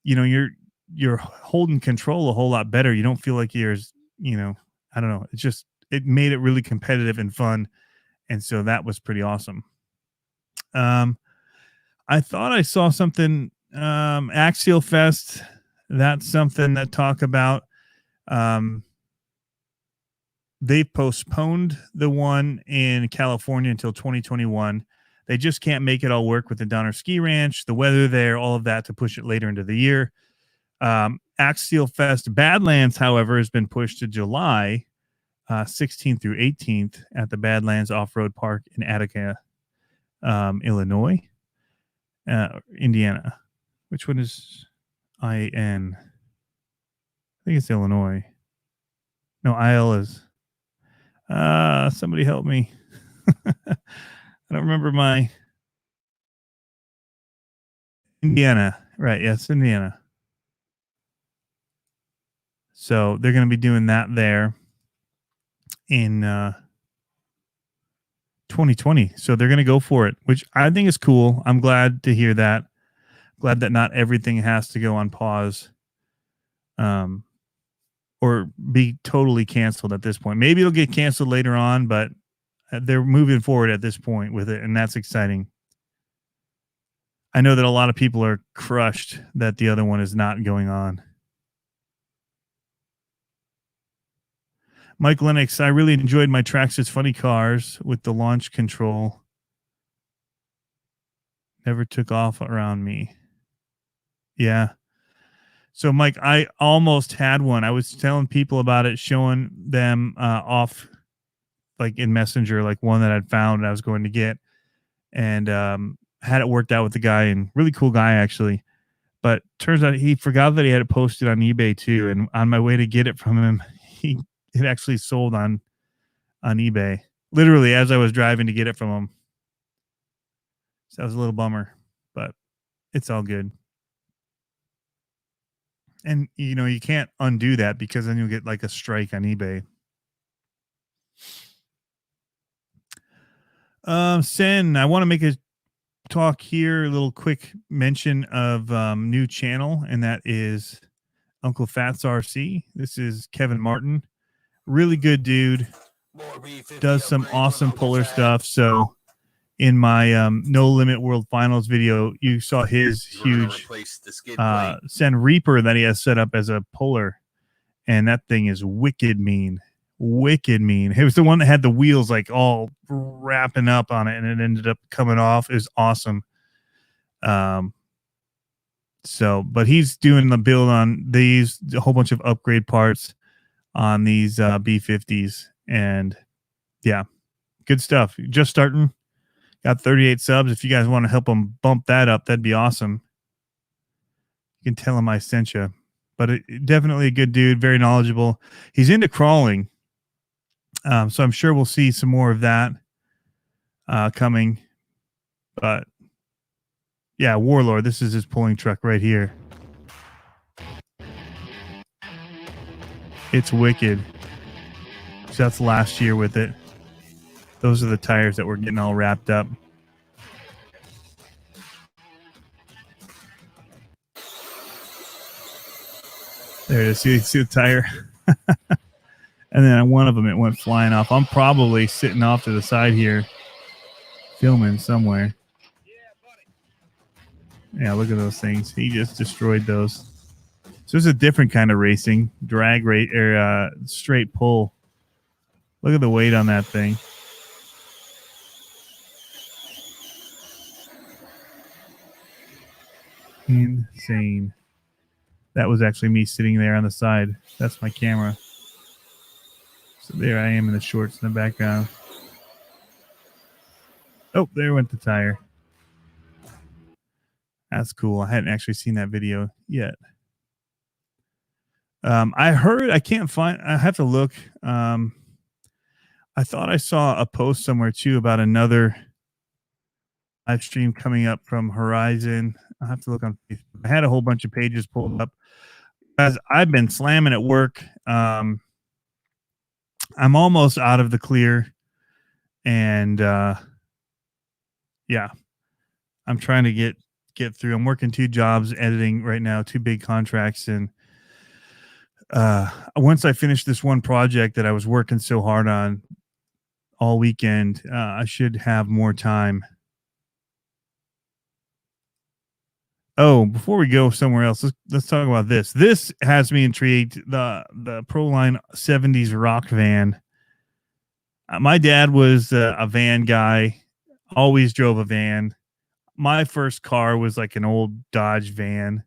you know, you're holding control a whole lot better. You don't feel like you're, you know, I don't know. It made it really competitive and fun. And so that was pretty awesome. I thought I saw something, Axial Fest. That's something that talk about, they've postponed the one in California until 2021. They just can't make it all work with the Donner Ski Ranch, the weather there, all of that, to push it later into the year. Axial Fest Badlands, however, has been pushed to July 16th through 18th at the Badlands Off-Road Park in Attica, Illinois, Indiana. Which one is IN? I think it's Illinois. No, IL is... somebody help me. I don't remember my... Indiana. Right, yes, Indiana. So they're going to be doing that there in 2020. So they're going to go for it, which I think is cool. I'm glad to hear that. Glad that not everything has to go on pause, or be totally canceled at this point. Maybe it'll get canceled later on, but they're moving forward at this point with it, and that's exciting. I know that a lot of people are crushed that the other one is not going on. Mike Lennox, I really enjoyed my Traxxas Funny Cars with the launch control. Never took off around me. Yeah. So, Mike, I almost had one. I was telling people about it, showing them off, like in Messenger, like one that I'd found and I was going to get, and had it worked out with the guy, and really cool guy, actually. But turns out he forgot that he had it posted on eBay too. And on my way to get it from him, it actually sold on eBay, literally as I was driving to get it from him. So that was a little bummer, but it's all good. And, you know, you can't undo that, because then you'll get like a strike on eBay. Sen, I want to make a talk here, a little quick mention of new channel, and that is Uncle Fats RC. This is Kevin Martin. Really good dude. Does some awesome puller stuff. So in my No Limit World Finals video, you saw his huge Sen Reaper that he has set up as a puller, and that thing is wicked mean. Wicked mean. It was the one that had the wheels like all wrapping up on it, and it ended up coming off. It was awesome. So, but he's doing the build on these, a whole bunch of upgrade parts on these B50s, and yeah, good stuff. Just starting. Got 38 subs. If you guys want to help him bump that up, that'd be awesome. You can tell him I sent you. But definitely a good dude, very knowledgeable. He's into crawling. So I'm sure we'll see some more of that coming. But yeah, Warlord, this is his pulling truck right here. It's wicked. So that's last year with it. Those are the tires that were getting all wrapped up. There it is. See the tire? And then one of them, it went flying off. I'm probably sitting off to the side here, filming somewhere. Yeah, look at those things. He just destroyed those. So it's a different kind of racing, drag rate or straight pull. Look at the weight on that thing. Insane. That was actually me sitting there on the side. That's my camera. So there I am in the shorts in the background. Oh, there went the tire. That's cool. I hadn't actually seen that video yet. I heard, I can't find, I have to look. I thought I saw a post somewhere too about another live stream coming up from Horizon. I'll have to look on Facebook. I had a whole bunch of pages pulled up. As I've been slamming at work. I'm almost out of the clear. And yeah, I'm trying to get through. I'm working 2 jobs, editing right now, 2 big contracts. And once I finish this one project that I was working so hard on all weekend, I should have more time. Oh, before we go somewhere else, let's talk about this. This has me intrigued. The Proline 70s rock van. My dad was a van guy, always drove a van. My first car was like an old Dodge van,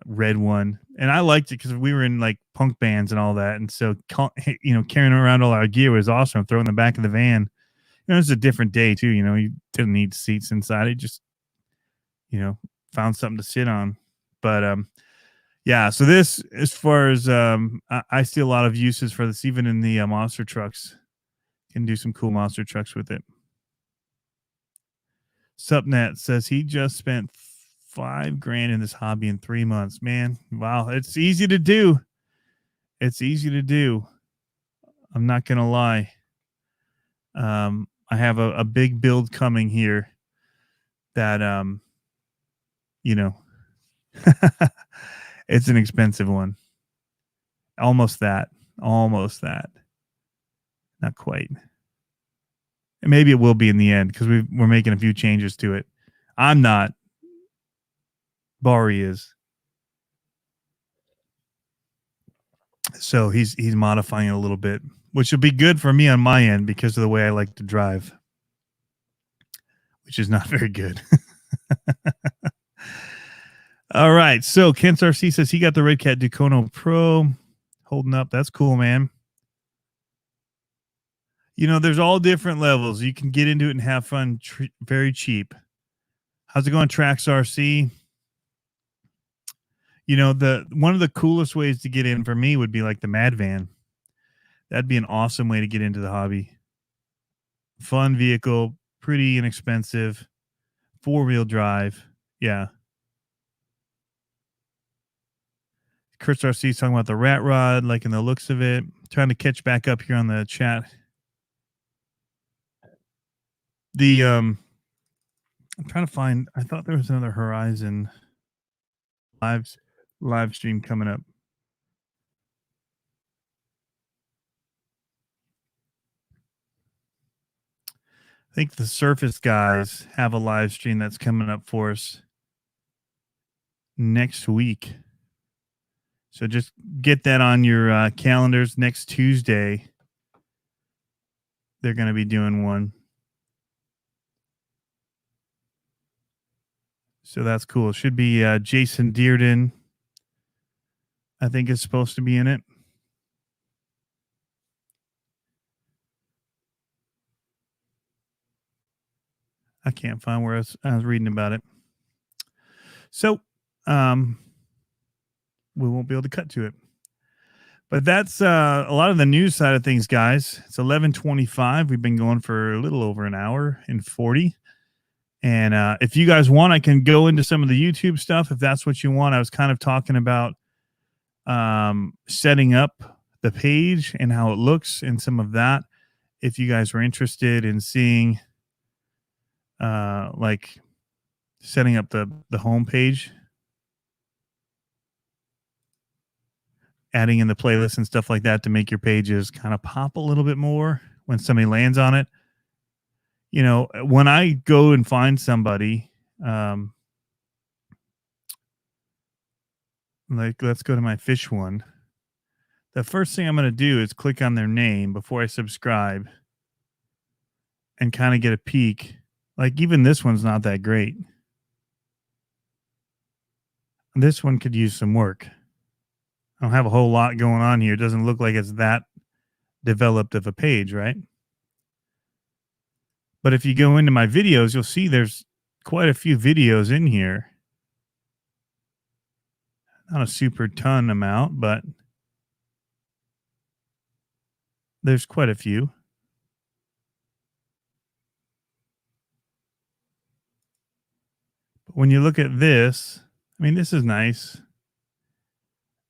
red one. And I liked it because we were in like punk bands and all that. And so, carrying around all our gear was awesome. Throwing in the back of the van. It was a different day too. You didn't need seats inside. It just, found something to sit on. But, yeah, so this, as far as, I see a lot of uses for this, even in the monster trucks. Can do some cool monster trucks with it. Subnet says he just spent $5,000 in this hobby in 3 months. Man, wow, it's easy to do. It's easy to do. I'm not gonna lie. I have a big build coming here that it's an expensive one. Almost that. Not quite. And maybe it will be in the end because we're making a few changes to it. I'm not. Bari is. So he's modifying it a little bit, which will be good for me on my end because of the way I like to drive, which is not very good. All right. So Kent RC says he got the Red Cat Ducono Pro holding up. That's cool, man. There's all different levels. You can get into it and have fun very cheap. How's it going, Trax RC? One of the coolest ways to get in for me would be like the Mad Van. That'd be an awesome way to get into the hobby. Fun vehicle, pretty inexpensive, 4-wheel drive. Yeah. Chris RC is talking about the rat rod, liking the looks of it. Trying to catch back up here on the chat. I'm trying to find. I thought there was another Horizon live stream coming up. I think the Surface guys have a live stream that's coming up for us next week. So just get that on your calendars. Next Tuesday, they're going to be doing one. So that's cool. It should be Jason Dearden, I think, is supposed to be in it. I can't find where I was reading about it. So we won't be able to cut to it. But that's a lot of the news side of things, guys. It's 11:25. We've been going for a little over an hour and 40. And if you guys want, I can go into some of the YouTube stuff if that's what you want. I was kind of talking about setting up the page and how it looks and some of that. If you guys were interested in seeing like setting up the home page. adding in the playlists and stuff like that to make your pages kind of pop a little bit more when somebody lands on it. You know, when I go and find somebody, like let's go to my fish one. The first thing I'm going to do is click on their name before I subscribe and kind of get a peek. Like even this one's not that great. This one could use some work. I don't have a whole lot going on here. It doesn't look like it's that developed of a page, right? But if you go into my videos, you'll see there's quite a few videos in here. Not a super ton amount, but there's quite a few. But when you look at this, I mean, this is nice.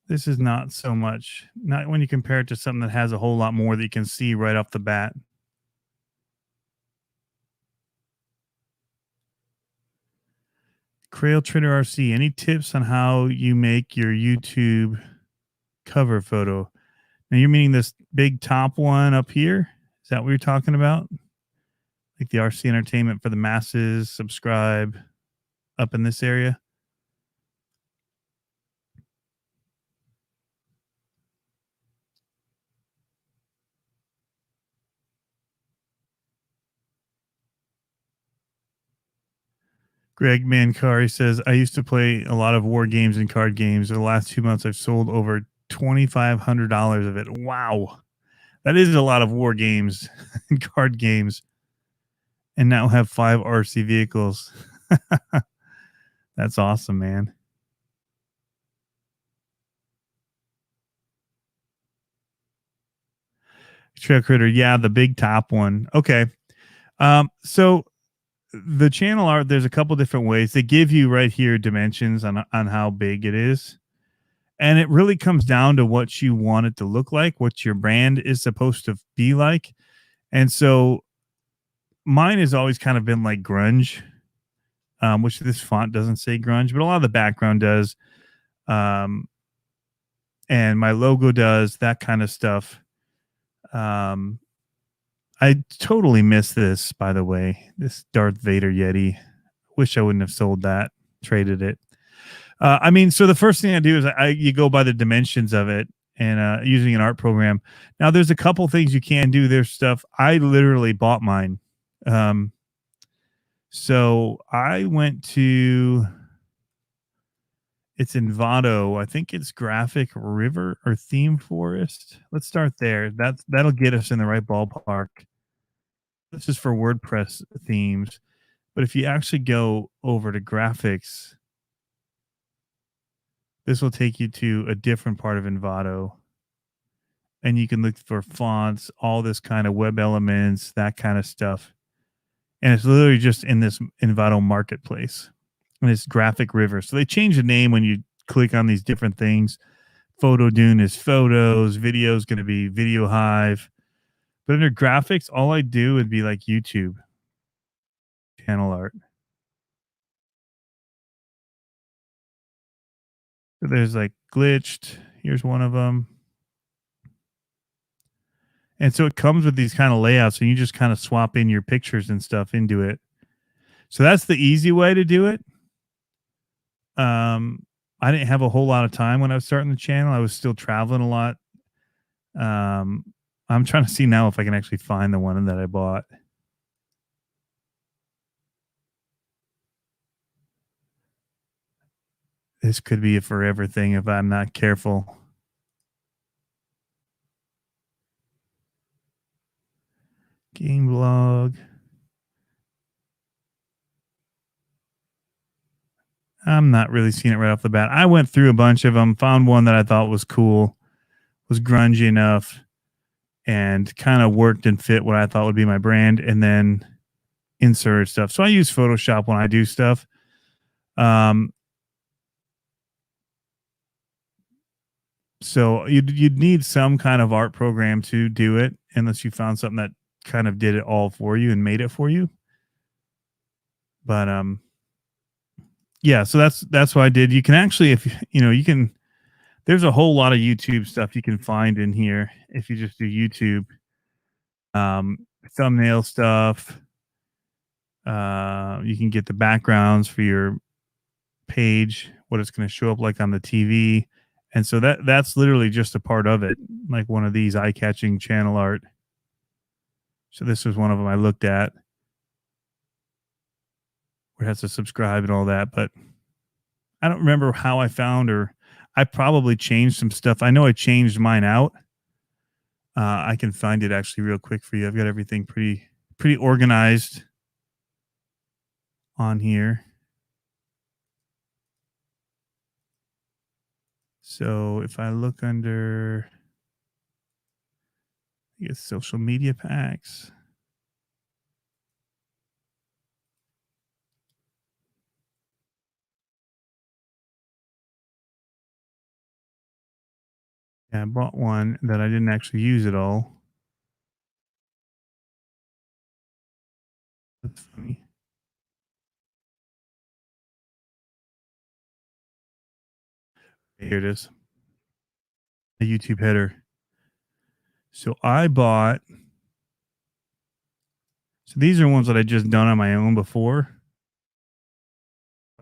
This is not so much. Not when you compare it to something that has a whole lot more that you can see right off the bat. Crail Trader RC, any tips on how you make your YouTube cover photo? Now you're meaning this big top one up here? Is that what you're talking about? Like the RC Entertainment for the masses, subscribe up in this area? Greg Mancari says, I used to play a lot of war games and card games. In the last 2 months, I've sold over $2,500 of it. Wow. That is a lot of war games and card games. And now have 5 RC vehicles. That's awesome, man. Trail Critter. Yeah, the big top one. Okay. So the channel art, there's a couple different ways. They give you right here dimensions on how big it is. And it really comes down to what you want it to look like, what your brand is supposed to be like. And so mine has always kind of been like grunge, which this font doesn't say grunge, but a lot of the background does. And my logo does, that kind of stuff. I totally miss this, by the way, this Darth Vader Yeti. Wish I wouldn't have sold that, traded it. I mean, so the first thing I do is you go by the dimensions of it and using an art program. Now, there's a couple things you can do. There's stuff. I literally bought mine. So I went to, it's Envato. I think it's Graphic River or Theme Forest. Let's start there. That'll get us in the right ballpark. This is for WordPress themes. But if you actually go over to graphics, this will take you to a different part of Envato. And you can look for fonts, all this kind of web elements, that kind of stuff. And it's literally just in this Envato marketplace. And it's Graphic River. So they change the name when you click on these different things. Photo Dune is photos. Video is going to be Video Hive. But under graphics, all I do would be like YouTube channel art. So there's like glitched. Here's one of them. And so it comes with these kind of layouts, and you just kind of swap in your pictures and stuff into it. So that's the easy way to do it. I didn't have a whole lot of time when I was starting the channel. I was still traveling a lot. I'm trying to see now if I can actually find the one that I bought. This could be a forever thing if I'm not careful. Game blog. I'm not really seeing it right off the bat. I went through a bunch of them, found one that I thought was cool, was grungy enough, and kind of worked and fit what I thought would be my brand, and then inserted stuff. So I use Photoshop when I do stuff. So you'd need some kind of art program to do it, unless you found something that kind of did it all for you and made it for you. But yeah, so that's what I did. You can actually, if you know, you can. There's a whole lot of YouTube stuff you can find in here if you just do YouTube. Thumbnail stuff. You can get the backgrounds for your page, what it's going to show up like on the TV. And so that's literally just a part of it, like one of these eye-catching channel art. So this was one of them I looked at where it has to subscribe and all that, but I don't remember how I found, or I probably changed some stuff. I know I changed mine out. I can find it actually real quick for you. I've got everything pretty organized on here. So if I look under, I guess, social media packs. Yeah, I bought one that I didn't actually use at all. That's funny. Here it is. A YouTube header. So I bought. So these are ones that I just done on my own before.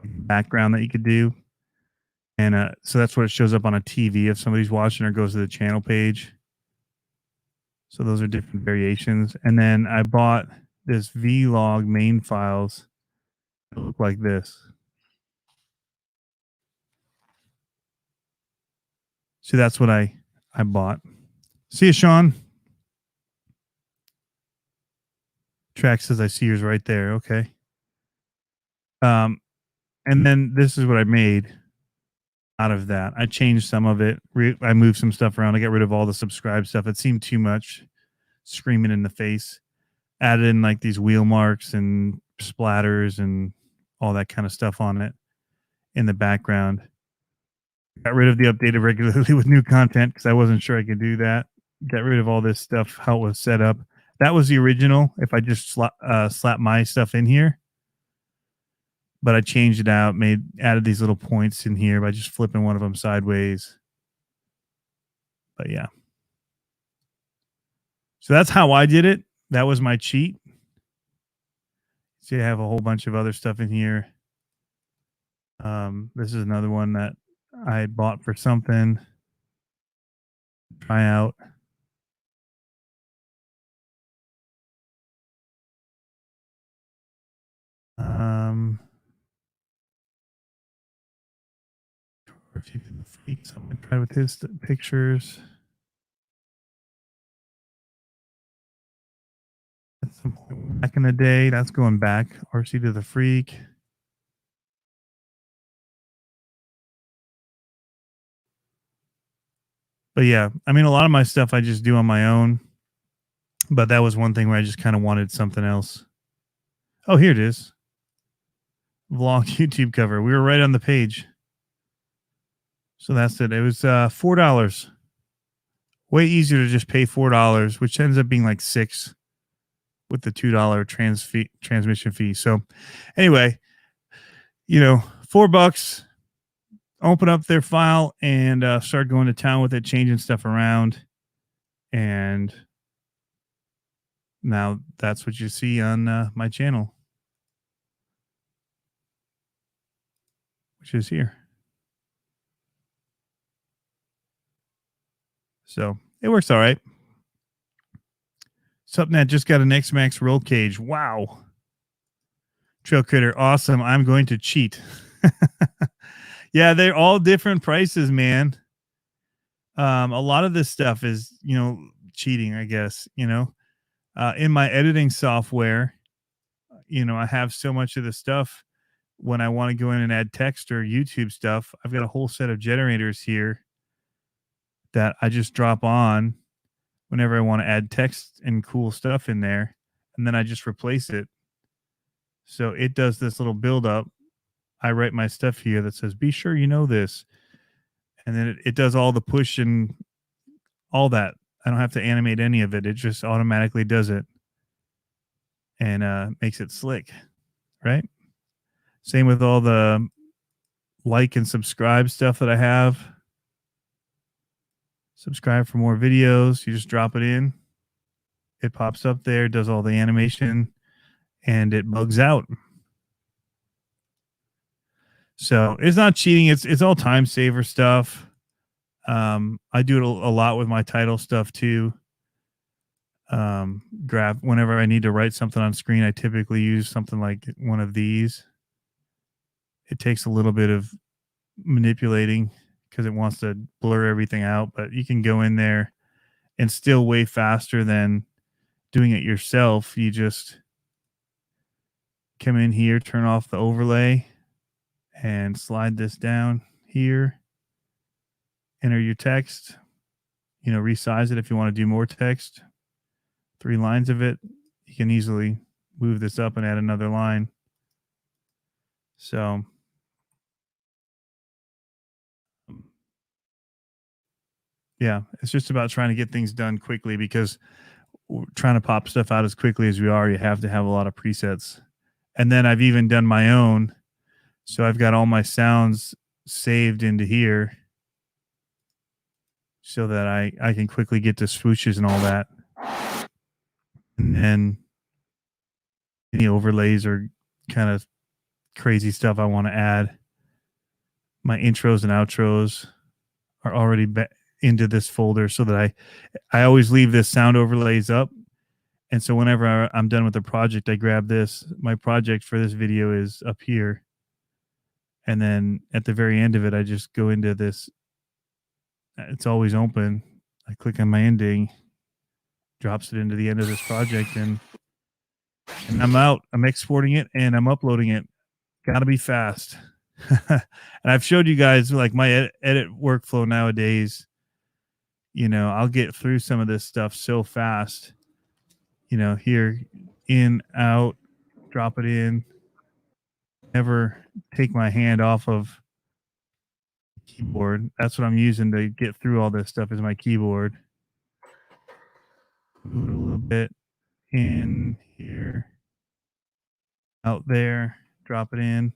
Background that you could do. And so that's what it shows up on a TV if somebody's watching or goes to the channel page. So those are different variations. And then I bought this vlog main files that look like this. So that's what I bought. See you, Sean. Track says I see yours right there. Okay. And then this is what I made out of that. I changed some of it. I moved some stuff around. I got rid of all the subscribe stuff. It seemed too much screaming in the face. Added in like these wheel marks and splatters and all that kind of stuff on it in the background. Got rid of the updated regularly with new content because I wasn't sure I could do that. Got rid of all this stuff, how it was set up. That was the original. If I just slap my stuff in here, but I changed it out, added these little points in here by just flipping one of them sideways. But yeah. So that's how I did it. That was my cheat. See, I have a whole bunch of other stuff in here. This is another one that I bought for something. Try out. Someone tried with his pictures. At some point back in the day, that's going back. RC to the Freak. But yeah, I mean, a lot of my stuff I just do on my own. But that was one thing where I just kind of wanted something else. Oh, here it is. Vlog YouTube cover. We were right on the page. So that's it. It was $4. Way easier to just pay $4, which ends up being like $6 with the $2 transmission fee. So anyway, $4. Open up their file and start going to town with it, changing stuff around. And now that's what you see on my channel, which is here. So it works all right. Something that just got an X-Max roll cage. Wow. Trail Critter. Awesome. I'm going to cheat. Yeah, they're all different prices, man. A lot of this stuff is, cheating, I guess, in my editing software, I have so much of the stuff when I want to go in and add text or YouTube stuff. I've got a whole set of generators here that I just drop on whenever I want to add text and cool stuff in there. And then I just replace it. So it does this little build up. I write my stuff here that says, be sure you know this. And then it does all the push and all that. I don't have to animate any of it. It just automatically does it and makes it slick, right? Same with all the like and subscribe stuff that I have. Subscribe for more videos. You just drop it in. It pops up there, does all the animation, and it bugs out. So it's not cheating. It's all time saver stuff. I do it a lot with my title stuff too. Grab whenever I need to write something on screen, I typically use something like one of these. It takes a little bit of manipulating because it wants to blur everything out, but you can go in there and still way faster than doing it yourself. You just come in here, turn off the overlay, and slide this down here. Enter your text, resize it if you want to do more text. 3 lines of it. You can easily move this up and add another line. So yeah, it's just about trying to get things done quickly, because we're trying to pop stuff out as quickly as we are, you have to have a lot of presets. And then I've even done my own. So I've got all my sounds saved into here so that I can quickly get to swooshes and all that. And then any overlays or kind of crazy stuff I want to add. My intros and outros are already into this folder, so that I always leave this sound overlays up. And so whenever I'm done with the project, I grab this. My project for this video is up here. And then at the very end of it, I just go into this. It's always open. I click on my ending, drops it into the end of this project, and I'm out. I'm exporting it and I'm uploading it. Gotta be fast. And I've showed you guys like my edit workflow nowadays. I'll get through some of this stuff so fast. Here, in, out, drop it in. Never take my hand off of the keyboard. That's what I'm using to get through all this stuff, is my keyboard. Move it a little bit in here, out there, drop it in.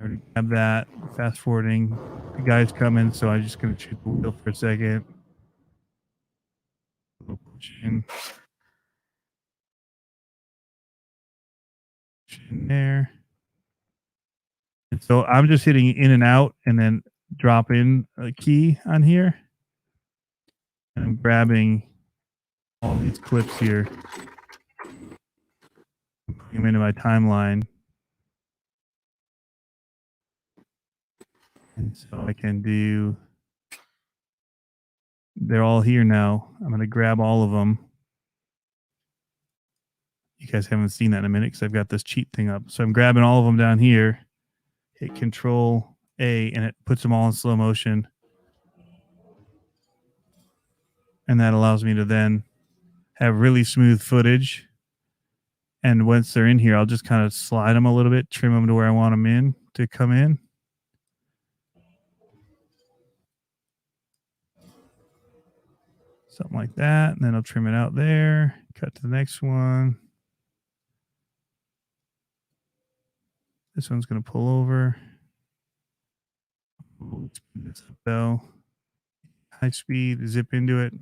I already have that. Fast forwarding. The guy's coming, so I'm just going to shoot the wheel for a second. Push in there. And so I'm just hitting in and out and then drop in a key on here. And I'm grabbing all these clips here, putting them into my timeline. And so I can do, they're all here now. I'm going to grab all of them. You guys haven't seen that in a minute because I've got this cheat thing up. So I'm grabbing all of them down here, hit Control A, and it puts them all in slow motion. And that allows me to then have really smooth footage. And once they're in here, I'll just kind of slide them a little bit, trim them to where I want them in to come in. Something like that. And then I'll trim it out there. Cut to the next one. This one's going to pull over. So high speed, zip into it.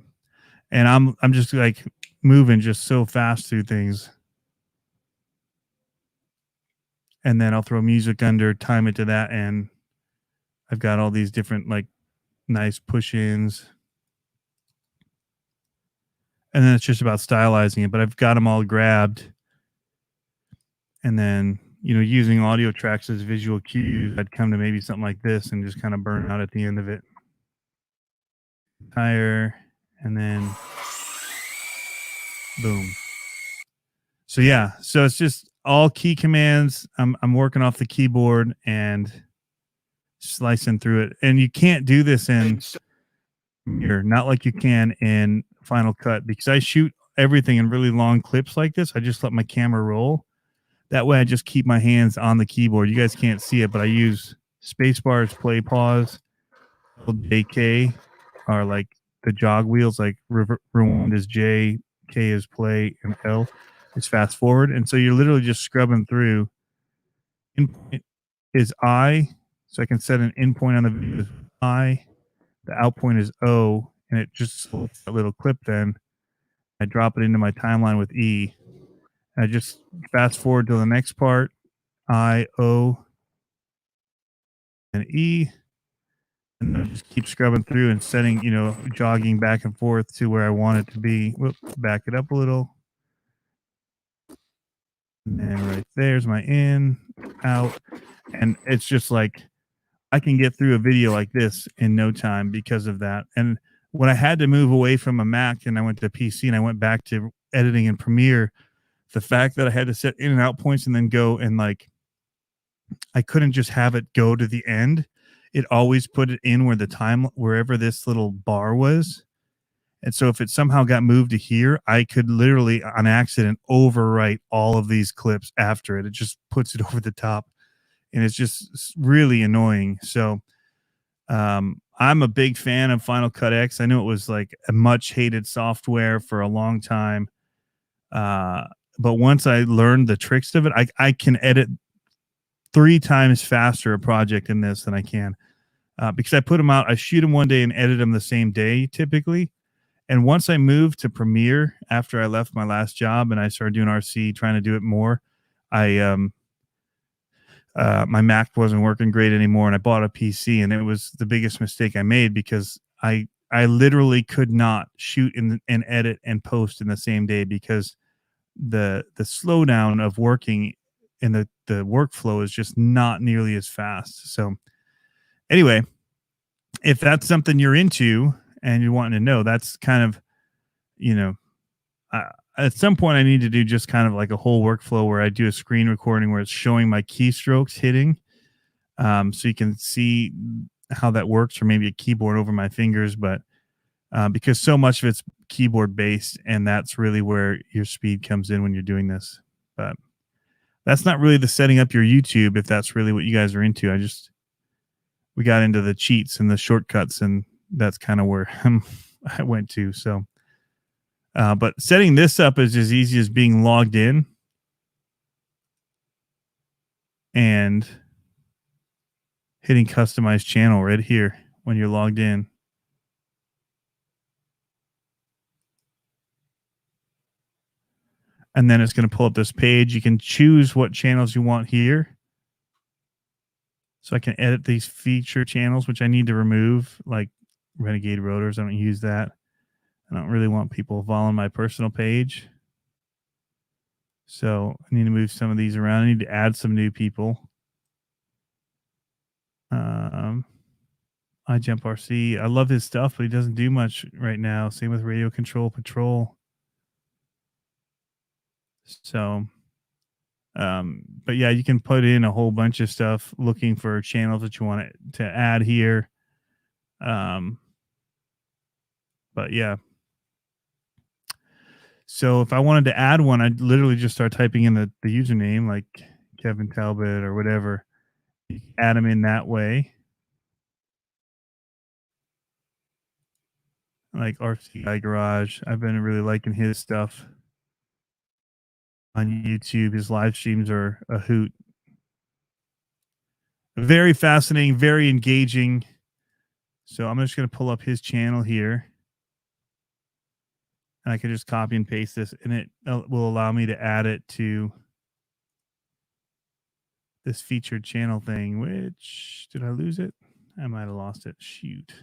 And I'm just like moving just so fast through things. And then I'll throw music under, time it to that, and I've got all these different like nice push-ins. And then it's just about stylizing it, but I've got them all grabbed. And then, using audio tracks as visual cues, I'd come to maybe something like this and just kind of burn out at the end of it. Higher, and then boom. So yeah, so it's just all key commands. I'm working off the keyboard and slicing through it. And you can't do this in Premiere, not like you can in Final Cut, because I shoot everything in really long clips like this. I just let my camera roll. That way I just keep my hands on the keyboard. You guys can't see it, but I use spacebar as play, pause. JK are like the jog wheels, like rewind is J, K is play, and L is fast forward. And so you're literally just scrubbing through. Endpoint is I, so I can set an endpoint on the video as I. the out point is O, and it just selects that little clip. Then I drop it into my timeline with E. I just fast forward to the next part, I, O, and E, and I just keep scrubbing through and setting, jogging back and forth to where I want it to be. Whoop, back it up a little. And then right there's my in, out. And it's just like I can get through a video like this in no time because of that. And when I had to move away from a Mac and I went to PC and I went back to editing in Premiere, the fact that I had to set in and out points and then go and like I couldn't just have it go to the end. It always put it in where the time wherever this little bar was. And so if it somehow got moved to here, I could literally on accident overwrite all of these clips after it. It just puts it over the top. And it's just really annoying. So I'm a big fan of Final Cut X. I know it was like a much hated software for a long time. But once I learned the tricks of it, I can edit 3 times faster a project in this than I can because I put them out. I shoot them one day and edit them the same day typically. And once I moved to Premiere after I left my last job and I started doing RC, trying to do it more, my Mac wasn't working great anymore, and I bought a PC, and it was the biggest mistake I made because I literally could not shoot and edit and post in the same day because the slowdown of working in the workflow is just not nearly as fast. So anyway, if that's something you're into and you're wanting to know, that's kind of, at some point I need to do just kind of like a whole workflow where I do a screen recording where it's showing my keystrokes hitting. So you can see how that works, or maybe a keyboard over my fingers, but because so much of it's keyboard based, and that's really where your speed comes in when you're doing this. But that's not really the setting up your YouTube if that's really what you guys are into. We got into the cheats and the shortcuts, and that's kind of where I went to. So, but setting this up is as easy as being logged in and hitting customize channel right here when you're logged in. And then it's going to pull up this page. You can choose what channels you want here. So I can edit these feature channels, which I need to remove, like Renegade Rotors. I don't use that. I don't really want people following my personal page. So I need to move some of these around. I need to add some new people. I Jump RC. I love his stuff, but he doesn't do much right now. Same with Radio Control Patrol. So, but yeah, you can put in a whole bunch of stuff looking for channels that you want to add here. But yeah. So if I wanted to add one, I'd literally just start typing in the username, like Kevin Talbot or whatever. You can add them in that way. Like RC Guy Garage. I've been really liking his stuff on YouTube. His live streams are a hoot. Very fascinating, very engaging. So I'm just going to pull up his channel here. And I can just copy and paste this, and it will allow me to add it to this featured channel thing, which, did I lose it? I might have lost it. Shoot.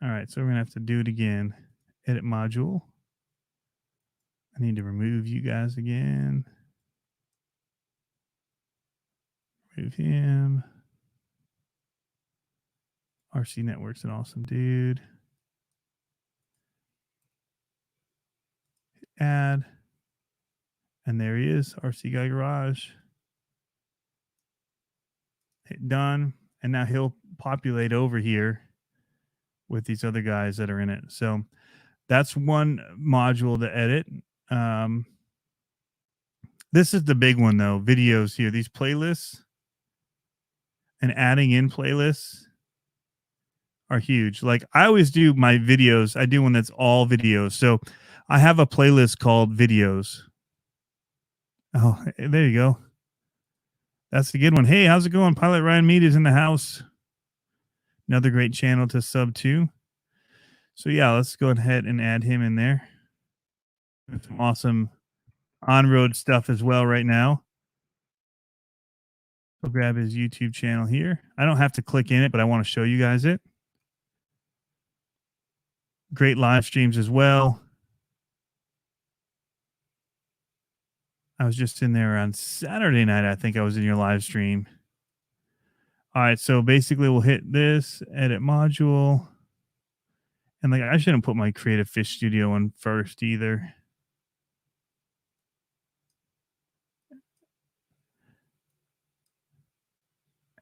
All right, so we're going to have to do it again. Edit module. I need to remove you guys again. Remove him. RC Network's an awesome dude. Add. And there he is, RC Guy Garage. Hit done. And now he'll populate over here with these other guys that are in it. So that's one module to edit. This is the big one, though. Videos here. These playlists and adding in playlists are huge. Like I always do my videos. I do one that's all videos. So I have a playlist called videos. Oh, there you go. That's the good one. Hey, how's it going? Pilot Ryan Mead is in the house. Another great channel to sub to. So yeah, let's go ahead and add him in there. Some awesome on-road stuff as well right now. I'll grab his YouTube channel here. I don't have to click in it, but I want to show you guys it. Great live streams as well. I was just in there on Saturday night. I think I was in your live stream. All right, so basically we'll hit this, edit module. And like I shouldn't put my Creative Fish Studio on first either.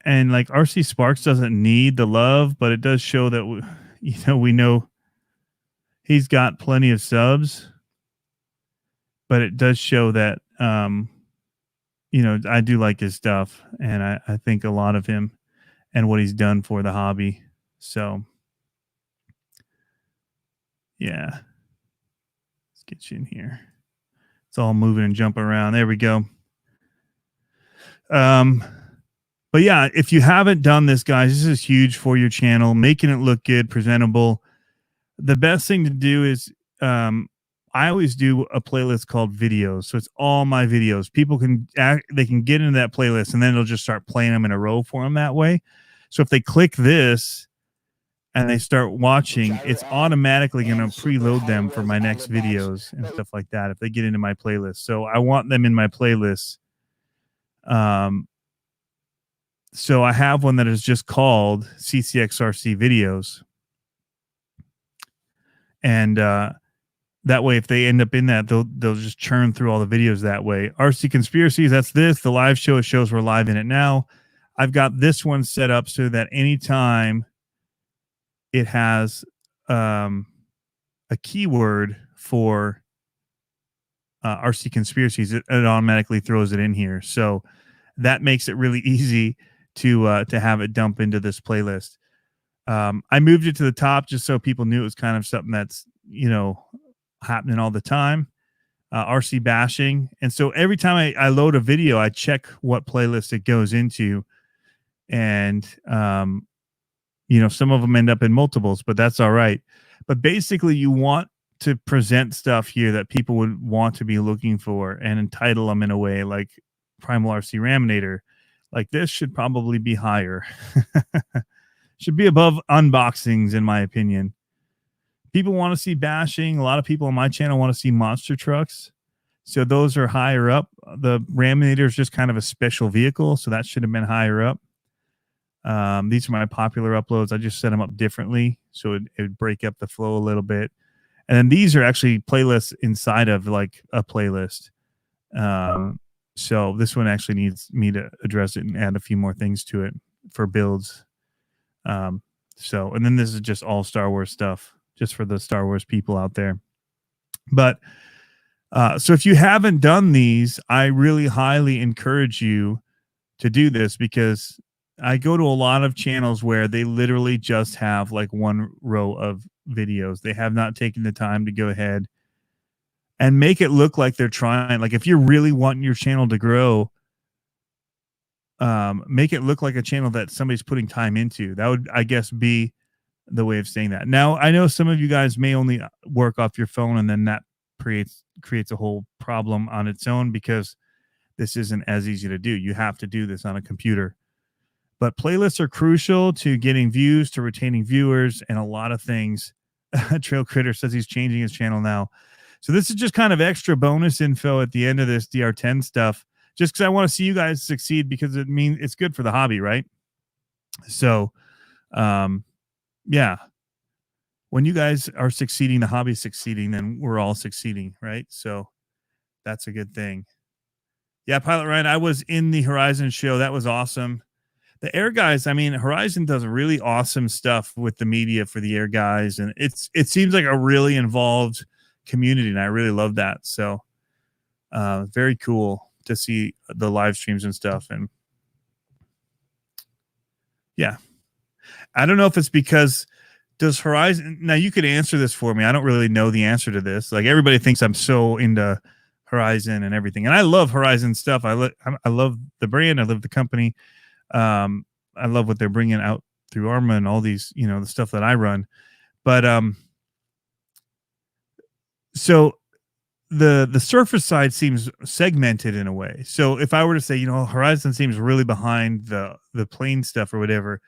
And like RC Sparks doesn't need the love, but it does show that we know he's got plenty of subs. But it does show that I do like his stuff, and I think a lot of him and what he's done for the hobby. So yeah. Let's get you in here. It's all moving and jumping around. There we go. But yeah, if you haven't done this, guys, this is huge for your channel, making it look good, presentable. The best thing to do is I always do a playlist called videos. So it's all my videos. People can get into that playlist, and then it'll just start playing them in a row for them that way. So if they click this and they start watching, it's automatically going to preload them for my next videos and stuff like that if they get into my playlist. So I want them in my playlist. So I have one that is just called CCXRC videos. And that way, if they end up in that, they'll just churn through all the videos that way. RC Conspiracies, that's this. The live show, it shows we're live in it now. I've got this one set up so that anytime it has a keyword for RC Conspiracies, it automatically throws it in here. So that makes it really easy to have it dump into this playlist. I moved it to the top just so people knew it was kind of something that's, happening all the time. RC bashing. And so every time I load a video, I check what playlist it goes into. And, some of them end up in multiples, but that's all right. But basically you want to present stuff here that people would want to be looking for and entitle them in a way like Primal RC Raminator. Like this should probably be higher. Should be above unboxings, in my opinion. People want to see bashing. A lot of people on my channel want to see monster trucks. So those are higher up. The Raminator is just kind of a special vehicle, so that should have been higher up. These are my popular uploads. I just set them up differently, so it would break up the flow a little bit. And then these are actually playlists inside of like a playlist. So this one actually needs me to address it and add a few more things to it for builds. And then this is just all Star Wars stuff, just for the Star Wars people out there. But so if you haven't done these, I really highly encourage you to do this, because I go to a lot of channels where they literally just have like one row of videos. They have not taken the time to go ahead and make it look like they're trying. Like if you're really wanting your channel to grow, make it look like a channel that somebody's putting time into. That would, I guess, be the way of saying that. Now, I know some of you guys may only work off your phone, and then that creates a whole problem on its own, because this isn't as easy to do. You have to do this on a computer. But playlists are crucial to getting views, to retaining viewers, and a lot of things. Trail Critter says he's changing his channel now. So this is just kind of extra bonus info at the end of this DR10 stuff, just because I want to see you guys succeed, because it means it's good for the hobby, right? So, yeah. When you guys are succeeding, the hobby's succeeding, then we're all succeeding, right? So that's a good thing. Yeah, Pilot Ryan, I was in the Horizon show. That was awesome. The Air guys, I mean, Horizon does really awesome stuff with the media for the Air guys, and it seems like a really involved community, and I really love that. So very cool to see the live streams and stuff. And yeah, I don't know if it's because does Horizon, now you could answer this for me. I don't really know the answer to this. Like everybody thinks I'm so into Horizon and everything, and I love Horizon stuff. I love the brand. I love the company. I love what they're bringing out through Arma and all these, the stuff that I run. But so the surface side seems segmented in a way. So if I were to say, Horizon seems really behind the plane stuff or whatever,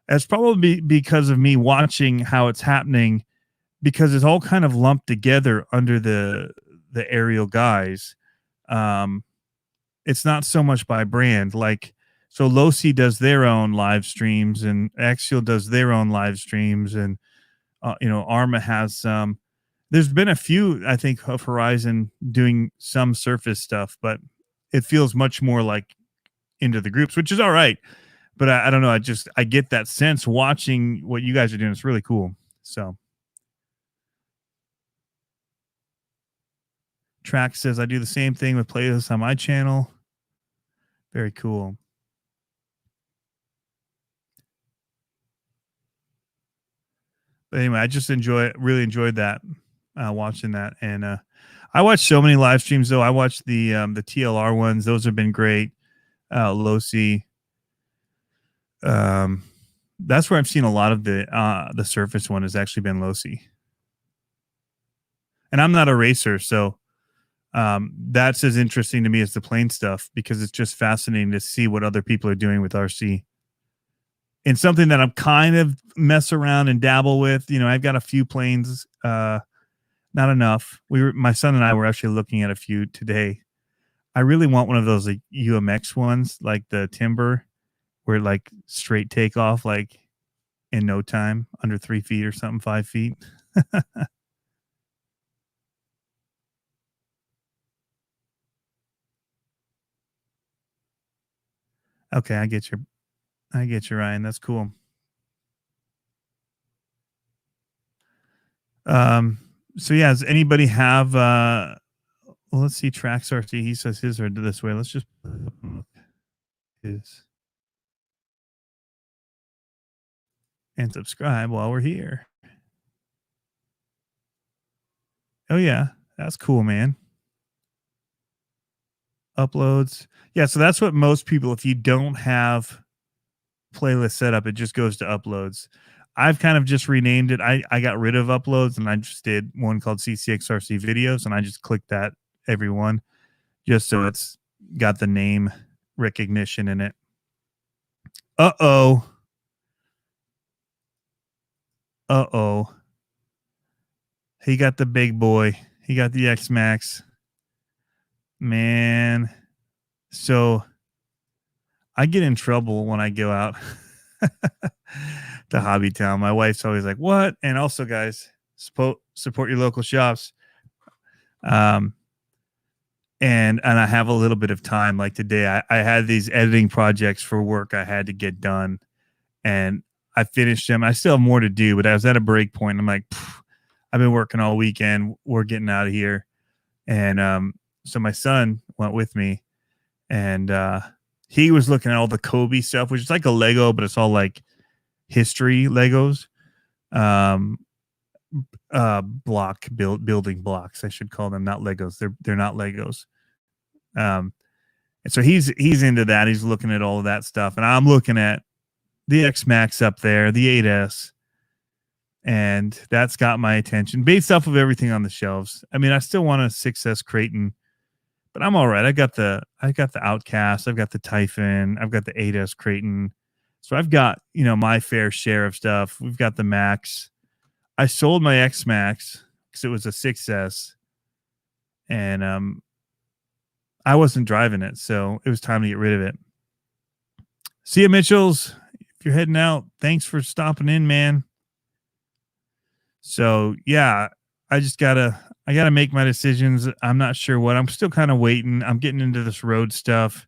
that's probably because of me watching how it's happening, because it's all kind of lumped together under the aerial guys. It's not so much by brand. Like, so Losi does their own live streams, and Axial does their own live streams, and Arma has some. There's been a few, I think, of Horizon doing some surface stuff, but it feels much more like into the groups, which is all right. But I don't know. I get that sense watching what you guys are doing. It's really cool. So Track says, I do the same thing with playlists on my channel. Very cool. But anyway, I just really enjoyed that, watching that. And I watched so many live streams, though. I watched the TLR ones. Those have been great. Losi. That's where I've seen a lot of the surface one has actually been Losi. And I'm not a racer, so that's as interesting to me as the plane stuff, because it's just fascinating to see what other people are doing with RC. And something that I'm kind of mess around and dabble with. I've got a few planes, not enough. My son and I were actually looking at a few today. I really want one of those like UMX ones, like the Timber, where like straight takeoff, like in no time, under 3 feet or something, 5 feet. Okay, I get you, Ryan. That's cool. So yeah, does anybody have well, let's see, Tracks RC. He says his are this way. Let's just his and subscribe while we're here. Oh yeah, that's cool, man. Uploads. Yeah, so that's what most people, if you don't have playlist set up, it just goes to uploads. I've kind of just renamed it. I got rid of uploads, and I just did one called CCXRC videos, and I just clicked that every one, just so it's got the name recognition in it. Uh-oh. He got the big boy. He got the X-Max. Man. So I get in trouble when I go out to Hobby Town. My wife's always like, what? And also, guys, support your local shops. And I have a little bit of time. Like today, I had these editing projects for work I had to get done, and I finished them. I still have more to do, but I was at a break point. I'm like, I've been working all weekend. We're getting out of here. And so my son went with me, and he was looking at all the Kobe stuff, which is like a Lego, but it's all like history Legos. Building blocks, I should call them, not Legos. They're not Legos. And so he's into that. He's looking at all of that stuff, and I'm looking at the X-Max up there, the 8S, and that's got my attention based off of everything on the shelves. I mean, I still want a 6S Creighton, but I'm all right. I got the Outcast, I've got the Typhon, I've got the 8S Creighton. So I've got, my fair share of stuff. We've got the Max. I sold my X-Max because it was a 6S, and I wasn't driving it, so it was time to get rid of it. See ya, Mitchells. If you're heading out, thanks for stopping in, man. So yeah, I gotta make my decisions. I'm not sure what. I'm still kind of waiting. I'm getting into this road stuff.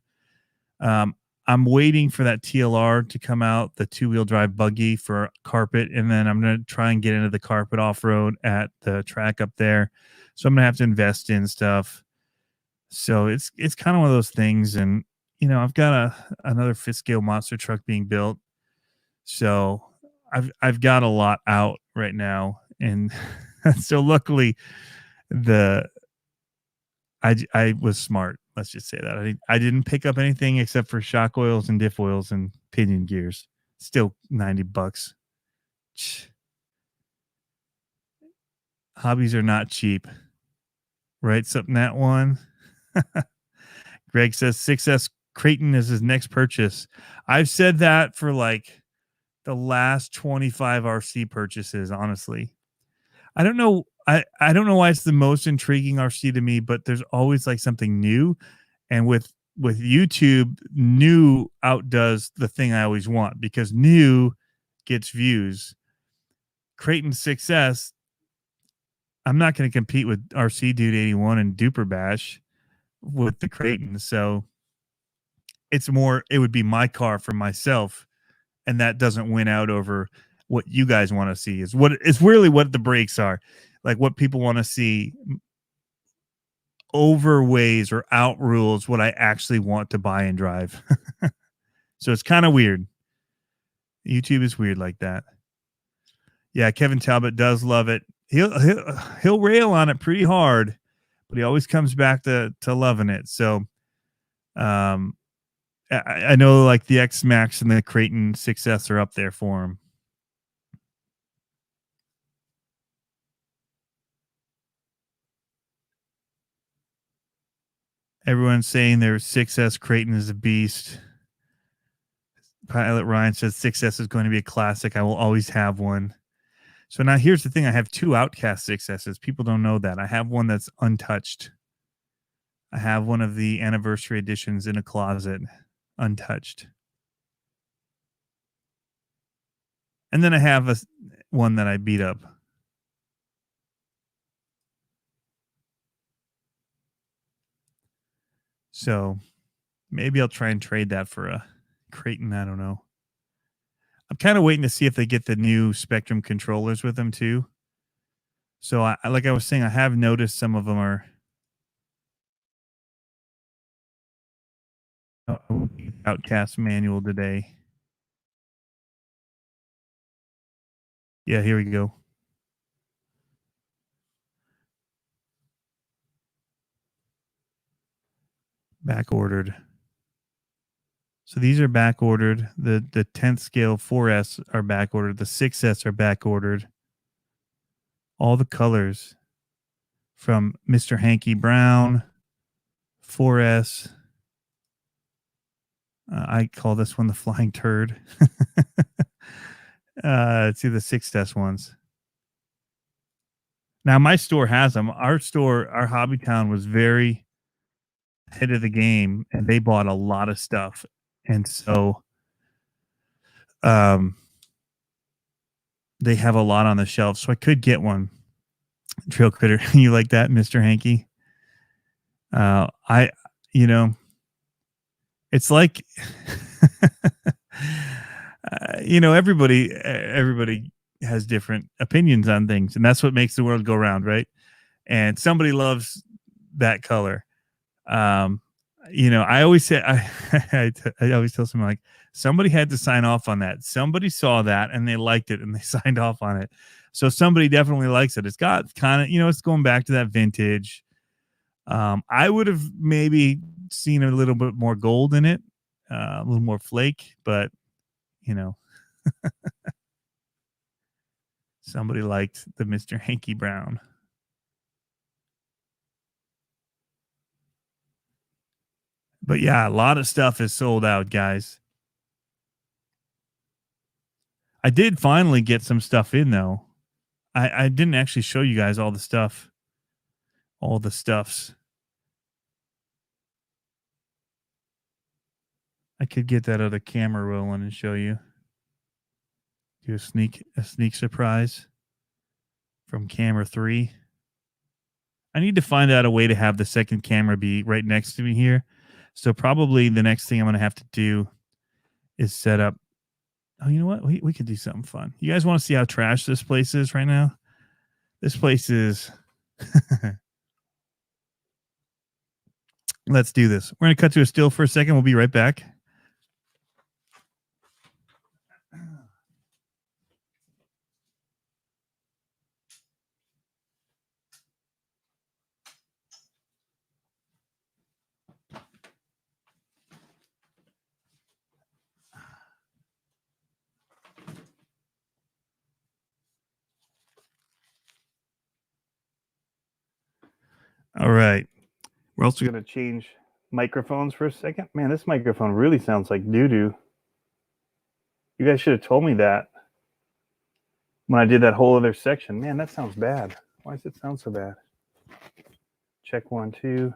I'm waiting for that TLR to come out, the 2-wheel drive buggy for carpet, and then I'm gonna try and get into the carpet off road at the track up there. So I'm gonna have to invest in stuff. So it's kind of one of those things, and I've got another fifth scale monster truck being built, so I've got a lot out right now, and so luckily I was smart. Let's just say that I didn't pick up anything except for shock oils and diff oils and pinion gears. Still $90. Hobbies are not cheap. Right? Something that one. Greg says 6S Creighton is his next purchase. I've said that for like the last 25 RC purchases, honestly. I don't know. I don't know why it's the most intriguing RC to me, but there's always like something new. And with YouTube, new outdoes the thing I always want because new gets views. Creighton 6S, I'm not going to compete with RC Dude 81 and Duper Bash with the Creighton. So it's more, it would be my car for myself. And that doesn't win out over what you guys want to see. Is what it's really what the breaks are, like what people want to see overweighs or outrules what I actually want to buy and drive. So it's kind of weird. YouTube is weird like that. Yeah, Kevin Talbot does love it. He'll rail on it pretty hard, but he always comes back to loving it. So I know like the X Max and the Creighton 6S are up there for him. Everyone's saying their 6S Creighton is a beast. Pilot Ryan says 6S is going to be a classic. I will always have one. So now here's the thing. I have two Outcast 6Ss. People don't know that. I have one that's untouched. I have one of the anniversary editions in a closet, untouched. And then I have one that I beat up. So maybe I'll try and trade that for a Creighton. I don't know. I'm kind of waiting to see if they get the new Spectrum controllers with them too. So like I was saying, I have noticed some of them are Outcast manual today. Yeah, here we go. Back ordered. So these are back ordered. The 10th scale 4S are back ordered. The 6S are back ordered. All the colors from Mr. Hanky Brown, 4S. I call this one the Flying Turd. Let's see the 6S ones. Now my store has them. Our store, our Hobbytown was very ahead of the game, and they bought a lot of stuff. And so they have a lot on the shelf. So I could get one. Trail Critter, you like that, Mr. Hanky? It's like everybody has different opinions on things, and that's what makes the world go round, right? And somebody loves that color. I always say I always tell someone like somebody had to sign off on that. Somebody saw that and they liked it and they signed off on it. So somebody definitely likes it. It's got kind of, it's going back to that vintage. I would have maybe seen a little bit more gold in it, a little more flake, but somebody liked the Mr. Hanky Brown. But yeah, a lot of stuff is sold out, guys. I did finally get some stuff in though. I didn't actually show you guys all the stuff. All the stuffs. I could get that other camera rolling and show you. Do a sneak surprise from camera 3. I need to find out a way to have the second camera be right next to me here. So probably the next thing I'm going to have to do is set up. Oh, you know what? We could do something fun. You guys want to see how trash this place is right now? This place is... Let's do this. We're going to cut to a still for a second. We'll be right back. All right. We're also going to change microphones for a second. Man, this microphone really sounds like doo-doo. You guys should have told me that when I did that whole other section. Man, that sounds bad. Why does it sound so bad? Check 1, 2.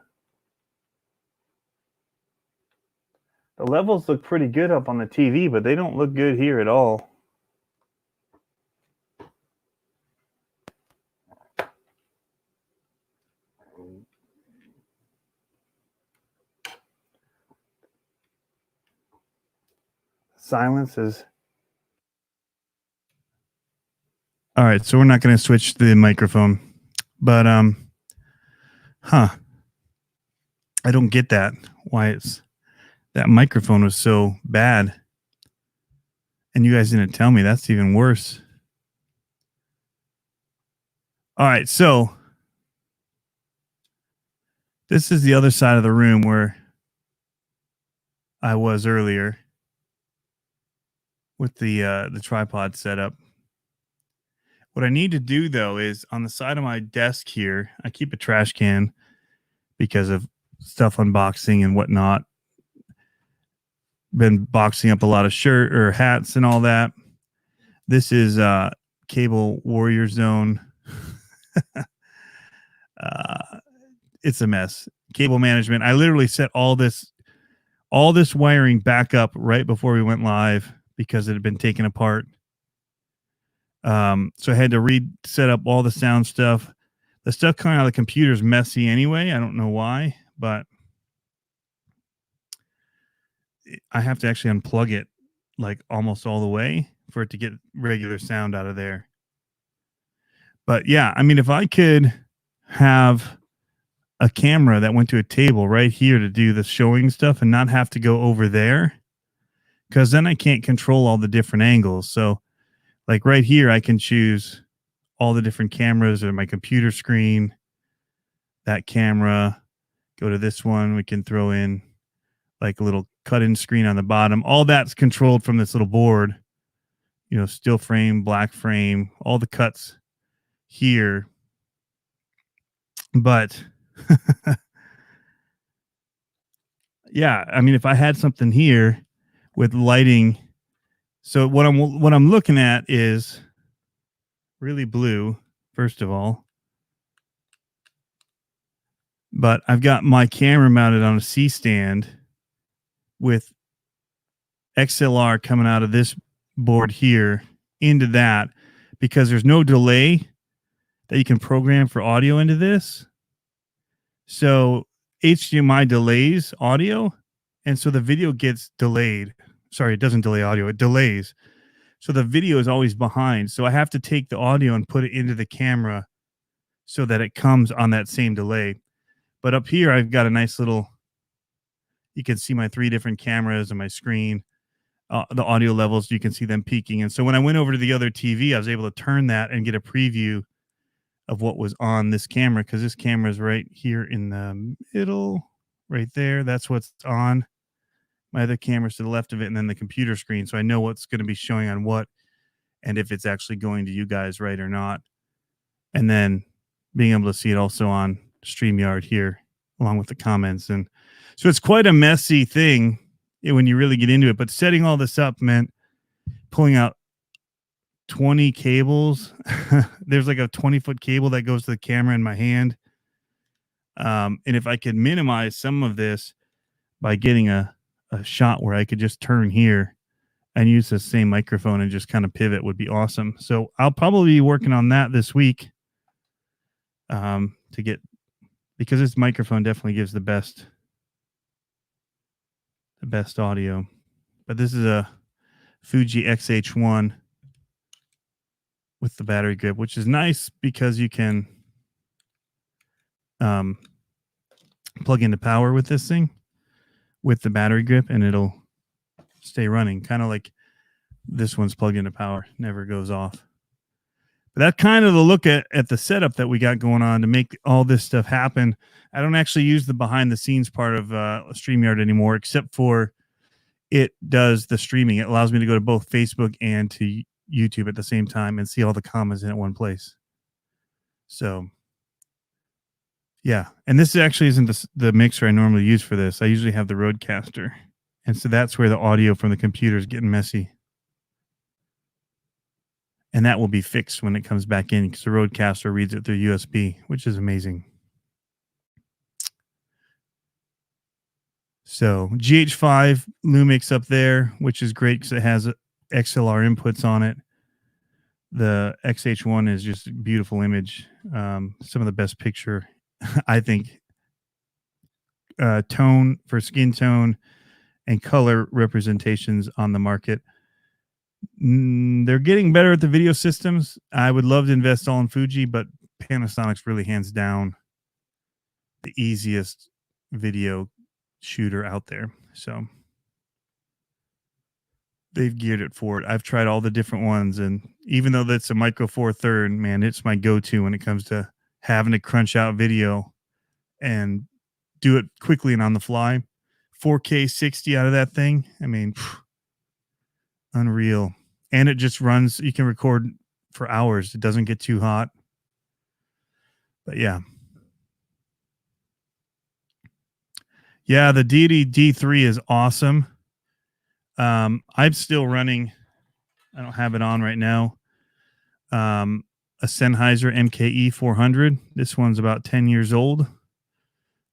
The levels look pretty good up on the TV, but they don't look good here at all. Silence is... All right, so we're not going to switch the microphone, but I don't get that. Why it's that microphone was so bad, and you guys didn't tell me. That's even worse. All right, so this is the other side of the room where I was earlier with the tripod setup. What I need to do, though, is on the side of my desk here, I keep a trash can because of stuff unboxing and whatnot. Been boxing up a lot of shirt or hats and all that. This is Cable Warrior Zone. It's a mess. Cable management. I literally set all this wiring back up right before we went live because it had been taken apart. So I had to reset up all the sound stuff. The stuff coming out of the computer is messy anyway. I don't know why, but I have to actually unplug it like almost all the way for it to get regular sound out of there. But yeah, I mean, if I could have a camera that went to a table right here to do the showing stuff and not have to go over there, because then I can't control all the different angles. So like right here, I can choose all the different cameras or my computer screen, that camera, go to this one. We can throw in like a little cut-in screen on the bottom. All that's controlled from this little board, you know, still frame, black frame, all the cuts here. But yeah, I mean, if I had something here with lighting, so what I'm looking at is really blue, first of all. But I've got my camera mounted on a C-stand with XLR coming out of this board here into that, because there's no delay that you can program for audio into this. So HDMI delays audio, and so the video gets delayed. Sorry, it doesn't delay audio, it delays. So the video is always behind. So I have to take the audio and put it into the camera so that it comes on that same delay. But up here, I've got a nice little, you can see my 3 different cameras and my screen, the audio levels, you can see them peaking. And so when I went over to the other TV, I was able to turn that and get a preview of what was on this camera, because this camera is right here in the middle, right there. That's what's on. My other camera's to the left of it, and then the computer screen. So I know what's going to be showing on what, and if it's actually going to you guys right or not. And then being able to see it also on StreamYard here, along with the comments. And so it's quite a messy thing when you really get into it. But setting all this up meant pulling out 20 cables. There's like a 20-foot cable that goes to the camera in my hand. And if I could minimize some of this by getting a shot where I could just turn here and use the same microphone and just kind of pivot, would be awesome. So I'll probably be working on that this week to get, because this microphone definitely gives the best audio. But this is a Fuji XH1 with the battery grip, which is nice because you can plug into power with this thing with the battery grip, and it'll stay running, kind of like this one's plugged into power, never goes off. But that's kind of the look at the setup that we got going on to make all this stuff happen. I don't actually use the behind the scenes part of StreamYard anymore, except for it does the streaming. It allows me to go to both Facebook and to YouTube at the same time and see all the comments in one place. So Yeah, and this actually isn't the mixer I normally use for this. I usually have the Rodecaster, and so that's where the audio from the computer is getting messy. And that will be fixed when it comes back in because the Rodecaster reads it through USB, which is amazing. So GH5 Lumix up there, which is great because it has XLR inputs on it. The XH1 is just a beautiful image. Some of the best picture, I think, tone for skin tone and color representations on the market. They're getting better at the video systems. I would love to invest all in Fuji, but Panasonic's really hands down the easiest video shooter out there. So they've geared it for it. I've tried all the different ones, and even though that's a Micro Four Third, man, it's my go-to when it comes to having to crunch out video and do it quickly and on the fly. 4K 60 out of that thing. I mean, unreal. And it just runs. You can record for hours. It doesn't get too hot. But yeah. Yeah, the Deity D3 is awesome. I'm still running. I don't have it on right now. A Sennheiser MKE 400. This one's about 10 years old.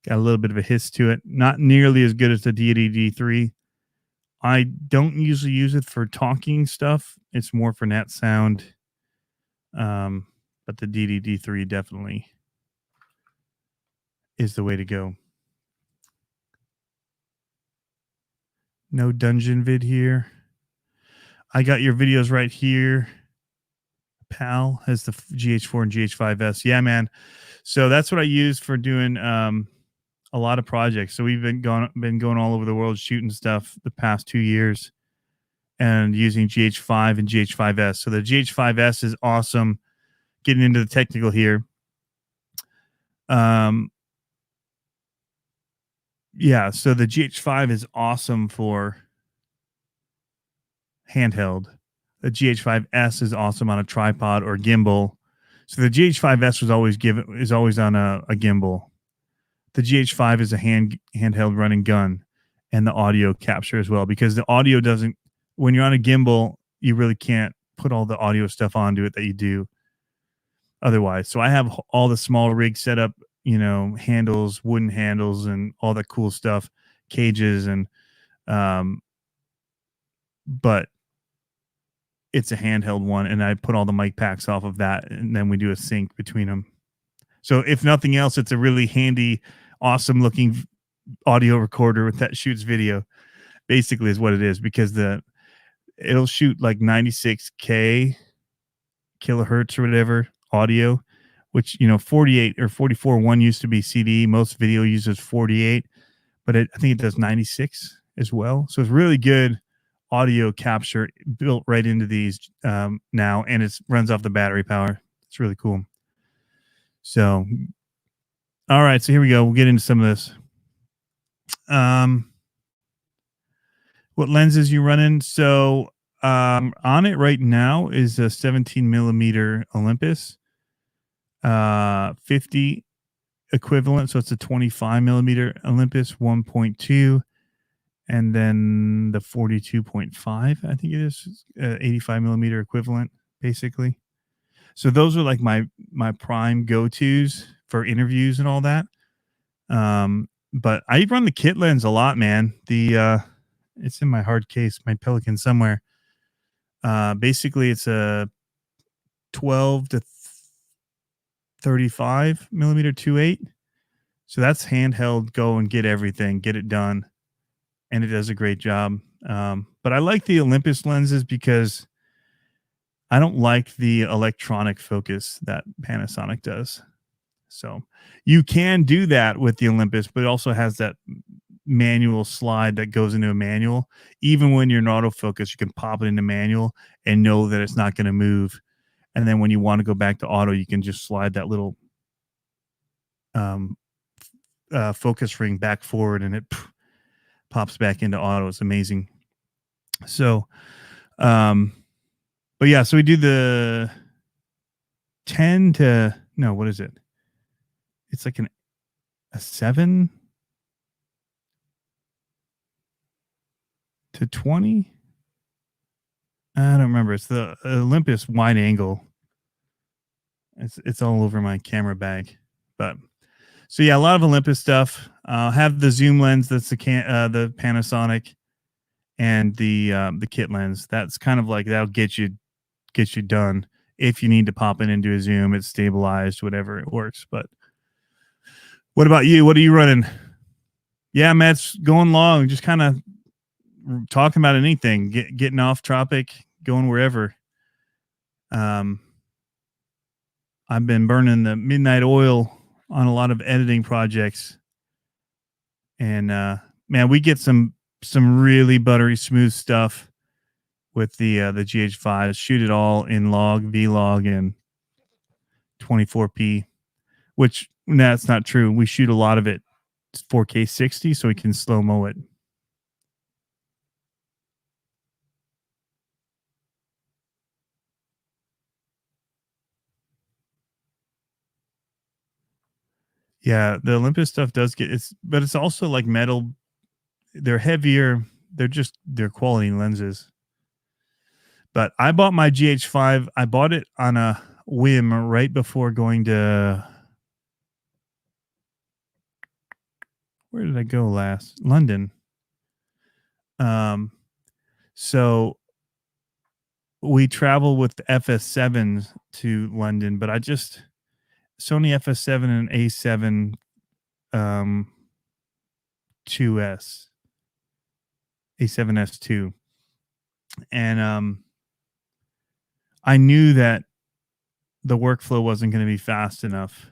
Got a little bit of a hiss to it. Not nearly as good as the Deity D3. I don't usually use it for talking stuff. It's more for nat sound. But the Deity D3 definitely is the way to go. No dungeon vid here. I got your videos right here. Pal has the GH4 and GH5S. Yeah, man. So that's what I use for doing a lot of projects. So we've been going all over the world shooting stuff the past 2 years and using GH5 and GH5S. So the GH5S is awesome. Getting into the technical here. Yeah, so the GH5 is awesome for handheld. The GH5S is awesome on a tripod or gimbal. So the GH5S is always on a gimbal. The GH5 is a handheld running gun, and the audio capture as well, because the audio doesn't. When you're on a gimbal, you really can't put all the audio stuff onto it that you do otherwise. So I have all the small rig set up, handles, wooden handles, and all that cool stuff, cages, and but it's a handheld one, and I put all the mic packs off of that, and then we do a sync between them. So if nothing else, it's a really handy, awesome looking audio recorder that shoots video, basically is what it is, because it'll shoot like 96K kilohertz or whatever audio, which 48 or 44 one used to be CD. Most video uses 48, but I think it does 96 as well. So it's really good audio capture built right into these now, and it runs off the battery power. It's really cool. So all right, so here we go. We'll get into some of this. What lenses you running? So on it right now is a 17 millimeter Olympus 50 equivalent. So it's a 25 millimeter Olympus 1.2, and then the 42.5, I think it is 85 millimeter equivalent, basically. So those are like my prime go-tos for interviews and all that. But I run the kit lens a lot, man. It's in my hard case, my Pelican somewhere. Basically it's a 12 to 35 millimeter 2.8. So that's handheld, go and get everything, get it done. And it does a great job. But I like the Olympus lenses because I don't like the electronic focus that Panasonic does. So you can do that with the Olympus, but it also has that manual slide that goes into a manual. Even when you're in autofocus, you can pop it into manual and know that it's not going to move. And then when you want to go back to auto, you can just slide that little focus ring back forward, and it pops back into auto. It's amazing. So, but yeah, so we do the 10 to, no, what is it? It's like a 7 to 20. I don't remember. It's the Olympus wide angle. It's all over my camera bag. But so yeah, a lot of Olympus stuff. Have the zoom lens. That's the Panasonic, and the kit lens. That's kind of like that'll get you done. If you need to pop it into a zoom, it's stabilized, whatever, it works. But what about you? What are you running? Yeah, Matt's going long, just kind of talking about anything, getting off topic, going wherever. I've been burning the midnight oil on a lot of editing projects, and man, we get some really buttery smooth stuff with the GH5. Shoot it all in vlog, and 24p, which that's not true. We shoot a lot of it 4K 60, so we can slow mo it. Yeah, the Olympus stuff does but it's also like metal. They're heavier. They're quality lenses. But I bought my GH5. I bought it on a whim right before going to, where did I go last? London. So we travel with the FS7s to London, but Sony FS7 and A7 2S, A7S2. And I knew that the workflow wasn't going to be fast enough.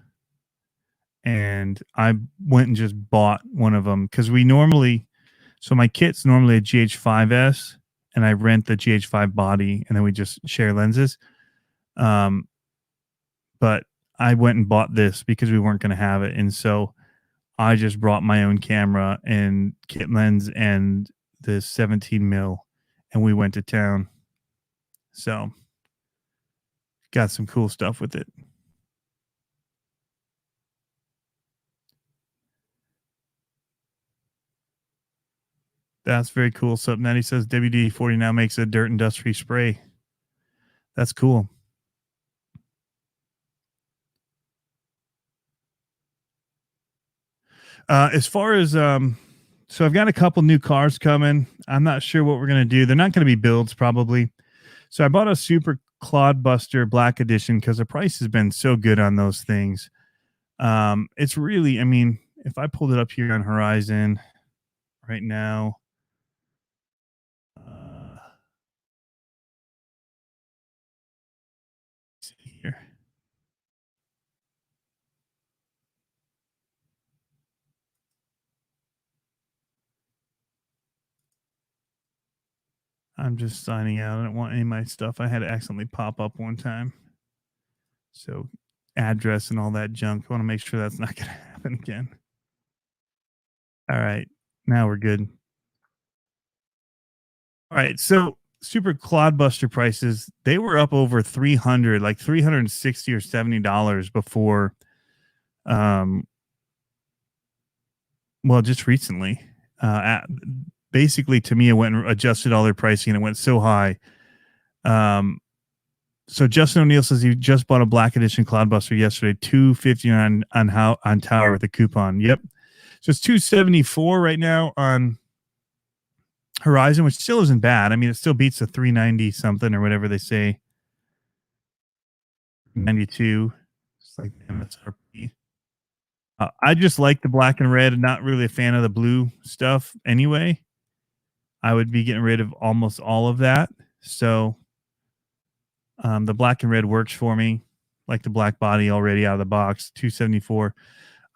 And I went and just bought one of them because so my kit's normally a GH5S, and I rent the GH5 body, and then we just share lenses. But I went and bought this because we weren't going to have it. And so I just brought my own camera and kit lens and the 17 mil, and we went to town. So got some cool stuff with it. That's very cool. So Natty says WD-40 now makes a dirt and dust-free spray. That's cool. As far as so I've got a couple new cars coming. I'm not sure what we're gonna do. They're not gonna be builds probably. So I bought a Super Clodbuster Black Edition because the price has been so good on those things. It's really, I mean, if I pulled it up here on Horizon right now, let's see here. I'm just signing out. I don't want any of my stuff. I had to accidentally pop up one time. So address and all that junk. I want to make sure that's not going to happen again. All right. Now we're good. All right. So Super Clodbuster prices, they were up over 300, like $360 or $70 before. Well, just recently. Basically, Tamiya went and adjusted all their pricing, and it went so high. So Justin O'Neill says he just bought a Black Edition Cloudbuster yesterday, $259 on Tower with a coupon. Yep. So it's $274 right now on Horizon, which still isn't bad. I mean, it still beats the 390 something or whatever they say. 92. It's like MSRP. I just like the black and red, and not really a fan of the blue stuff anyway. I would be getting rid of almost all of that. So the black and red works for me. Like the black body already out of the box, $274.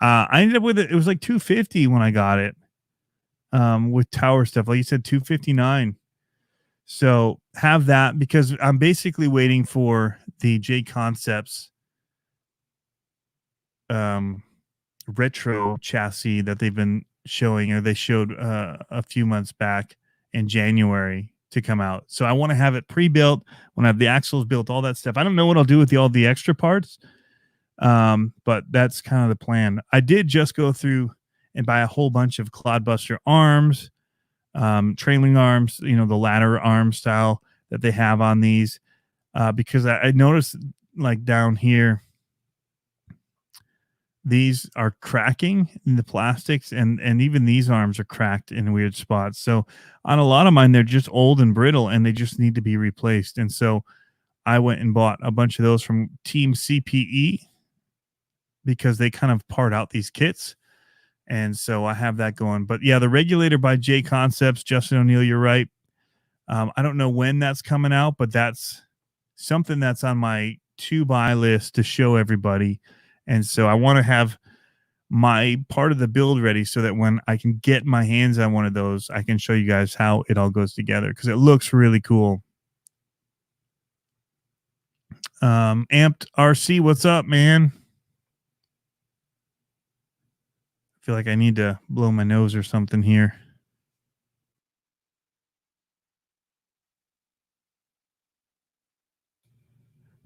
I ended up with it. It was like $250 when I got it. With Tower stuff, like you said, $259. So have that, because I'm basically waiting for the J Concepts retro chassis that they've been showing, or they showed a few months back in January, to come out. So I want to have it pre-built, when I have the axles built, all that stuff. I don't know what I'll do with all the extra parts, But that's kind of the plan. I did just go through and buy a whole bunch of Clodbuster arms, trailing arms, you know, the ladder arm style that they have on these, because I noticed like down here, these are cracking in the plastics, and even these arms are cracked in weird spots. So on a lot of mine, they're just old and brittle and they just need to be replaced. And so I went and bought a bunch of those from Team CPE because they kind of part out these kits. And so I have that going. But yeah, the regulator by J Concepts, Justin O'Neill, you're right. I don't know when that's coming out, but that's something that's on my to buy list to show everybody. And so I want to have my part of the build ready so that when I can get my hands on one of those, I can show you guys how it all goes together because it looks really cool. Amped RC, what's up, man? I feel like I need to blow my nose or something here.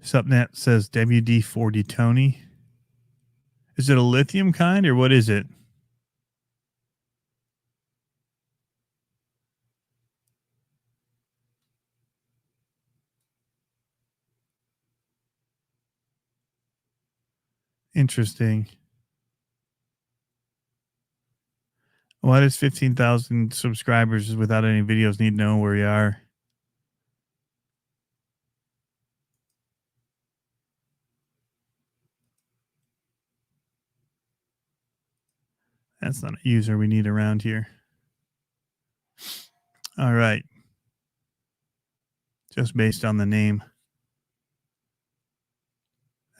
Subnet says WD-40 Tony. Is it a lithium kind or what is it? Interesting. Why does 15,000 subscribers without any videos need to know where you are? That's not a user we need around here. All right. Just based on the name.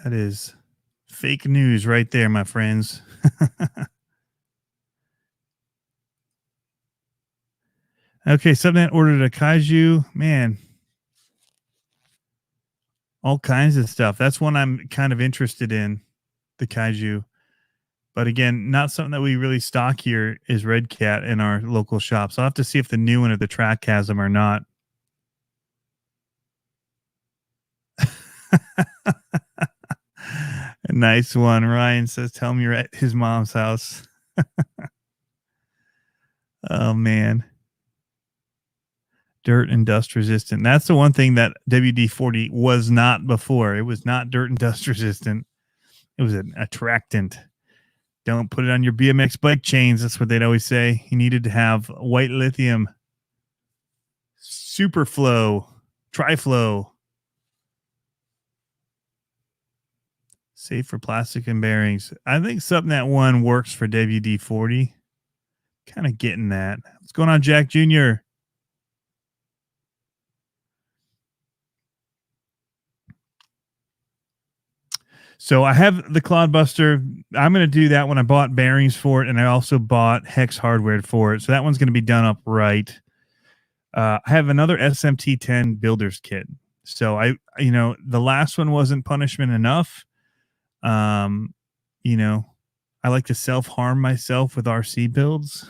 That is fake news right there, my friends. Okay, Subnet ordered a Kaiju. Man, all kinds of stuff. That's one I'm kind of interested in, the Kaiju. But again, not something that we really stock here is Red Cat in our local shops. I'll have to see if the new one at the track has them or not. Nice one. Ryan says, tell me you're at his mom's house. Oh, man. Dirt and dust resistant. That's the one thing that WD-40 was not before. It was not dirt and dust resistant. It was an attractant. Don't put it on your BMX bike chains. That's what they'd always say. You needed to have white lithium, Superflow, Triflow. Safe for plastic and bearings. I think something that one works for WD-40. Kind of getting that. What's going on, Jack Jr.? So I have the Clodbuster. I'm going to do that one. I bought bearings for it, and I also bought hex hardware for it. So that one's going to be done up right. I have another SMT10 builder's kit. So the last one wasn't punishment enough. I like to self-harm myself with RC builds.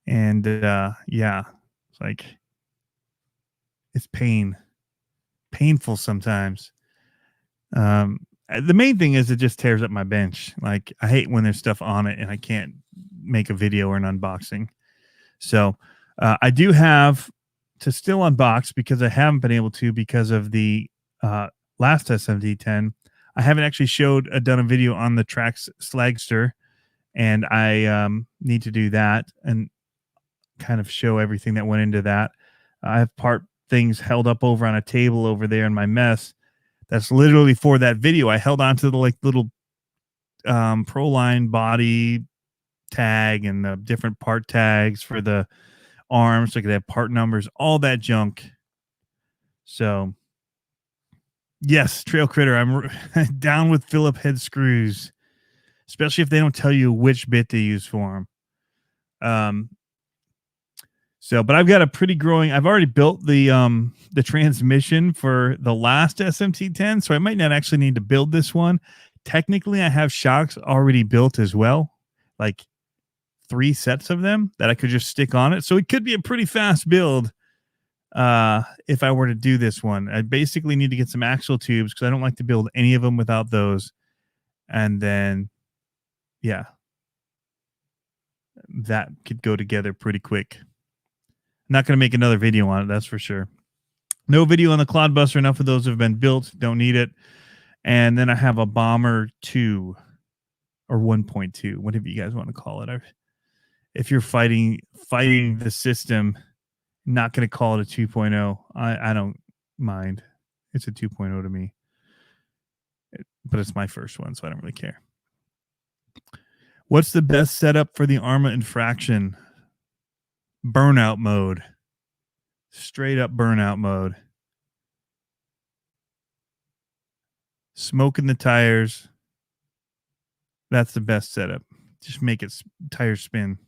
And it's like, it's painful sometimes. The main thing is it just tears up my bench. Like, I hate when there's stuff on it and I can't make a video or an unboxing. So I do have to still unbox because I haven't been able to because of the last SMT10. I haven't actually done a video on the Trax Slagster, and I need to do that and kind of show everything that went into that. I have part things held up over on a table over there in my mess. That's literally for that video. I held on to the little Proline body tag and the different part tags for the arms, so I could have part numbers, all that junk. So yes, Trail Critter, I'm down with Phillip head screws, especially if they don't tell you which bit to use for them. But I've got a pretty growing. I've already built the transmission for the last SMT10, so I might not actually need to build this one. Technically, I have shocks already built as well, like 3 sets of them that I could just stick on it. So it could be a pretty fast build. if I were to do this one. I basically need to get some axle tubes because I don't like to build any of them without those. And then, yeah, that could go together pretty quick. Not going to make another video on it, that's for sure. No video on the Cloudbuster. Enough of those have been built. Don't need it. And then I have a Bomber 2 or 1.2, whatever you guys want to call it. If you're fighting the system, not going to call it a 2.0. I don't mind. It's a 2.0 to me. But it's my first one, so I don't really care. What's the best setup for the Arma infraction? Burnout mode. Straight up burnout mode. Smoking the tires. That's the best setup. Just make it tires spin.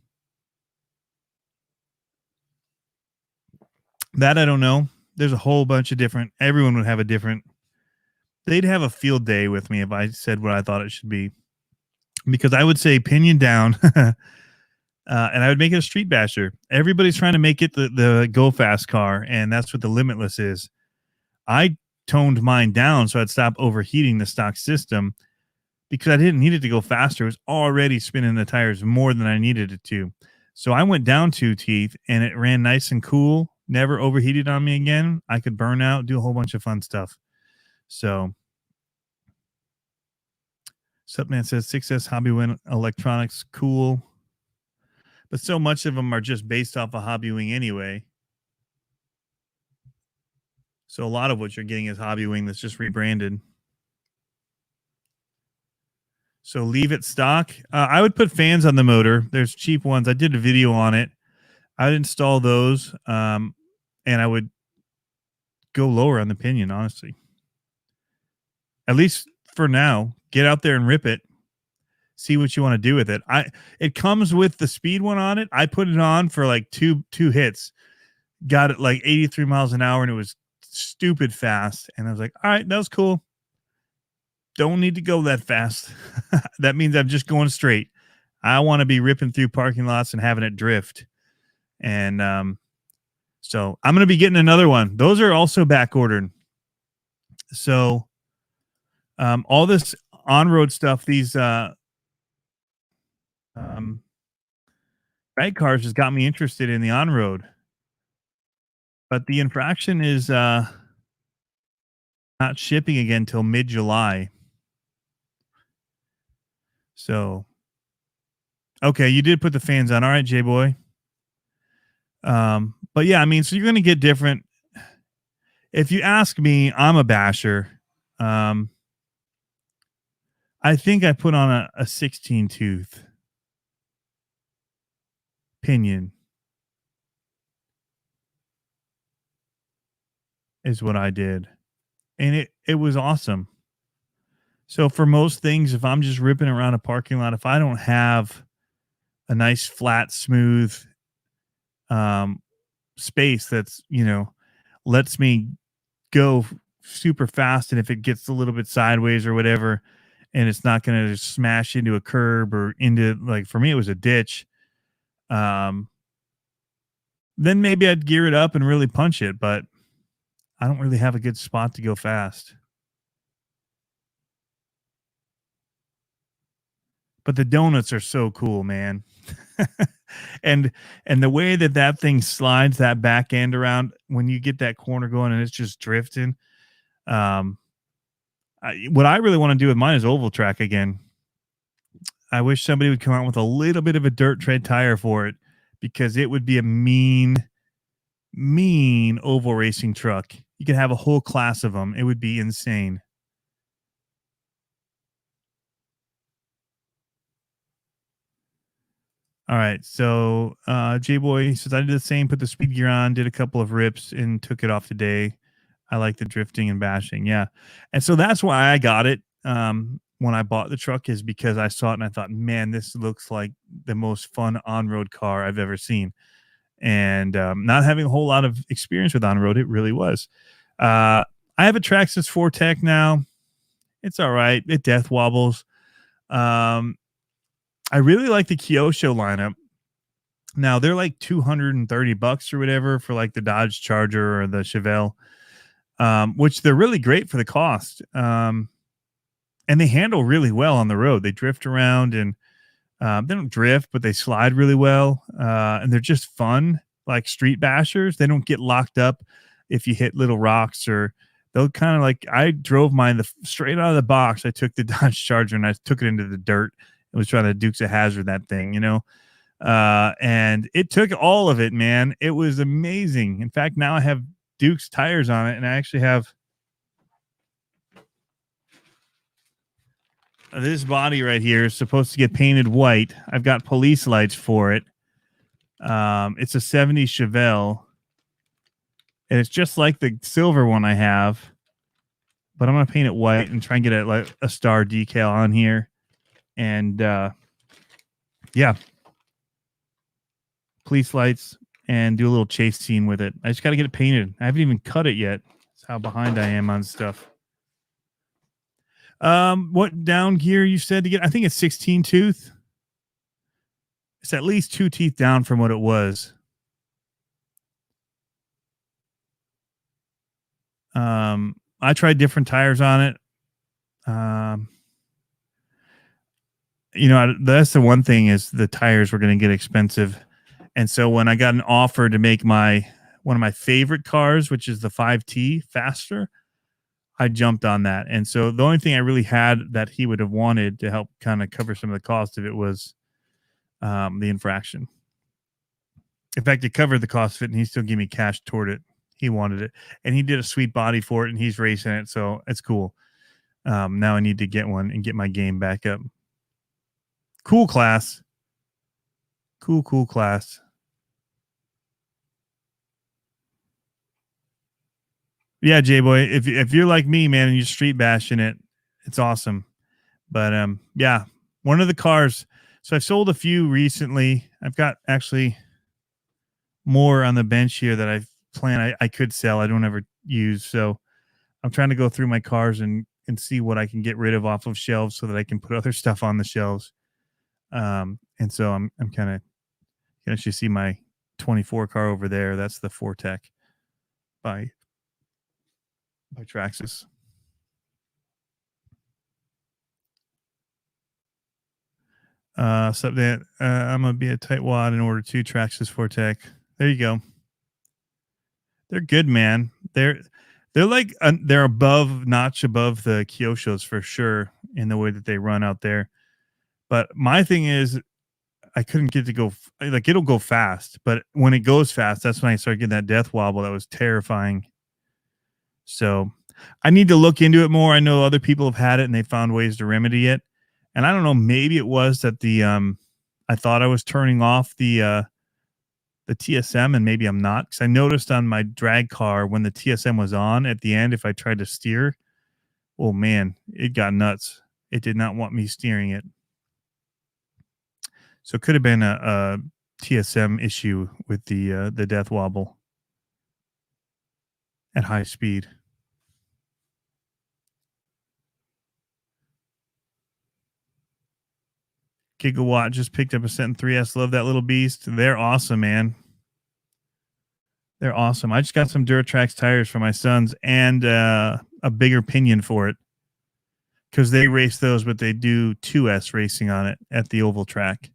That I don't know. There's a whole bunch of different. Everyone would have a different. They'd have a field day with me if I said what I thought it should be. Because I would say pinion down. And I would make it a street basher. Everybody's trying to make it the go fast car, and that's what the Limitless is. I toned mine down so I'd stop overheating the stock system because I didn't need it to go faster. It was already spinning the tires more than I needed it to. So I went down 2 teeth, and it ran nice and cool, never overheated on me again. I could burn out, do a whole bunch of fun stuff. So Supman says 6S Hobbywing electronics, cool. But so much of them are just based off of Hobbywing anyway. So a lot of what you're getting is Hobbywing that's just rebranded. So leave it stock. I would put fans on the motor. There's cheap ones. I did a video on it. I would install those, and I would go lower on the pinion, honestly. At least for now. Get out there and rip it. See what you want to do with it. It comes with the speed one on it. I put it on for like two hits. Got it like 83 miles an hour, and it was stupid fast. And I was like, all right, that was cool. Don't need to go that fast. That means I'm just going straight. I want to be ripping through parking lots and having it drift. And so I'm going to be getting another one. Those are also back ordered. So all this on-road stuff, these ride cars has got me interested in the on-road. But the infraction is not shipping again till mid-July. So, okay, you did put the fans on. All right, J-Boy. But yeah, I mean, so you're going to get different. If you ask me, I'm a basher. I think I put on a 16-tooth pinion is what I did. And it was awesome. So for most things, if I'm just ripping around a parking lot, if I don't have a nice, flat, smooth space that's, lets me go super fast, and if it gets a little bit sideways or whatever, and it's not going to just smash into a curb or into, like, for me, it was a ditch. Then maybe I'd gear it up and really punch it, but I don't really have a good spot to go fast. But the donuts are so cool, man. and the way that thing slides that back end around when you get that corner going and it's just drifting. What I really want to do with mine is oval track again. I wish somebody would come out with a little bit of a dirt tread tire for it, because it would be a mean oval racing truck. You could have a whole class of them. It would be insane. All right, so J-Boy says, I did the same, put the speed gear on, did a couple of rips, and took it off today. I like the drifting and bashing, yeah. And so that's why I got it when I bought the truck, is because I saw it and I thought, man, this looks like the most fun on-road car I've ever seen. And not having a whole lot of experience with on-road, it really was. I have a Traxxas 4Tech now. It's all right. It death wobbles. I really like the Kyosho lineup. Now they're like $230 or whatever for like the Dodge Charger or the Chevelle, which they're really great for the cost. And they handle really well on the road. They drift around and they don't drift, but they slide really well. And they're just fun, like street bashers. They don't get locked up if you hit little rocks, or they'll kind of like, I drove mine straight out of the box. I took the Dodge Charger and I took it into the dirt and was trying to Dukes of Hazzard that thing, and it took all of it, man. It was amazing. In fact, now I have Duke's tires on it, and I actually have this body right here is supposed to get painted white. I've got police lights for it. It's a 70 Chevelle, and it's just like the silver one I have, but I'm gonna paint it white and try and get a star decal on here. And yeah, police lights, and do a little chase scene with it. I just got to get it painted. I haven't even cut it yet. That's how behind I am on stuff. What down gear you said to get? I think it's 16 tooth. It's at least 2 teeth down from what it was. I tried different tires on it. That's the one thing, is the tires were going to get expensive. And so when I got an offer to make one of my favorite cars, which is the 5T faster, I jumped on that. And so the only thing I really had that he would have wanted to help kind of cover some of the cost of it was the infraction. In fact, it covered the cost of it, and he still gave me cash toward it. He wanted it, and he did a sweet body for it, and he's racing it, so it's cool. Now I need to get one and get my game back up. Cool class. Cool class. Yeah, J-Boy, if you're like me, man, and you're street bashing it, it's awesome. But yeah, one of the cars. So I've sold a few recently. I've got actually more on the bench here that I could sell. I don't ever use. So I'm trying to go through my cars and see what I can get rid of off of shelves so that I can put other stuff on the shelves. And so I'm kind of, you can actually see my 24 car over there. That's the Fortec by Traxxas. Something I'm gonna be a tight wad in order to Traxxas Fortec. There you go. They're good, man. They're like they're notch above the Kyoshos for sure in the way that they run out there. But my thing is, I couldn't get to go like, it'll go fast, but when it goes fast, that's when I start getting that death wobble. That was terrifying. So I need to look into it more. I know other people have had it and they found ways to remedy it. And I don't know, maybe it was that I thought I was turning off the TSM, and maybe I'm not, because I noticed on my drag car when the TSM was on at the end, if I tried to steer, oh man, it got nuts. It did not want me steering it. So it could have been a TSM issue with the death wobble at high speed. Gigawatt just picked up a Sentin 3S. Love that little beast. They're awesome, man. They're awesome. I just got some Duratrax tires for my sons and a bigger pinion for it, because they race those, but they do 2S racing on it at the oval track.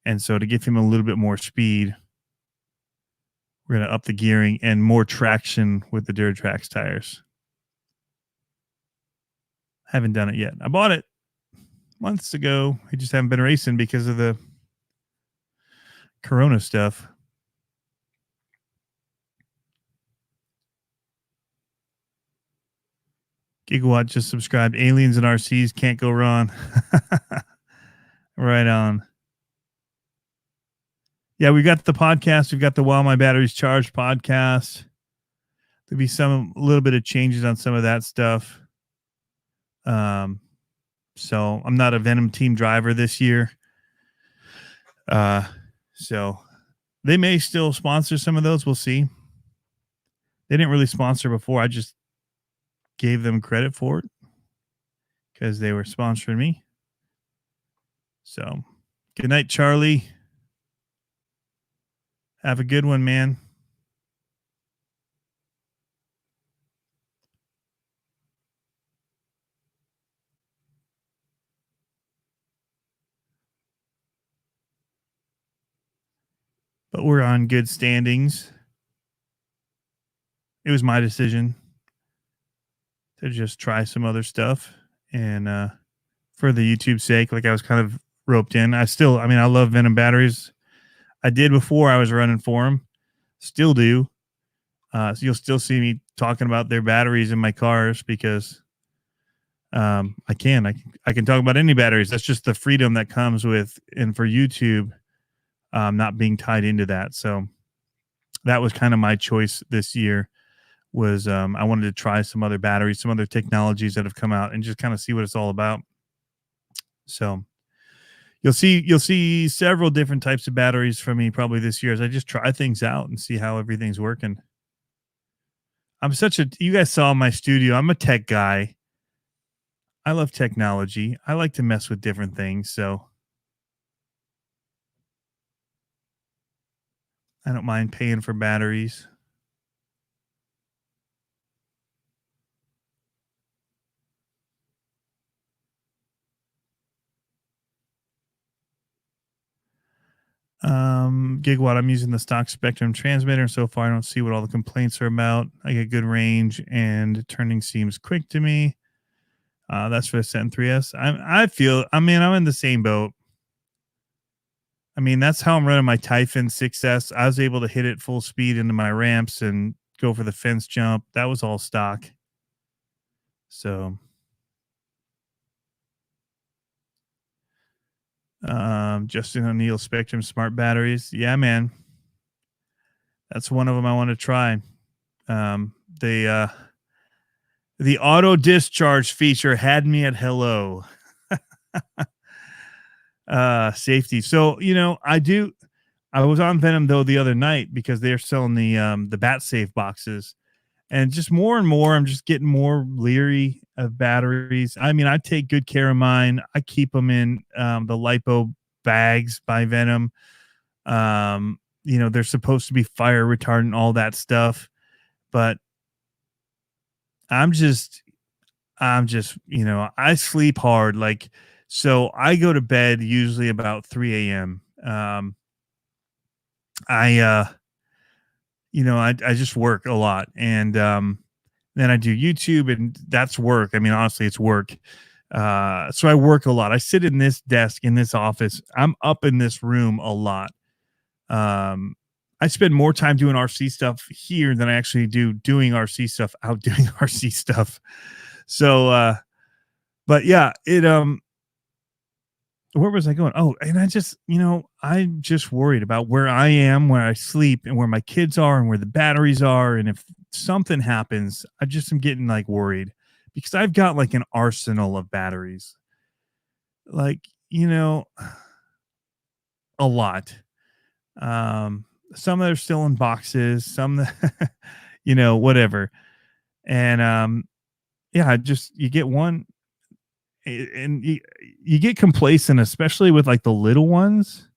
And so to give him a little bit more speed, we're going to up the gearing and more traction with the Duratrax tires. Haven't done it yet. I bought it months ago. I just haven't been racing because of the Corona stuff. Gigawatt just subscribed. Aliens and RCs can't go wrong. Right on. Yeah, we got the podcast. We've got the While My Battery's Charged podcast. There'll be a little bit of changes on some of that stuff. So I'm not a Venom team driver this year. So they may still sponsor some of those. We'll see. They didn't really sponsor before. I just gave them credit for it because they were sponsoring me. So good night, Charlie. Have a good one, man. But we're on good standings. It was my decision to just try some other stuff. And for the YouTube sake, like I was kind of roped in. I mean, I love Venom batteries. I did before I was running for them. Still do. So you'll still see me talking about their batteries in my cars because I can talk about any batteries. That's just the freedom that comes with, and for YouTube, not being tied into that. So that was kind of my choice this year. Was I wanted to try some other batteries, some other technologies that have come out, and just kind of see what it's all about. So you'll see several different types of batteries from me probably this year as I just try things out and see how everything's working. You guys saw my studio. I'm a tech guy. I love technology. I like to mess with different things. So I don't mind paying for batteries. Gigawatt, I'm using the stock Spectrum transmitter. So far, I don't see what all the complaints are about. I get good range and turning seems quick to me. That's for the Sen 3S. I'm in the same boat. I mean, that's how I'm running my Typhon 6S. I was able to hit it full speed into my ramps and go for the fence jump. That was all stock. So, Justin O'Neill Spectrum smart batteries. Yeah, man. That's one of them I want to try. The auto discharge feature had me at hello. Safety. So, I was on Venom though the other night because they're selling the Bat Safe boxes, and just more and more I'm just getting more leery of batteries. I mean, I take good care of mine. I keep them in the Lipo bags by Venom. They're supposed to be fire retardant, all that stuff, but I'm just, I sleep hard. So I go to bed usually about 3 a.m. I just work a lot, and then I do YouTube, and that's work. I mean, honestly, it's work. So I work a lot. I sit in this desk in this office. I'm up in this room a lot. I spend more time doing RC stuff here than I actually do doing RC stuff out doing RC stuff. So, but yeah, where was I going? Oh, and I'm just worried about where I am, where I sleep, and where my kids are, and where the batteries are. And if something happens, I just am getting worried because I've got an arsenal of batteries, like, a lot. Some that are still in boxes, some that, whatever. And, yeah, you get one and you get complacent, especially with the little ones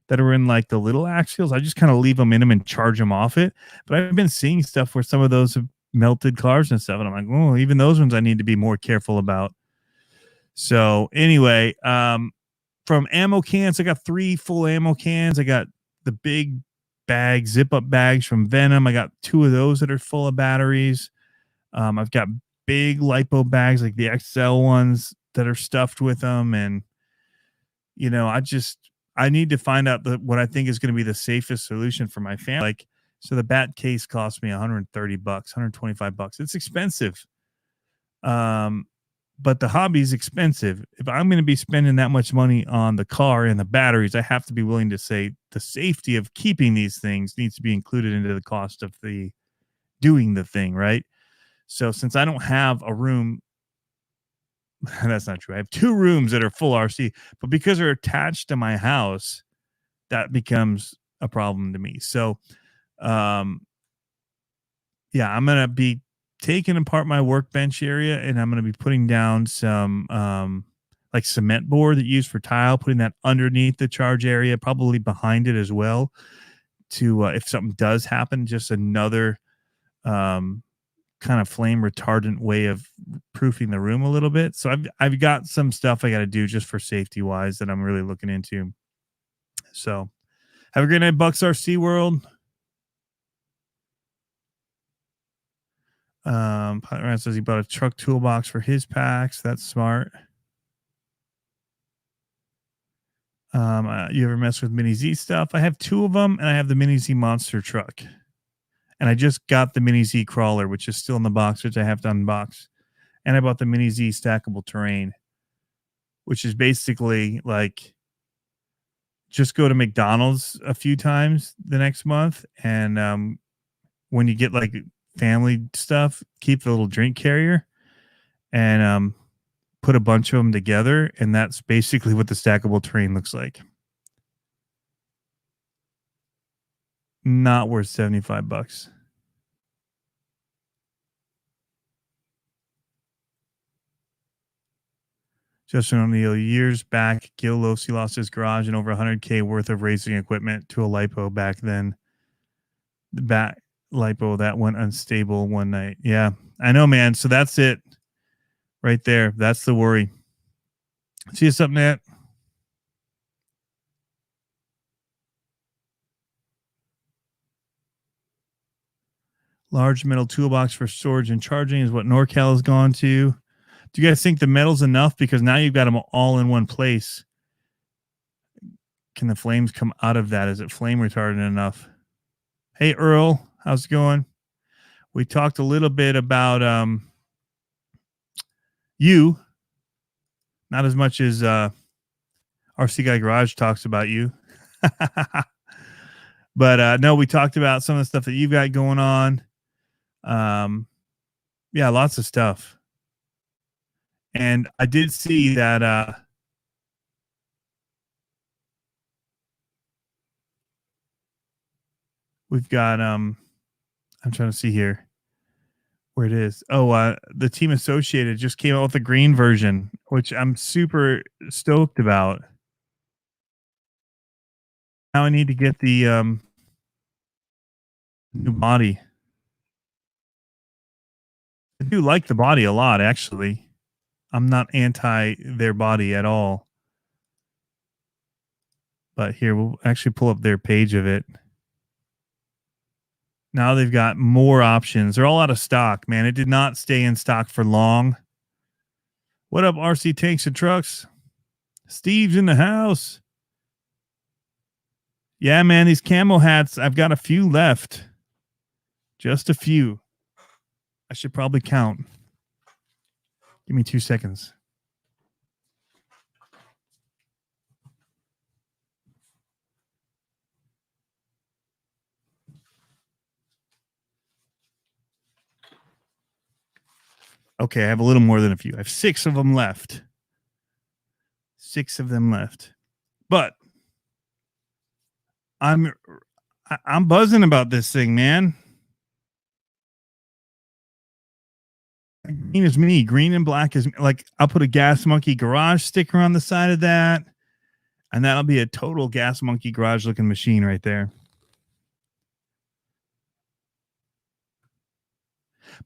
that are in the little axials. I just kind of leave them in them and charge them off it. But I've been seeing stuff where some of those have melted cars and stuff, and I'm like, oh, even those ones I need to be more careful about. So anyway, from ammo cans, I got 3 full ammo cans. I got the big bag, zip up bags from Venom. I got 2 of those that are full of batteries. I've got big Lipo bags, like the XL ones that are stuffed with them. And, I need to find out what I think is going to be the safest solution for my family. So the bat case cost me $130, $125. It's expensive. But the hobby is expensive. If I'm going to be spending that much money on the car and the batteries, I have to be willing to say the safety of keeping these things needs to be included into the cost of the doing the thing, right? So since I don't have a room, that's not true. I have 2 rooms that are full RC, but because they're attached to my house, that becomes a problem to me. So, yeah, I'm going to be taking apart my workbench area, and I'm going to be putting down some cement board that you use for tile, putting that underneath the charge area, probably behind it as well. to if something does happen, just another kind of flame retardant way of proofing the room a little bit. So I've got some stuff I got to do just for safety wise that I'm really looking into. So have a great night, Bucks RC World. Pilot Ryan says he bought a truck toolbox for his packs. That's smart. You ever mess with Mini Z stuff? I have 2 of them, and I have the Mini Z monster truck. And I just got the Mini Z crawler, which is still in the box, which I have to unbox. And I bought the Mini Z stackable terrain, which is basically like just go to McDonald's a few times the next month. And when you get like family stuff, keep the little drink carrier and put a bunch of them together. And that's basically what the stackable terrain looks like. Not worth $75. Justin O'Neill, years back, Gil Losi lost his garage and over $100K worth of racing equipment to a Lipo back then. The back Lipo that went unstable one night. Yeah, I know, man. So that's it right there. That's the worry. See you something, Nat. Large metal toolbox for storage and charging is what NorCal has gone to. Do you guys think the metal's enough? Because now you've got them all in one place. Can the flames come out of that? Is it flame retardant enough? Hey, Earl, how's it going? We talked a little bit about you. Not as much as RC Guy Garage talks about you. But no, we talked about some of the stuff that you've got going on. Yeah, lots of stuff. And I did see that we've got I'm trying to see here where it is. Oh, the Team Associated just came out with a green version, which I'm super stoked about. Now I need to get the new body. I do like the body a lot, actually. I'm not anti their body at all. But here, we'll actually pull up their page of it. Now they've got more options. They're all out of stock, man. It did not stay in stock for long. What up, RC Tanks and Trucks? Steve's in the house. Yeah, man, these camo hats, I've got a few left. Just a few. I should probably count. Give me 2 seconds. Okay, I have a little more than a few. I have 6 of them left. 6 of them left. But I'm buzzing about this thing, man. Green is me. Green and black is like, I'll put a Gas Monkey Garage sticker on the side of that. And that'll be a total Gas Monkey Garage looking machine right there.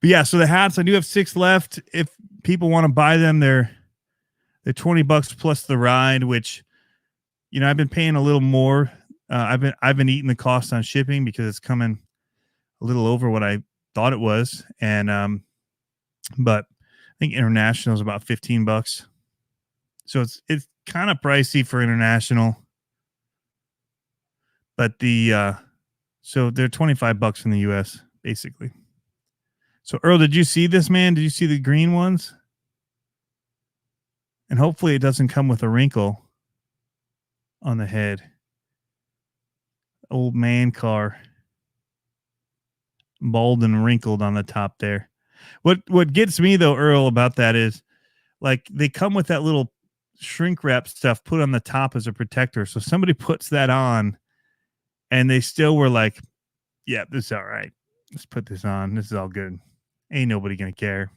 But yeah, so the hats, I do have 6 left. If people want to buy them, they're $20 plus the ride, which, you know, I've been paying a little more. I've been eating the cost on shipping because it's coming a little over what I thought it was. And but I think international is about $15. So it's kind of pricey for international. But so they're $25 in the US, basically. So Earl, did you see this, man? Did you see the green ones? And hopefully it doesn't come with a wrinkle on the head. Old man car. Bald and wrinkled on the top there. What gets me though, Earl, about that is like they come with that little shrink wrap stuff put on the top as a protector. So somebody puts that on and they still were like, yeah, this is all right. Let's put this on. This is all good. Ain't nobody gonna care.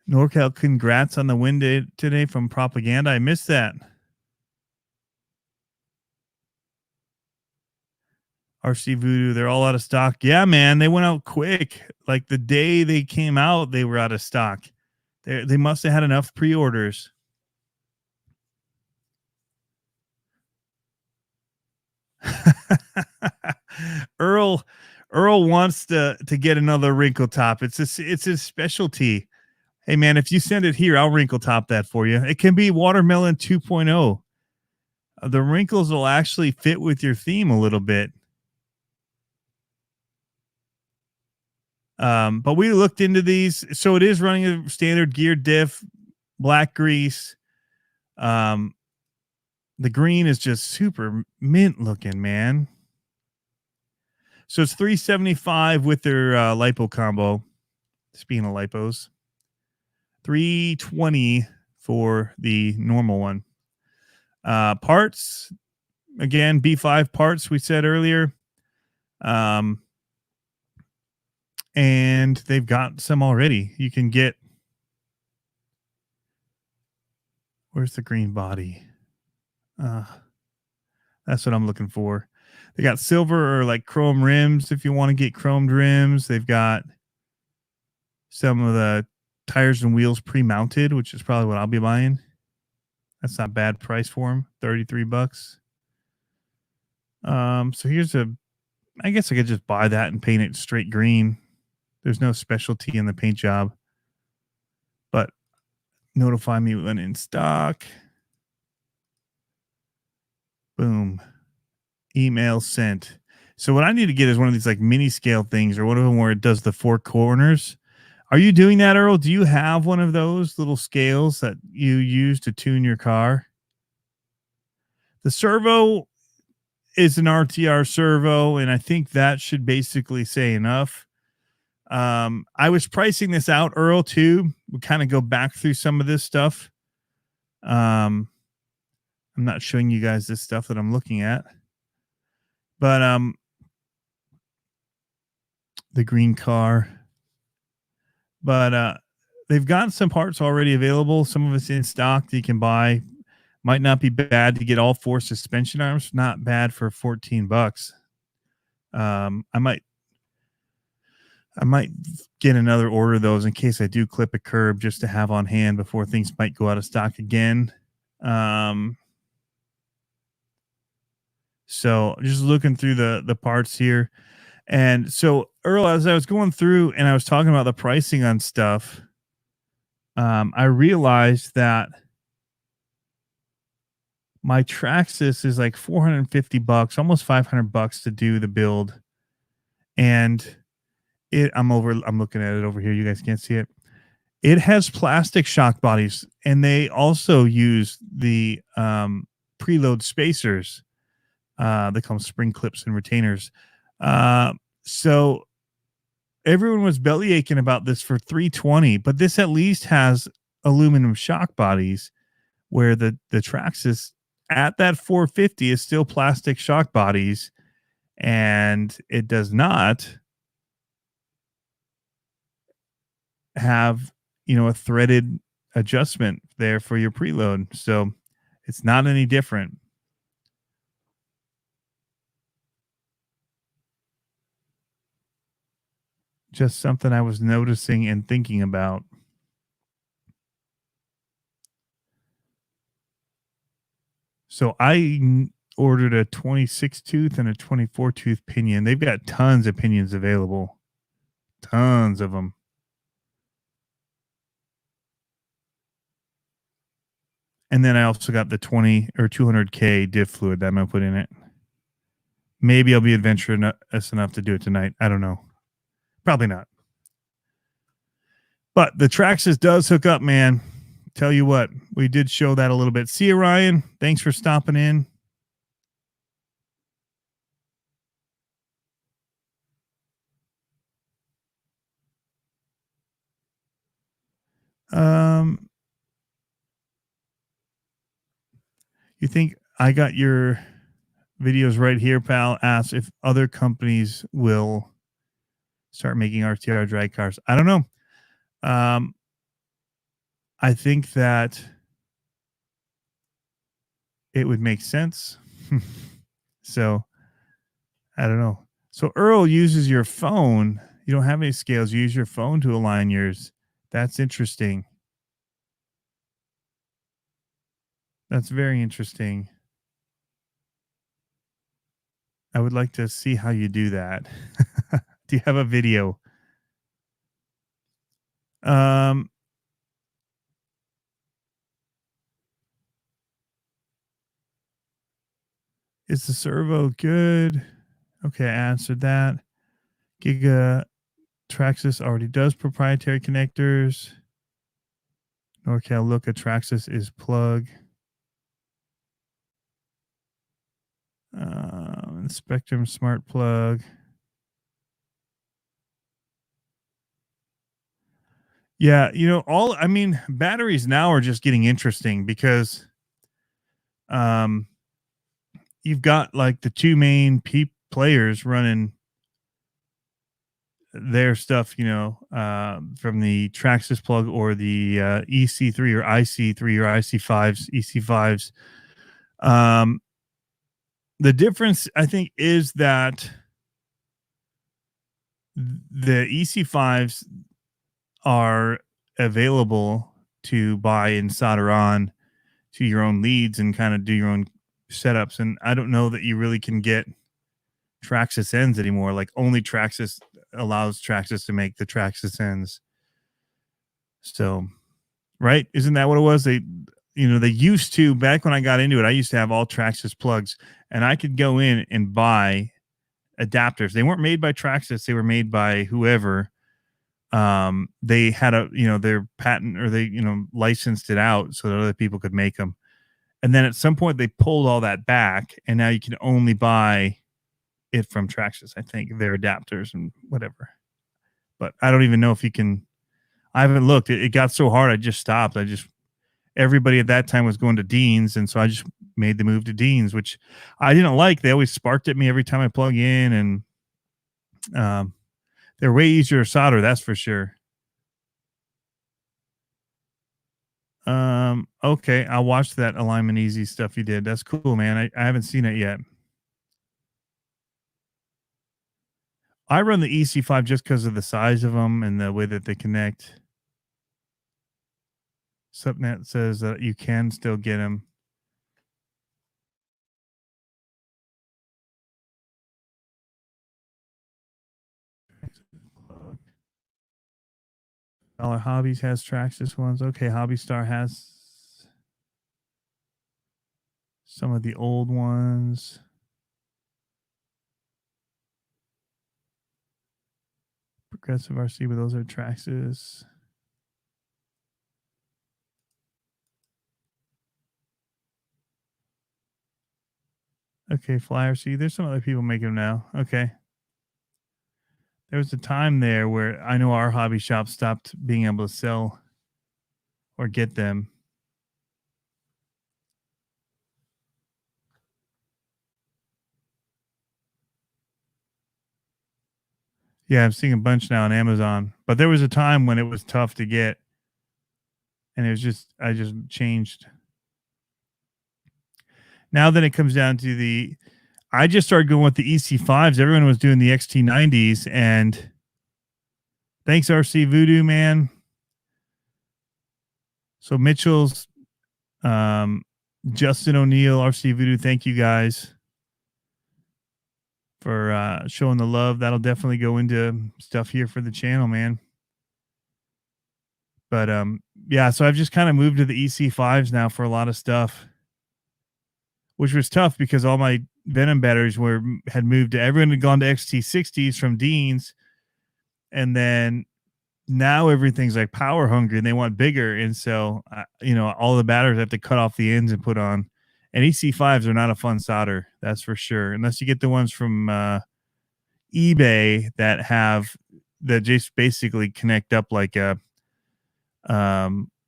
NorCal, congrats on the win today from Propaganda. I missed that. RC Voodoo, they're all out of stock. Yeah, man, they went out quick. Like the day they came out, they were out of stock. They must have had enough pre-orders. Earl wants to get another wrinkle top. It's his specialty. Hey man, if you send it here, I'll wrinkle top that for you. It can be watermelon 2.0. The wrinkles will actually fit with your theme a little bit. But we looked into these. So it is running a standard gear diff, black grease. The green is just super mint looking, man. So it's $375 with their lipo combo. Speaking of lipos, $320 for the normal one. Parts, again, B5 parts we said earlier. And they've got some already. You can get, where's the green body? That's what I'm looking for. They got silver or like chrome rims if you want to get chromed rims. They've got some of the tires and wheels pre-mounted, which is probably what I'll be buying. That's not bad price for them, $33. So here's I guess I could just buy that and paint it straight green. There's no specialty in the paint job, but notify me when in stock. Boom. Email sent. So what I need to get is one of these like mini scale things, or one of them where it does the four corners. Are you doing that, Earl? Do you have one of those little scales that you use to tune your car? The servo is an RTR servo, and I think that should basically say enough. I was pricing this out, Earl, too. We kind of go back through some of this stuff. I'm not showing you guys this stuff that I'm looking at. But the green car. But they've got some parts already available. Some of it's in stock that you can buy. Might not be bad to get all four suspension arms. Not bad for $14. I might get another order of those in case I do clip a curb just to have on hand before things might go out of stock again. So just looking through the parts here. And so Earl, as I was going through and I was talking about the pricing on stuff, I realized that my Traxxas is like $450, almost $500 to do the build. And I'm looking at it over here. You guys can't see it. It has plastic shock bodies, and they also use the preload spacers. They call them spring clips and retainers. So everyone was belly aching about this for $320, but this at least has aluminum shock bodies, where the Traxxas at that $450 is still plastic shock bodies, and it does not have, a threaded adjustment there for your preload. So it's not any different. Just something I was noticing and thinking about. So I ordered a 26 tooth and a 24 tooth pinion. They've got tons of pinions available. Tons of them. And then I also got the 20 or 200K diff fluid that I'm going to put in it. Maybe I'll be adventurous enough to do it tonight. I don't know. Probably not. But the Traxxas does hook up, man. Tell you what, we did show that a little bit. See you, Ryan. Thanks for stopping in. You think I got your videos right here, pal? Asks if other companies will start making RTR drag cars. I don't know. I think that it would make sense. So I don't know. So Earl uses your phone. You don't have any scales. You use your phone to align yours. That's interesting. That's very interesting. I would like to see how you do that. Do you have a video? Um, is the servo good? Okay, I answered that. Giga Traxxas already does proprietary connectors. NorCal Look at Traxxas is plug. Spectrum Smart Plug. Yeah, batteries now are just getting interesting because um you've got like the two main players running their stuff, from the Traxxas plug or the EC3 or IC3 or IC5s, EC5s. Um, the difference, I think, is that the EC5s are available to buy and solder on to your own leads and kind of do your own setups. And I don't know that you really can get Traxxas ends anymore. Like only Traxxas allows Traxxas to make the Traxxas ends. So, right? Isn't that what it was? They used to, back when I got into it, I used to have all Traxxas plugs and I could go in and buy adapters. They weren't made by Traxxas. They were made by whoever. They had their patent, or they, licensed it out so that other people could make them. And then at some point they pulled all that back and now you can only buy it from Traxxas, I think, their adapters and whatever. But I don't even know if you can. I haven't looked. It got so hard, I just stopped. Everybody at that time was going to Dean's, and so I just made the move to Dean's, which I didn't like. They always sparked at me every time I plug in, and they're way easier to solder, that's for sure. Okay, I'll watch that Alignment Easy stuff you did. That's cool, man. I haven't seen it yet. I run the EC5 just because of the size of them and the way that they connect. Subnet says that you can still get them. Dollar Hobbies has Traxxas ones. Okay, Hobby Star has some of the old ones. Progressive RC, but those are Traxxas. Okay, Flyer C. There's some other people making them now. Okay. There was a time there where I know our hobby shop stopped being able to sell or get them. Yeah, I'm seeing a bunch now on Amazon. But there was a time when it was tough to get. And it was I just changed. Now that it comes down to I just started going with the EC5s. Everyone was doing the XT90s. And thanks, RC Voodoo, man. So Mitchell's, Justin O'Neill, RC Voodoo, thank you guys for showing the love. That'll definitely go into stuff here for the channel, man. But yeah, so I've just kind of moved to the EC5s now for a lot of stuff, which was tough because all my Venom batteries had moved to, everyone had gone to XT60s from Dean's, and then now everything's like power hungry and they want bigger, and so all the batteries have to cut off the ends and put on. And EC5s are not a fun solder, that's for sure, unless you get the ones from eBay that just basically connect up like an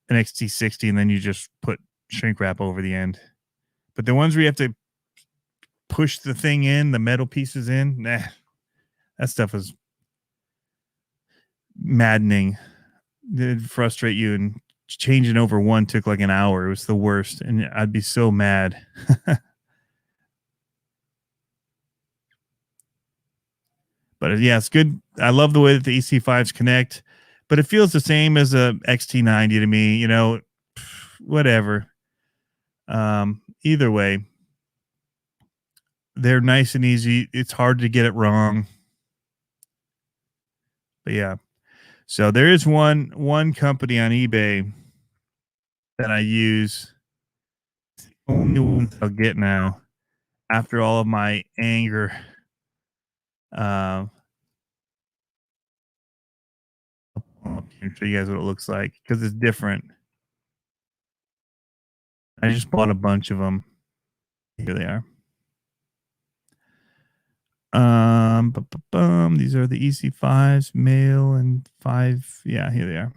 XT60, and then you just put shrink wrap over the end. But the ones where you have to push the thing in, the metal pieces in, that stuff is maddening. It'd frustrate you, and changing over one took like an hour. It was the worst, and I'd be so mad. But yeah, it's good. I love the way that the EC5s connect, but it feels the same as a XT90 to me. You know, whatever. Either way, they're nice and easy. It's hard to get it wrong. But yeah, so there is one company on eBay that I use. It's the only one I'll get now after all of my anger. I'll show you guys what it looks like because it's different. I just bought a bunch of them. Here they are. These are the EC5s, male and 5. Yeah, here they are.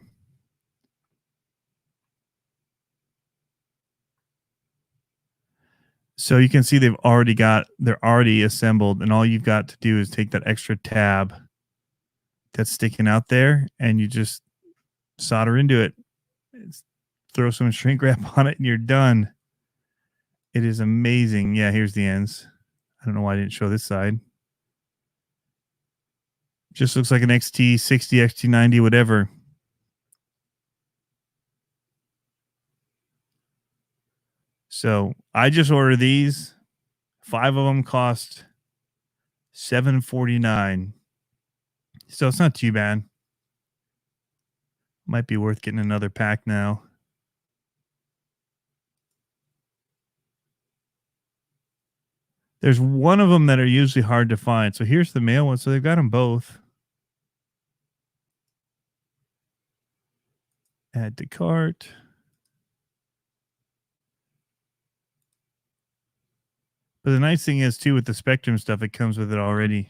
So you can see they're already assembled, and all you've got to do is take that extra tab that's sticking out there, and you just solder into it. Throw some shrink wrap on it, and you're done. It is amazing. Yeah, here's the ends. I don't know why I didn't show this side. Just looks like an XT60, XT90, whatever. So I just ordered these. 5 of them cost $7.49. So it's not too bad. Might be worth getting another pack now. There's one of them that are usually hard to find. So here's the male one. So they've got them both. Add to cart. But the nice thing is, too, with the Spectrum stuff, it comes with it already.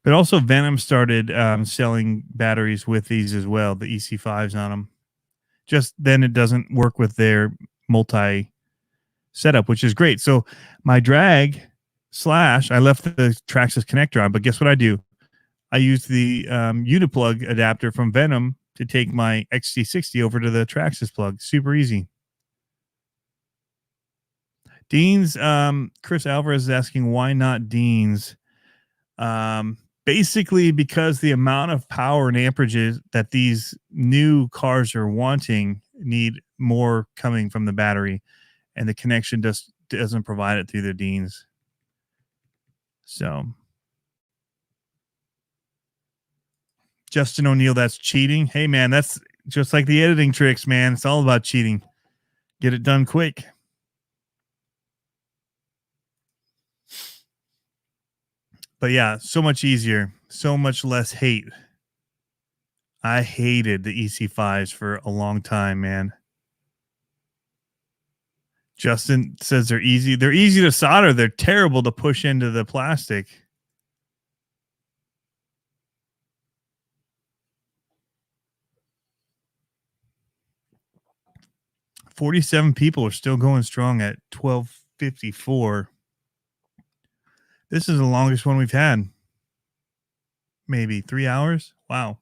But also, Venom started selling batteries with these as well, the EC5s on them. Just then it doesn't work with their multi setup, which is great. So my drag slash, I left the Traxxas connector on, but guess what I do? I use the Uniplug adapter from Venom to take my XT60 over to the Traxxas plug. Super easy. Dean's, Chris Alvarez is asking why not Dean's. Basically because the amount of power and amperages that these new cars are wanting need more coming from the battery, and the connection doesn't provide it through the Dean's. So Justin O'Neill, that's cheating. Hey man, that's just like the editing tricks, man. It's all about cheating. Get it done quick. But yeah, so much easier, so much less hate. I hated the EC5s for a long time, man. Justin says they're easy. They're easy to solder. They're terrible to push into the plastic. $47 people are still going strong at 12:54. This is the longest one we've had. Maybe 3 hours. Wow.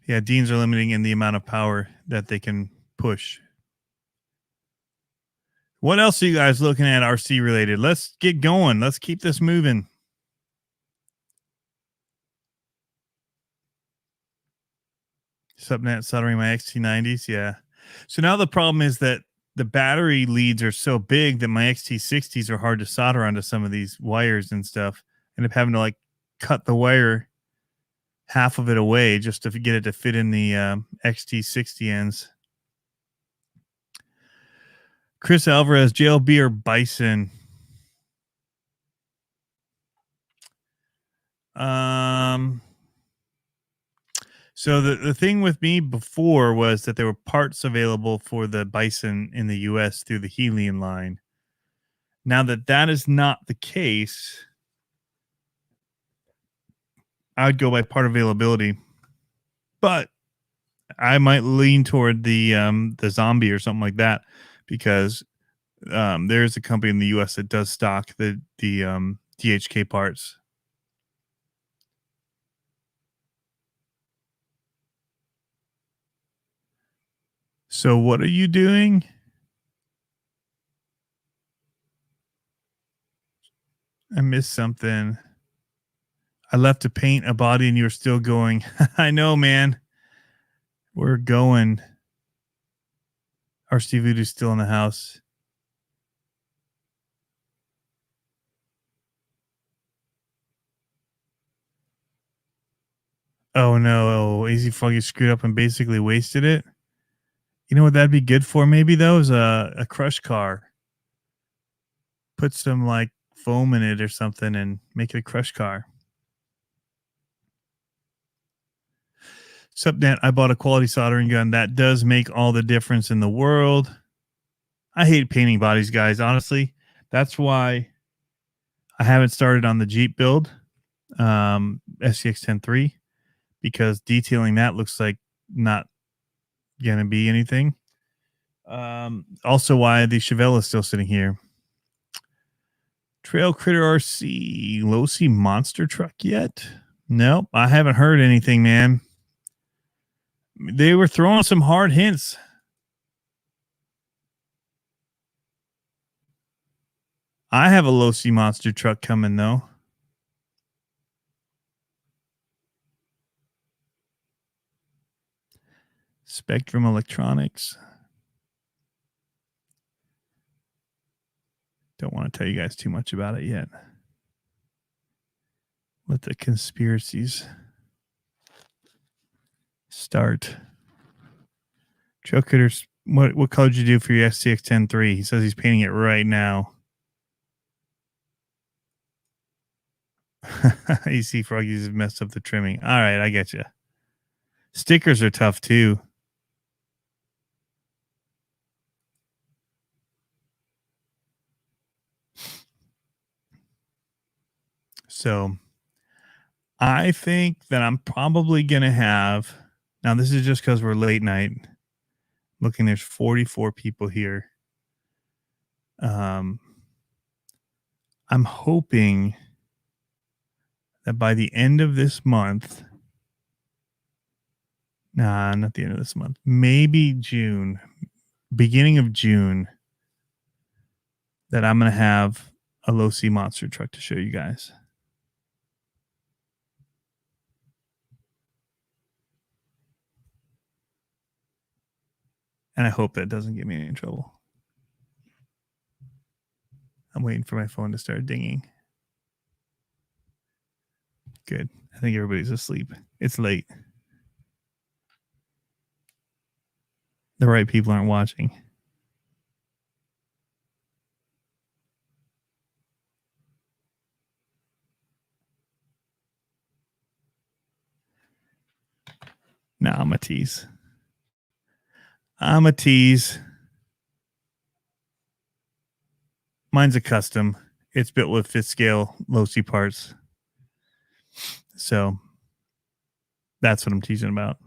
Yeah, Deans are limiting in the amount of power that they can push. What else are you guys looking at RC related? Let's get going. Let's keep this moving. Subnet soldering my XT90s. Yeah. So now the problem is that the battery leads are so big that my XT60s are hard to solder onto some of these wires and stuff. I end up having to like cut the wire half of it away just to get it to fit in the XT60 ends. Chris Alvarez, JLB or Bison? So the thing with me before was that there were parts available for the Bison in the US through the Helion line. Now that is not the case, I would go by part availability. But I might lean toward the Zombie or something like that, because there's a company in the US that does stock the DHK parts. So what are you doing? I missed something. I left to paint a body and you're still going. I know, man. We're going. Our Steve Voodoo's still in the house. Oh no, Easy Froggy screwed up and basically wasted it. You know what that'd be good for maybe though is a crush car. Put some like foam in it or something and make it a crush car. Sup, Dan, I bought a quality soldering gun. That does make all the difference in the world. I hate painting bodies, guys, honestly. That's why I haven't started on the Jeep build, SCX 10.3, because detailing that looks like not going to be anything. Also why the Chevelle is still sitting here. Trail Critter RC, Losi Monster Truck yet? Nope, I haven't heard anything, man. They were throwing some hard hints. I have a Losi Monster Truck coming, though. Spectrum Electronics. Don't want to tell you guys too much about it yet. Let the conspiracies start. Trail Critters, what color did you do for your SCX 10.3? He says he's painting it right now. You see, Froggy's has messed up the trimming. All right, I get you. Stickers are tough too. So I think that I'm probably going to have, now this is just because we're late night. Looking, there's 44 people here. I'm hoping that by the end of this month, nah, not the end of this month, maybe June, beginning of June, that I'm going to have a Losi Monster Truck to show you guys. And I hope that doesn't get me in trouble. I'm waiting for my phone to start dinging. Good. I think everybody's asleep. It's late. The right people aren't watching. No, I'm a tease. I'm a tease. Mine's a custom. It's built with fifth scale Losi parts. So that's what I'm teasing about.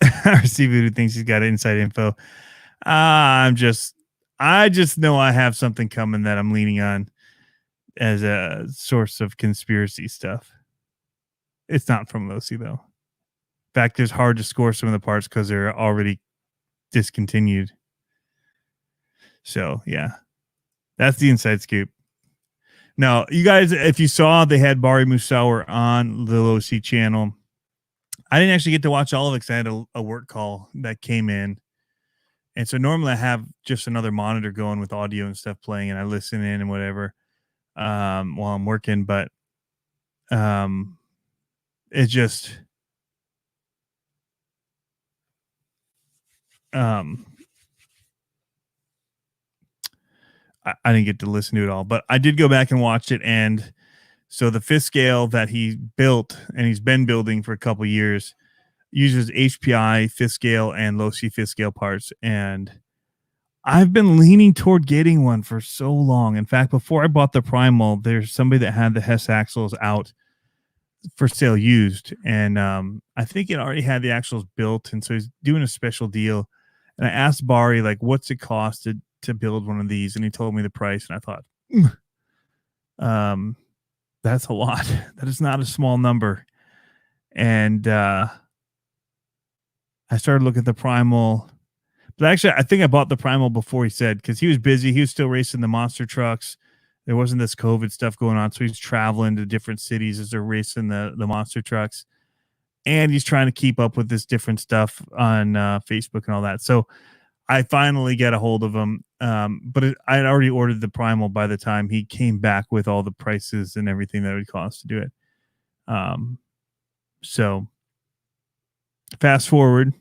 RC Voodoo thinks he's got inside info. I just know I have something coming that I'm leaning on as a source of conspiracy stuff. It's not from Losi though. In fact, it's hard to score some of the parts because they're already discontinued. So yeah, that's the inside scoop. Now, you guys, if you saw, they had Bari Musauer on the Losi channel. I didn't actually get to watch all of it because I had a work call that came in. And so normally I have just another monitor going with audio and stuff playing, and I listen in and whatever while I'm working. But it just I didn't get to listen to it all, but I did go back and watch it. And so the fifth scale that he built and he's been building for a couple years uses HPI fifth scale and Losi fifth scale parts. And I've been leaning toward getting one for so long. In fact, before I bought the Primal, there's somebody that had the Hess axles out for sale used. And I think it already had the axles built. And so he's doing a special deal. And I asked Bari, like, what's it cost to build one of these? And he told me the price. And I thought, that's a lot. That is not a small number. And I started looking at the Primal. But actually, I think I bought the Primal before he said, because he was busy. He was still racing the monster trucks. There wasn't this COVID stuff going on, so he's traveling to different cities as they're racing the monster trucks, and he's trying to keep up with this different stuff on Facebook and all that. So I finally get a hold of him, but I had already ordered the Primal by the time he came back with all the prices and everything that it would cost to do it. So fast forward,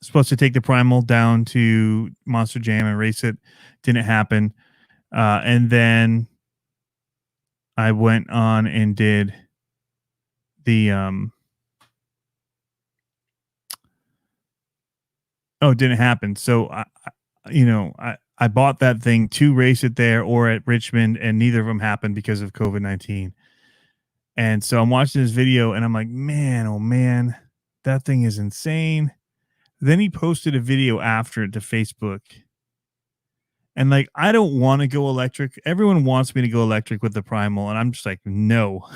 supposed to take the Primal down to Monster Jam and race it. Didn't happen. And then I went on and did the it didn't happen. So I bought that thing to race it there or at Richmond, and neither of them happened because of COVID-19. And so I'm watching this video and I'm like, man, oh man, that thing is insane. Then he posted a video after it to Facebook. And like, I don't want to go electric. Everyone wants me to go electric with the Primal. And I'm just like, no.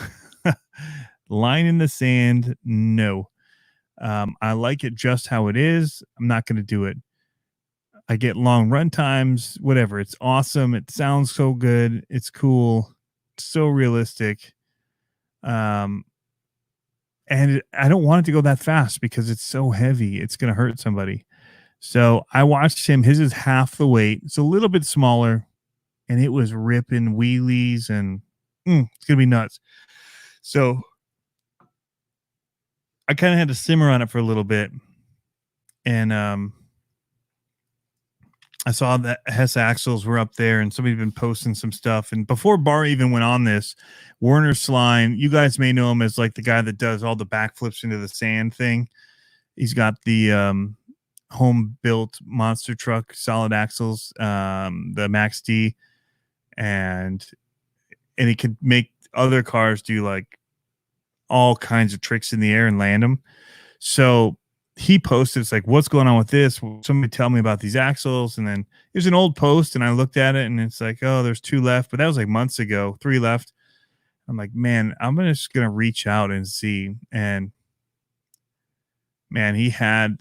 Line in the sand, no. I like it just how it is. I'm not going to do it. I get long run times, whatever. It's awesome. It sounds so good. It's cool. It's so realistic. And I don't want it to go that fast because it's so heavy. It's going to hurt somebody. So I watched him. His is half the weight. It's a little bit smaller, and it was ripping wheelies, and it's going to be nuts. So I kind of had to simmer on it for a little bit. And I saw that Hess axles were up there, and somebody had been posting some stuff. And before Bar even went on this, Werner Sline, you guys may know him as like the guy that does all the backflips into the sand thing. He's got the home built monster truck, solid axles, the Max D, and he could make other cars do like all kinds of tricks in the air and land them. So he posted, it's like, what's going on with this? Somebody tell me about these axles. And then there's an old post, and I looked at it, and it's like, oh, there's 2 left, but that was like months ago, 3 left. I'm like, man, I'm just going to reach out and see. And man, he had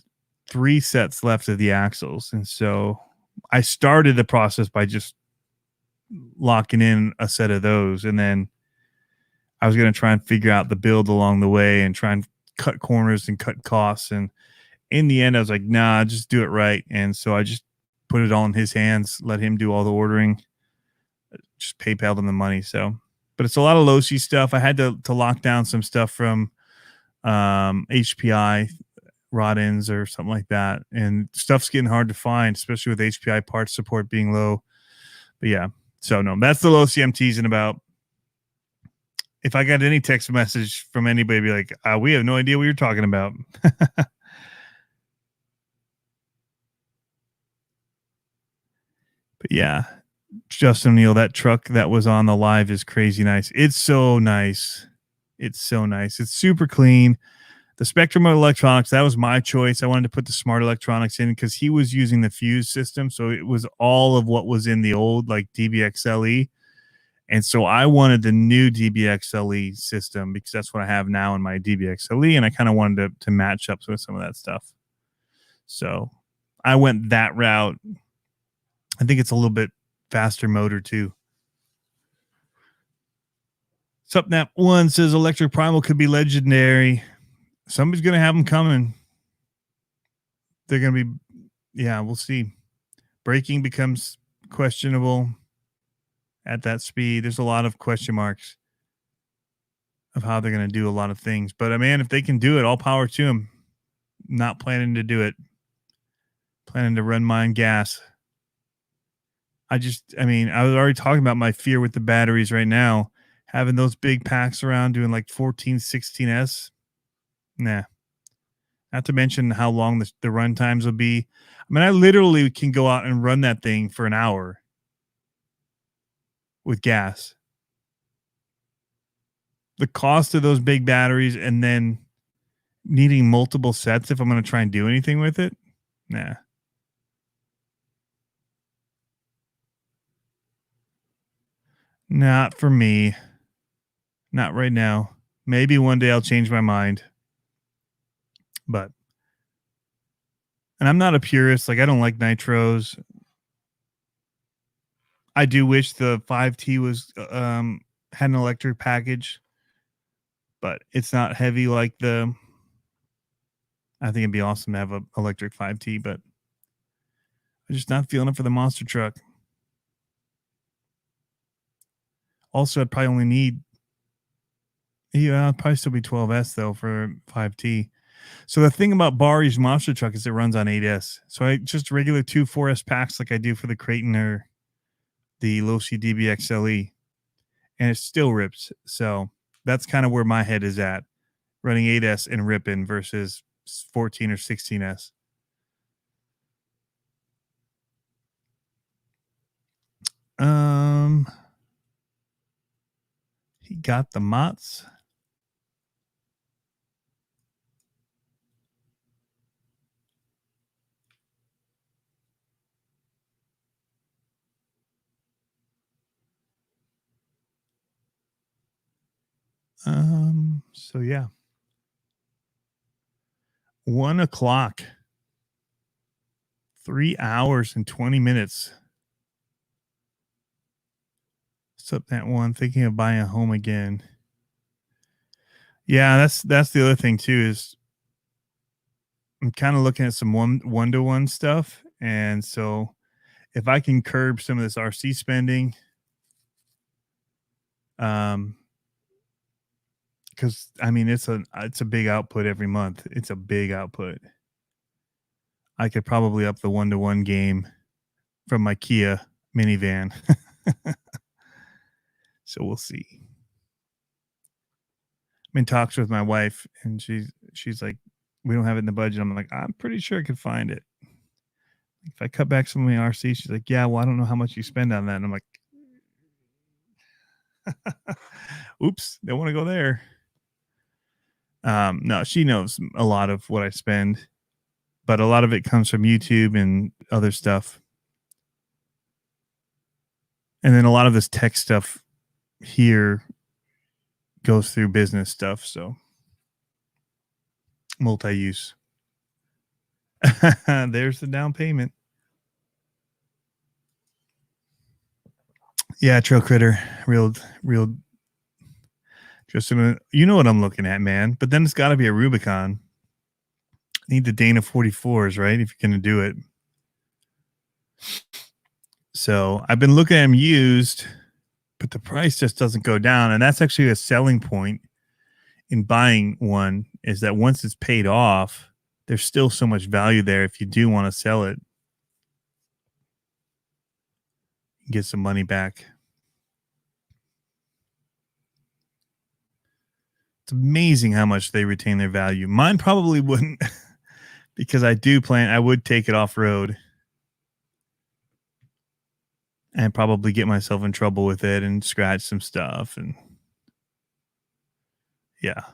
3 sets left of the axles. And so I started the process by just locking in a set of those. And then I was going to try and figure out the build along the way and try and cut corners and cut costs. And in the end, I was like, nah, just do it right. And so I just put it all in his hands, let him do all the ordering, just PayPal'd him the money. So, but it's a lot of low-C stuff. I had to lock down some stuff from HPI rod ends or something like that. And stuff's getting hard to find, especially with HPI parts support being low. But yeah, so no, that's the low-C I'm teasing about. If I got any text message from anybody, be like, we have no idea what you're talking about. But yeah, Justin O'Neill, that truck that was on the live is crazy nice. It's so nice. It's so nice. It's super clean. The Spectrum of electronics, that was my choice. I wanted to put the smart electronics in because he was using the Fuse system. So it was all of what was in the old, like DBXLE. And so I wanted the new DBXLE system because that's what I have now in my DBXLE. And I kind of wanted to match up with some of that stuff. So I went that route. I think it's a little bit faster motor too. Supnap 1 says electric primal could be legendary. Somebody's going to have them coming. They're going to be, yeah, we'll see. Braking becomes questionable at that speed. There's a lot of question marks of how they're going to do a lot of things. But man, if they can do it, all power to them. Not planning to do it. Planning to run mine gas. I was already talking about my fear with the batteries right now. Having those big packs around doing like 14, 16S. Nah. Not to mention how long the run times will be. I mean, I literally can go out and run that thing for an hour with gas. The cost of those big batteries and then needing multiple sets if I'm going to try and do anything with it. Nah. Not for me. Not right now. Maybe one day I'll change my mind. But And I'm not a purist. Like, I don't like nitros. I do wish the 5T was had an electric package, but it's not heavy like the. I think it'd be awesome to have an electric 5T, but I'm just not feeling it for the monster truck. Also, I'd probably only need. Yeah, I'd probably still be 12S though for 5T. So the thing about Bari's monster truck is it runs on 8S. So I just regular 4S packs like I do for the Creighton or the Losi DBXLE, and it still rips. So that's kind of where my head is at, running 8S and ripping versus 14 or 16S. He got the Mott's. So yeah. 1 o'clock. 3 hours and 20 minutes. What's up that one? Thinking of buying a home again. Yeah, that's the other thing too, is I'm kind of looking at some one-to-one stuff. And so if I can curb some of this RC spending, because I mean it's a big output every month. It's a big output. I could probably up the one-to-one game from my Kia minivan. So we'll see. I'm in talks with my wife, and she's like, we don't have it in the budget. I'm like, I'm pretty sure I could find it. If I cut back some of my RC, she's like, yeah, well, I don't know how much you spend on that. And I'm like, oops, don't want to go there. No, she knows a lot of what I spend, but a lot of it comes from YouTube and other stuff. And then a lot of this tech stuff here goes through business stuff. So multi-use. There's the down payment. Yeah, Trail Critter. Real. Just you know what I'm looking at, man. But then it's got to be a Rubicon. Need the Dana 44s, right? If you're going to do it. So I've been looking at them used, but the price just doesn't go down. And that's actually a selling point in buying one, is that once it's paid off, there's still so much value there if you do want to sell it. Get some money back. It's amazing how much they retain their value. Mine probably wouldn't, because I would take it off-road and probably get myself in trouble with it and scratch some stuff. And yeah.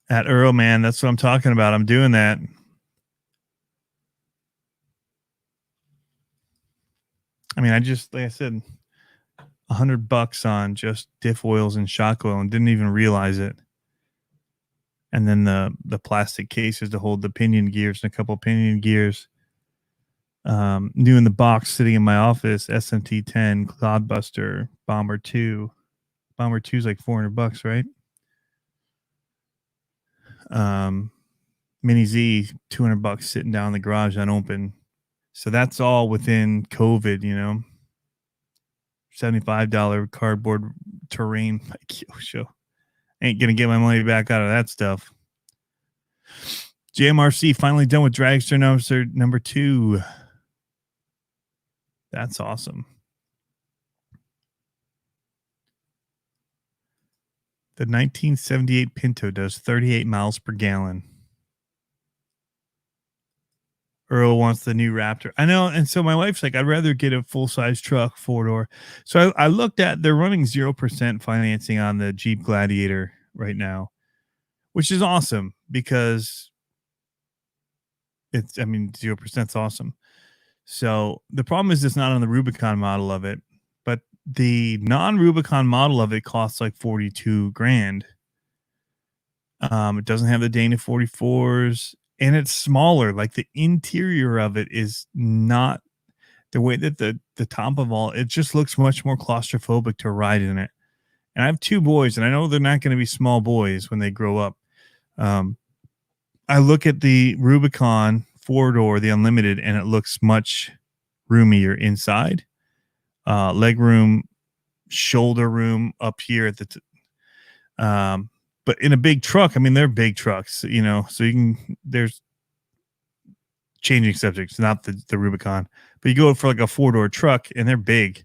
At Earl, man, that's what I'm talking about. I'm doing that. I mean, like I said, $100 on just diff oils and shock oil and didn't even realize it. And then the plastic cases to hold the pinion gears and a couple pinion gears. New in the box sitting in my office, SMT-10, Cloudbuster, Bomber 2. Bomber 2 is like $400, right? Mini Z, $200 sitting down in the garage unopened. So that's all within COVID, you know. $75 cardboard terrain show. Ain't gonna get my money back out of that stuff. JMRC finally done with Dragster number 2. That's awesome. The 1978 Pinto does 38 miles per gallon. Earl wants the new Raptor. I know. And so my wife's like, I'd rather get a full-size truck, 4-door. So I looked at, they're running 0% financing on the Jeep Gladiator right now, which is awesome because 0% is awesome. So the problem is it's not on the Rubicon model of it, but the non-Rubicon model of it costs like $42,000. It doesn't have the Dana 44s, and it's smaller. Like the interior of it is not the way that the top of all. It just looks much more claustrophobic to ride in it. And I have two boys, and I know they're not going to be small boys when they grow up. Um, I look at the Rubicon 4-door, the Unlimited, and it looks much roomier inside. Leg room, shoulder room up here at the but in a big truck, I mean, they're big trucks, you know, so you can, there's changing subjects, not the Rubicon, but you go for like a 4-door truck and they're big.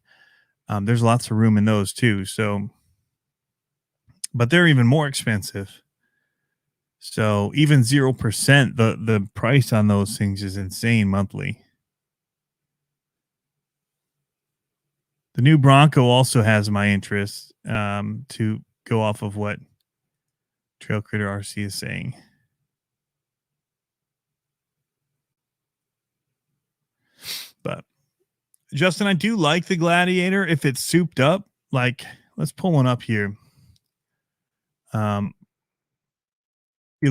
There's lots of room in those too. So, but they're even more expensive. So even 0%, the price on those things is insane monthly. The new Bronco also has my interest, to go off of what Trail Critter RC is saying. But Justin, I do like the Gladiator if it's souped up. Like, let's pull one up here. You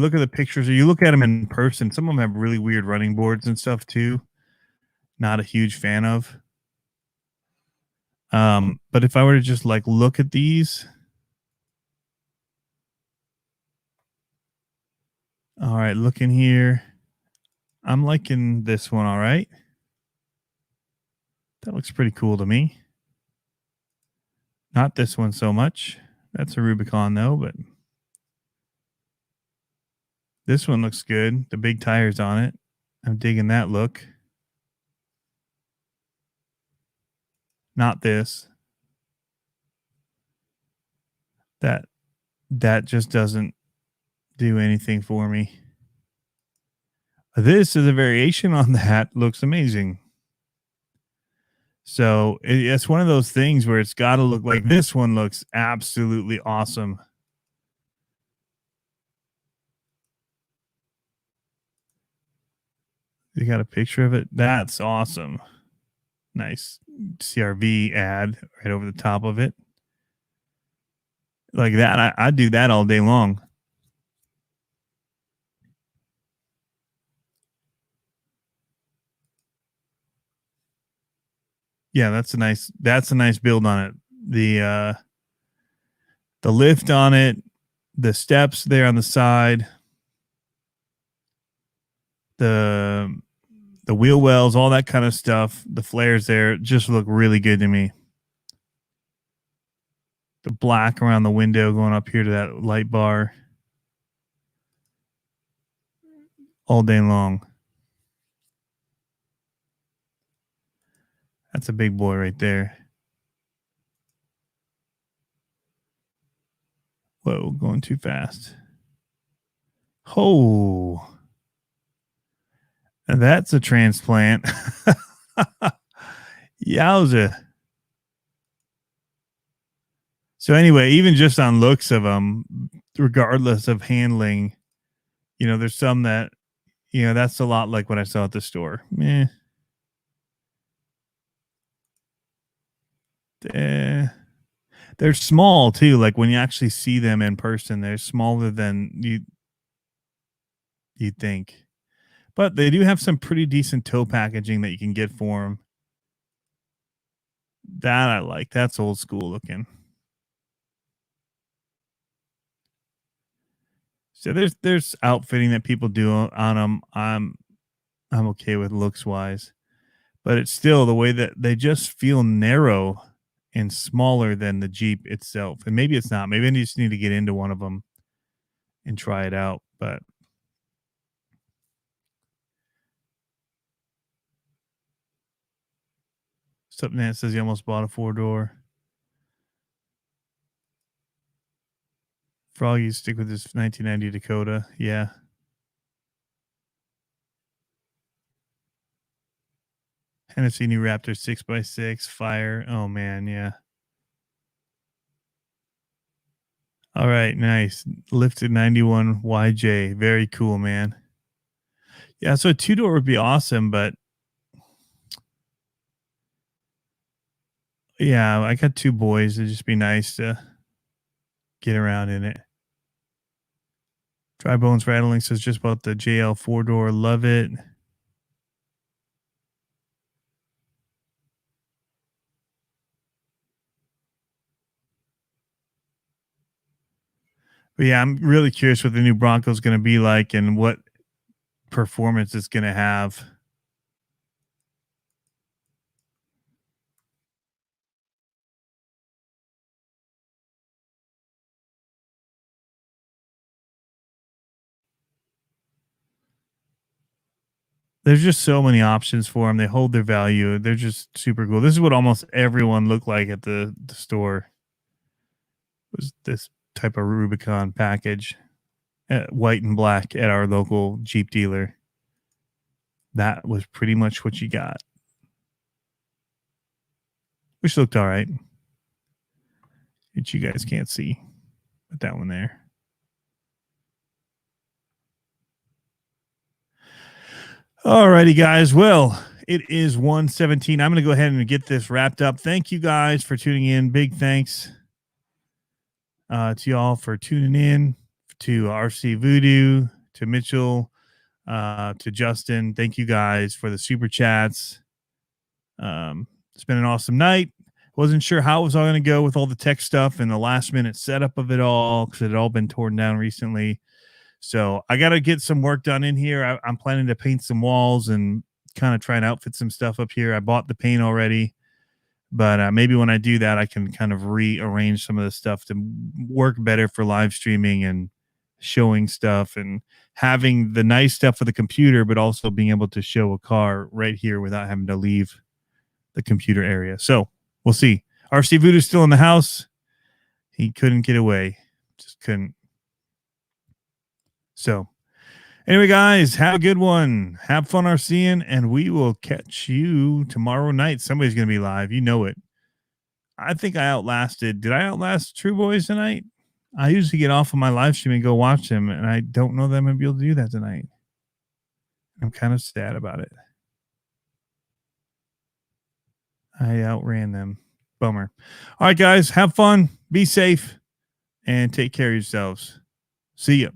look at the pictures, or you look at them in person. Some of them have really weird running boards and stuff too. Not a huge fan of. But if I were to just like look at these, all right, look in here. I'm liking this one. All right, that looks pretty cool to me. Not this one so much. That's a Rubicon though, but this one looks good. The big tires on it. I'm digging that look. Not this. That just doesn't do anything for me. This is a variation on that. Looks amazing. So it's one of those things where it's got to look like this one looks absolutely awesome. You got a picture of it? That's awesome. Nice CRV ad right over the top of it. Like that, I'd do that all day long. Yeah, that's a nice build on it. The lift on it, the steps there on the side, the wheel wells, all that kind of stuff, the flares there just look really good to me. The black around the window going up here to that light bar all day long. That's a big boy right there. Whoa, going too fast. Oh, that's a transplant. Yowza. So anyway, even just on looks of them, regardless of handling, you know, there's some that, you know, that's a lot like what I saw at the store. They're small too. Like when you actually see them in person, they're smaller than you'd think. But they do have some pretty decent tow packaging that you can get for them. That I like. That's old school looking. So there's outfitting that people do on them. I'm okay with looks wise, but it's still the way that they just feel narrow and smaller than the Jeep itself. And maybe it's not. Maybe I just need to get into one of them and try it out. But something that says you almost bought a 4-door. Froggy, stick with this 1990 Dakota. Yeah. Hennessy New Raptor 6x6 fire. Oh man, yeah. All right, nice. Lifted 91 YJ. Very cool, man. Yeah, so a 2-door would be awesome, but yeah, I got 2 boys. It'd just be nice to get around in it. Dry Bones Rattling says just about the JL 4-door. Love it. But yeah, I'm really curious what the new Bronco is going to be like and what performance it's going to have. There's just so many options for them. They hold their value. They're just super cool. This is what almost everyone looked like at the store. Was this type of Rubicon package, white and black at our local Jeep dealer. That was pretty much what you got, which looked all right. Which you guys can't see, but that one there. Alrighty, guys. Well, it is 1:17. I'm going to go ahead and get this wrapped up. Thank you guys for tuning in. Big thanks to y'all for tuning in, to RC Voodoo, to Mitchell, to Justin. Thank you guys for the super chats. It's been an awesome night. Wasn't sure how it was all going to go with all the tech stuff and the last minute setup of it all because it had all been torn down recently. So I got to get some work done in here. I'm planning to paint some walls and kind of try and outfit some stuff up here. I bought the paint already, but maybe when I do that, I can kind of rearrange some of the stuff to work better for live streaming and showing stuff and having the nice stuff for the computer, but also being able to show a car right here without having to leave the computer area. So we'll see. RC Voodoo's still in the house. He couldn't get away. Just couldn't. So anyway, guys, have a good one. Have fun RCing, and we will catch you tomorrow night. Somebody's going to be live. You know it. I think I outlasted. Did I outlast True Boys tonight? I usually get off of my live stream and go watch them, and I don't know that I'm going to be able to do that tonight. I'm kind of sad about it. I outran them. Bummer. All right, guys, have fun. Be safe, and take care of yourselves. See ya.